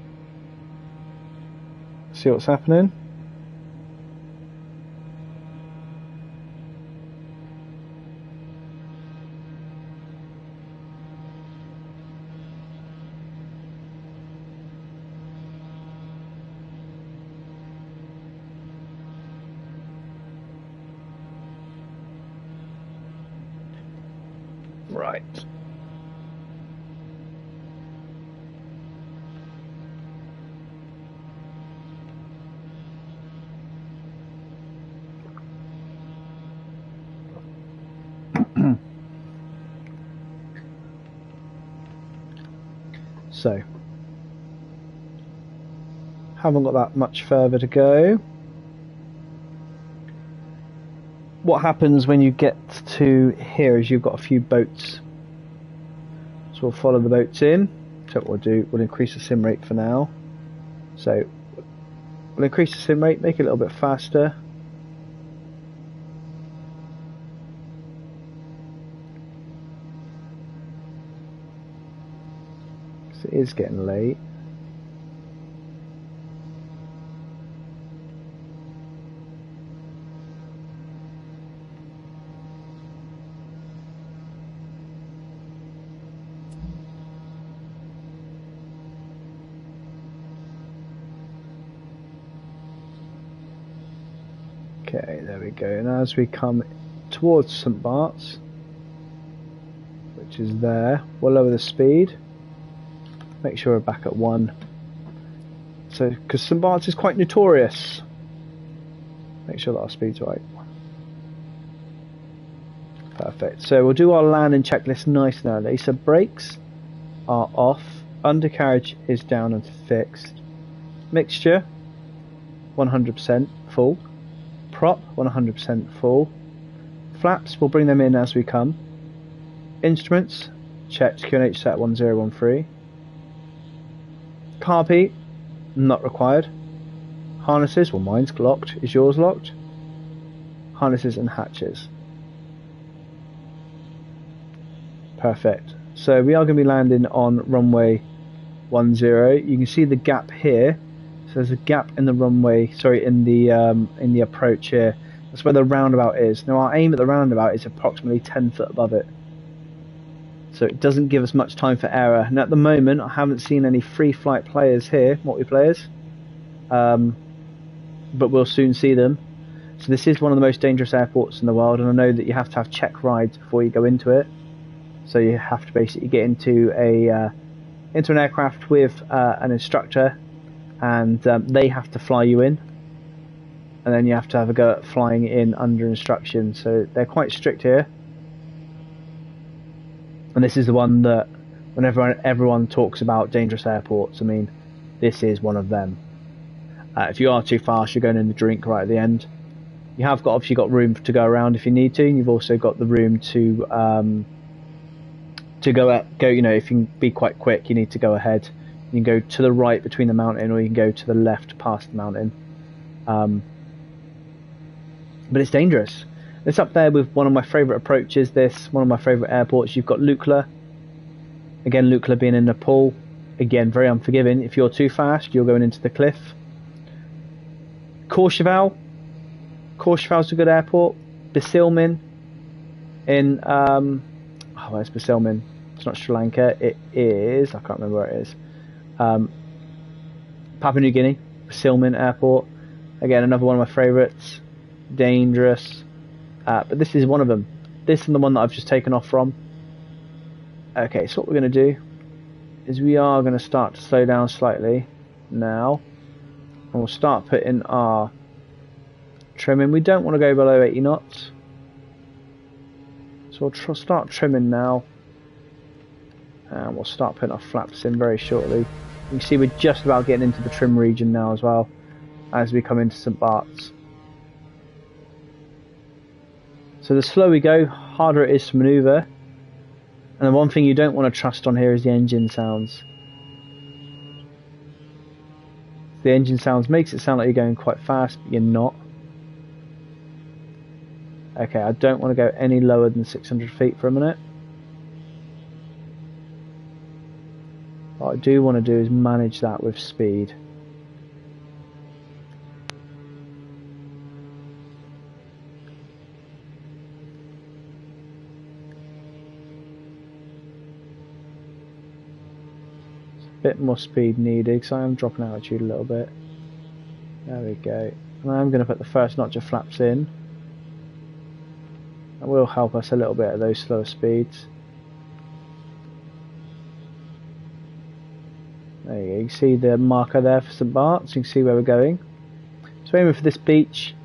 See what's happening. Right. So, haven't got that much further to go. What happens when you get to here is you've got a few boats. So we'll follow the boats in. So what we'll do, we'll increase the sim rate for now. So we'll increase the sim rate, make it a little bit faster. So it is getting late. Okay, there we go. And as we come towards St. Bart's, which is there, we'll lower the speed. Make sure we're back at 1. So, because St. Bart's is quite notorious. Make sure that our speed's right. Perfect. So we'll do our landing checklist nice and early. So brakes are off. Undercarriage is down and fixed. Mixture 100% full. Prop 100% full. Flaps, we'll bring them in as we come. Instruments checked, QNH set 1013. Carb not required. Harnesses, well mine's locked. Is yours locked? Harnesses and hatches. Perfect. So we are going to be landing on runway 10. You can see the gap here. So there's a gap in the runway, sorry, in the approach here. That's where the roundabout is. Now our aim at the roundabout is approximately 10 foot above it. So it doesn't give us much time for error. And at the moment, I haven't seen any free flight players here, multiplayers. But we'll soon see them. So this is one of the most dangerous airports in the world, and I know that you have to have check rides before you go into it. So you have to basically get into an aircraft with an instructor, and they have to fly you in, and then you have to have a go at flying in under instruction. So they're quite strict here, and this is the one that whenever everyone talks about dangerous airports, I mean, this is one of them. If you are too fast, you're going in the drink right at the end. You have obviously got room to go around if you need to, and you've also got the room to go. You know, if you can be quite quick, you need to go ahead. You can go to the right between the mountain, or you can go to the left past the mountain. But it's dangerous. It's up there with one of my favourite approaches. One of my favourite airports. You've got Lukla. Again, Lukla being in Nepal. Again, very unforgiving. If you're too fast, you're going into the cliff. Courchevel. Courchevel's a good airport. Basilmin in where's Basilmin? It's not Sri Lanka. It is, I can't remember where it is. Papua New Guinea, Basilmin Airport. Again, another one of my favourites. Dangerous. But this is one of them. This is the one that I've just taken off from. Okay, so what we're going to do is we are going to start to slow down slightly now. And we'll start putting our trimming. We don't want to go below 80 knots. So we'll start trimming now. And we'll start putting our flaps in very shortly. You can see we're just about getting into the trim region now as well, as we come into St. Bart's. So the slower we go, harder it is to manoeuvre. And the one thing you don't want to trust on here is the engine sounds. The engine sounds makes it sound like you're going quite fast, but you're not. Okay, I don't want to go any lower than 600 feet for a minute. What I do want to do is manage that with speed. Bit more speed needed because I am dropping altitude a little bit. There we go. And I'm going to put the first notch of flaps in. That will help us a little bit at those slower speeds. There you go. You can see the marker there for St Bart's. You can see where we're going. So aiming for this beach.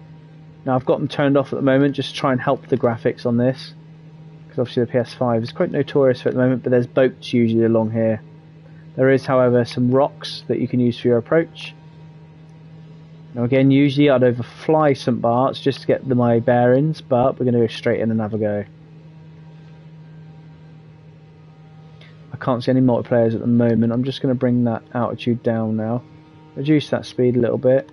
Now I've got them turned off at the moment just to try and help the graphics on this. Because obviously the PS5 is quite notorious for at the moment, but there's boats usually along here. There is, however, some rocks that you can use for your approach. Now again, usually I'd overfly St Bart's just to get my bearings, but we're going to go straight in and have a go. I can't see any multiplayers at the moment. I'm just going to bring that altitude down now. Reduce that speed a little bit.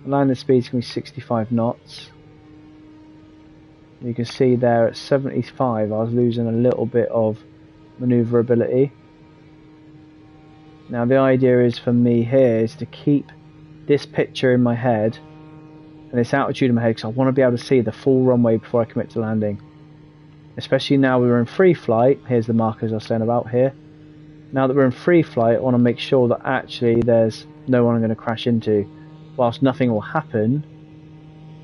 Landing speed is going to be 65 knots. You can see there at 75 I was losing a little bit of manoeuvrability. Now the idea is for me here is to keep this picture in my head and this altitude in my head because I want to be able to see the full runway before I commit to landing. Especially now we're in free flight. Here's the markers I was saying about here. Now that we're in free flight, I want to make sure that actually there's no one I'm going to crash into. Whilst nothing will happen,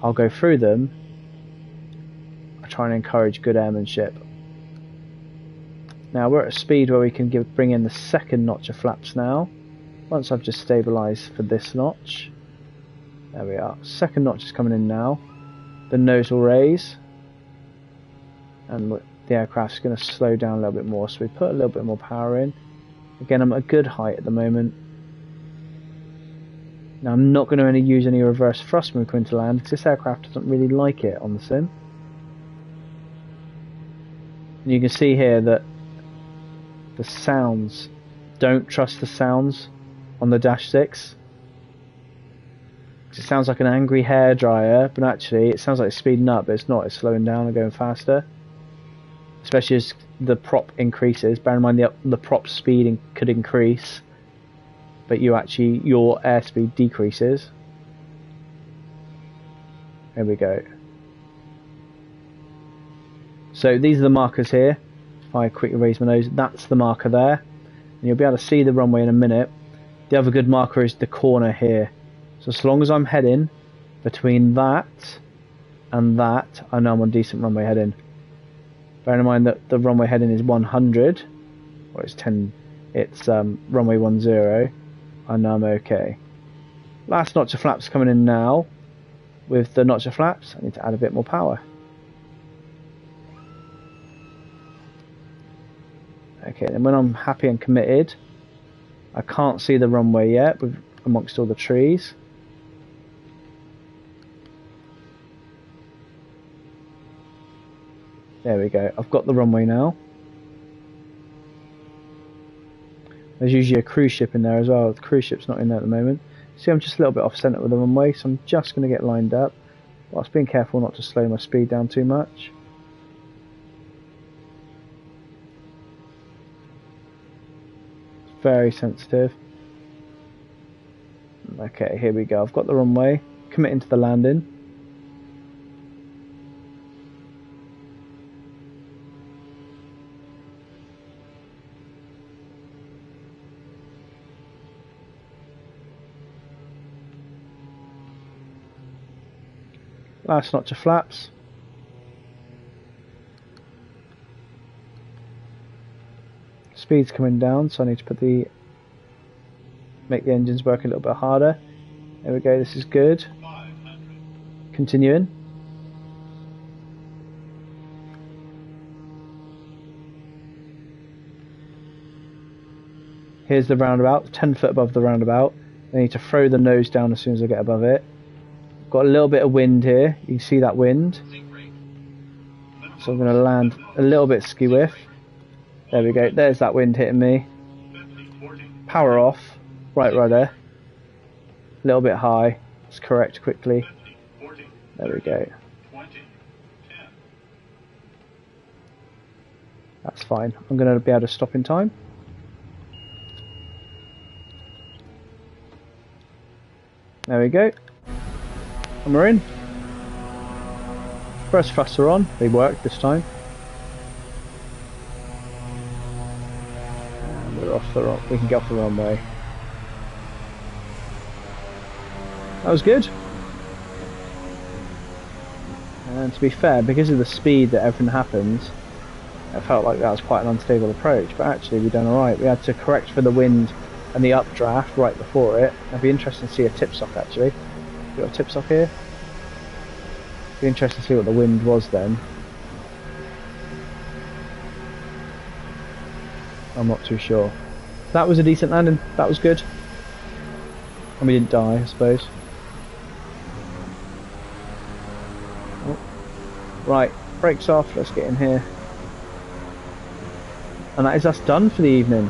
I'll go through them. I try and encourage good airmanship. Now we're at a speed where we can bring in the second notch of flaps now. Once I've just stabilised for this notch. There we are. Second notch is coming in now. The nose will raise. And the aircraft's going to slow down a little bit more. So we put a little bit more power in. Again, I'm at a good height at the moment. Now I'm not going to use any reverse thrust when we come into land because this aircraft doesn't really like it on the sim. And you can see here that the sounds, don't trust the sounds on the Dash 6. It sounds like an angry hairdryer, but actually it sounds like it's speeding up, but it's not, it's slowing down and going faster. Especially as the prop increases. Bear in mind the prop speed could increase, but your airspeed decreases. There we go. So these are the markers here. If I quickly raise my nose, that's the marker there. And you'll be able to see the runway in a minute. The other good marker is the corner here. So as long as I'm heading between that and that, I know I'm on decent runway heading. Bearing in mind that the runway heading is 100, or it's runway 10, I know I'm okay. Last notch of flaps coming in now. With the notch of flaps, I need to add a bit more power. Okay, then when I'm happy and committed, I can't see the runway yet amongst all the trees. There we go, I've got the runway now. There's usually a cruise ship in there as well. The cruise ship's not in there at the moment. See, I'm just a little bit off centre with the runway, so I'm just going to get lined up, whilst being careful not to slow my speed down too much. Very sensitive. Okay, here we go. I've got the runway. Committing to the landing. Last notch of flaps. Speed's coming down, so I need to make the engines work a little bit harder. There we go, this is good. Continuing. Here's the roundabout, 10 foot above the roundabout. I need to throw the nose down as soon as I get above it. Got a little bit of wind here, you can see that wind. So I'm going to land a little bit ski-whiff. There we go, there's that wind hitting me. Power off, right rudder. A little bit high, let's correct quickly. There we go. That's fine. I'm going to be able to stop in time. There we go. And we're in. First thruster on. They worked this time. And we're off the we can get off the runway. That was good. And to be fair, because of the speed that everything happens, it felt like that was quite an unstable approach, but actually we done alright. We had to correct for the wind and the updraft right before it. It'd be interesting to see a tip sock actually. We got a tip sock here. Be interesting to see what the wind was then. I'm not too sure. That was a decent landing, that was good. And we didn't die, I suppose. Oh. Right, brakes off, let's get in here. And that is us done for the evening.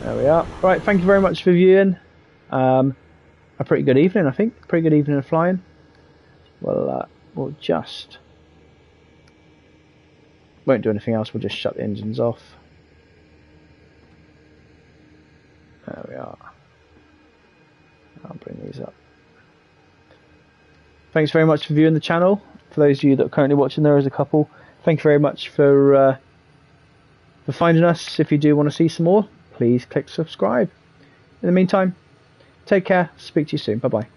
There we are. Right, thank you very much for viewing. A pretty good evening, I think. Pretty good evening of flying. Well, we'll just... won't do anything else, we'll just shut the engines off. There we are. I'll bring these up. Thanks very much for viewing the channel. For those of you that are currently watching, there is a couple. Thank you very much for finding us. If you do want to see some more, please click subscribe. In the meantime, take care. Speak to you soon. Bye bye.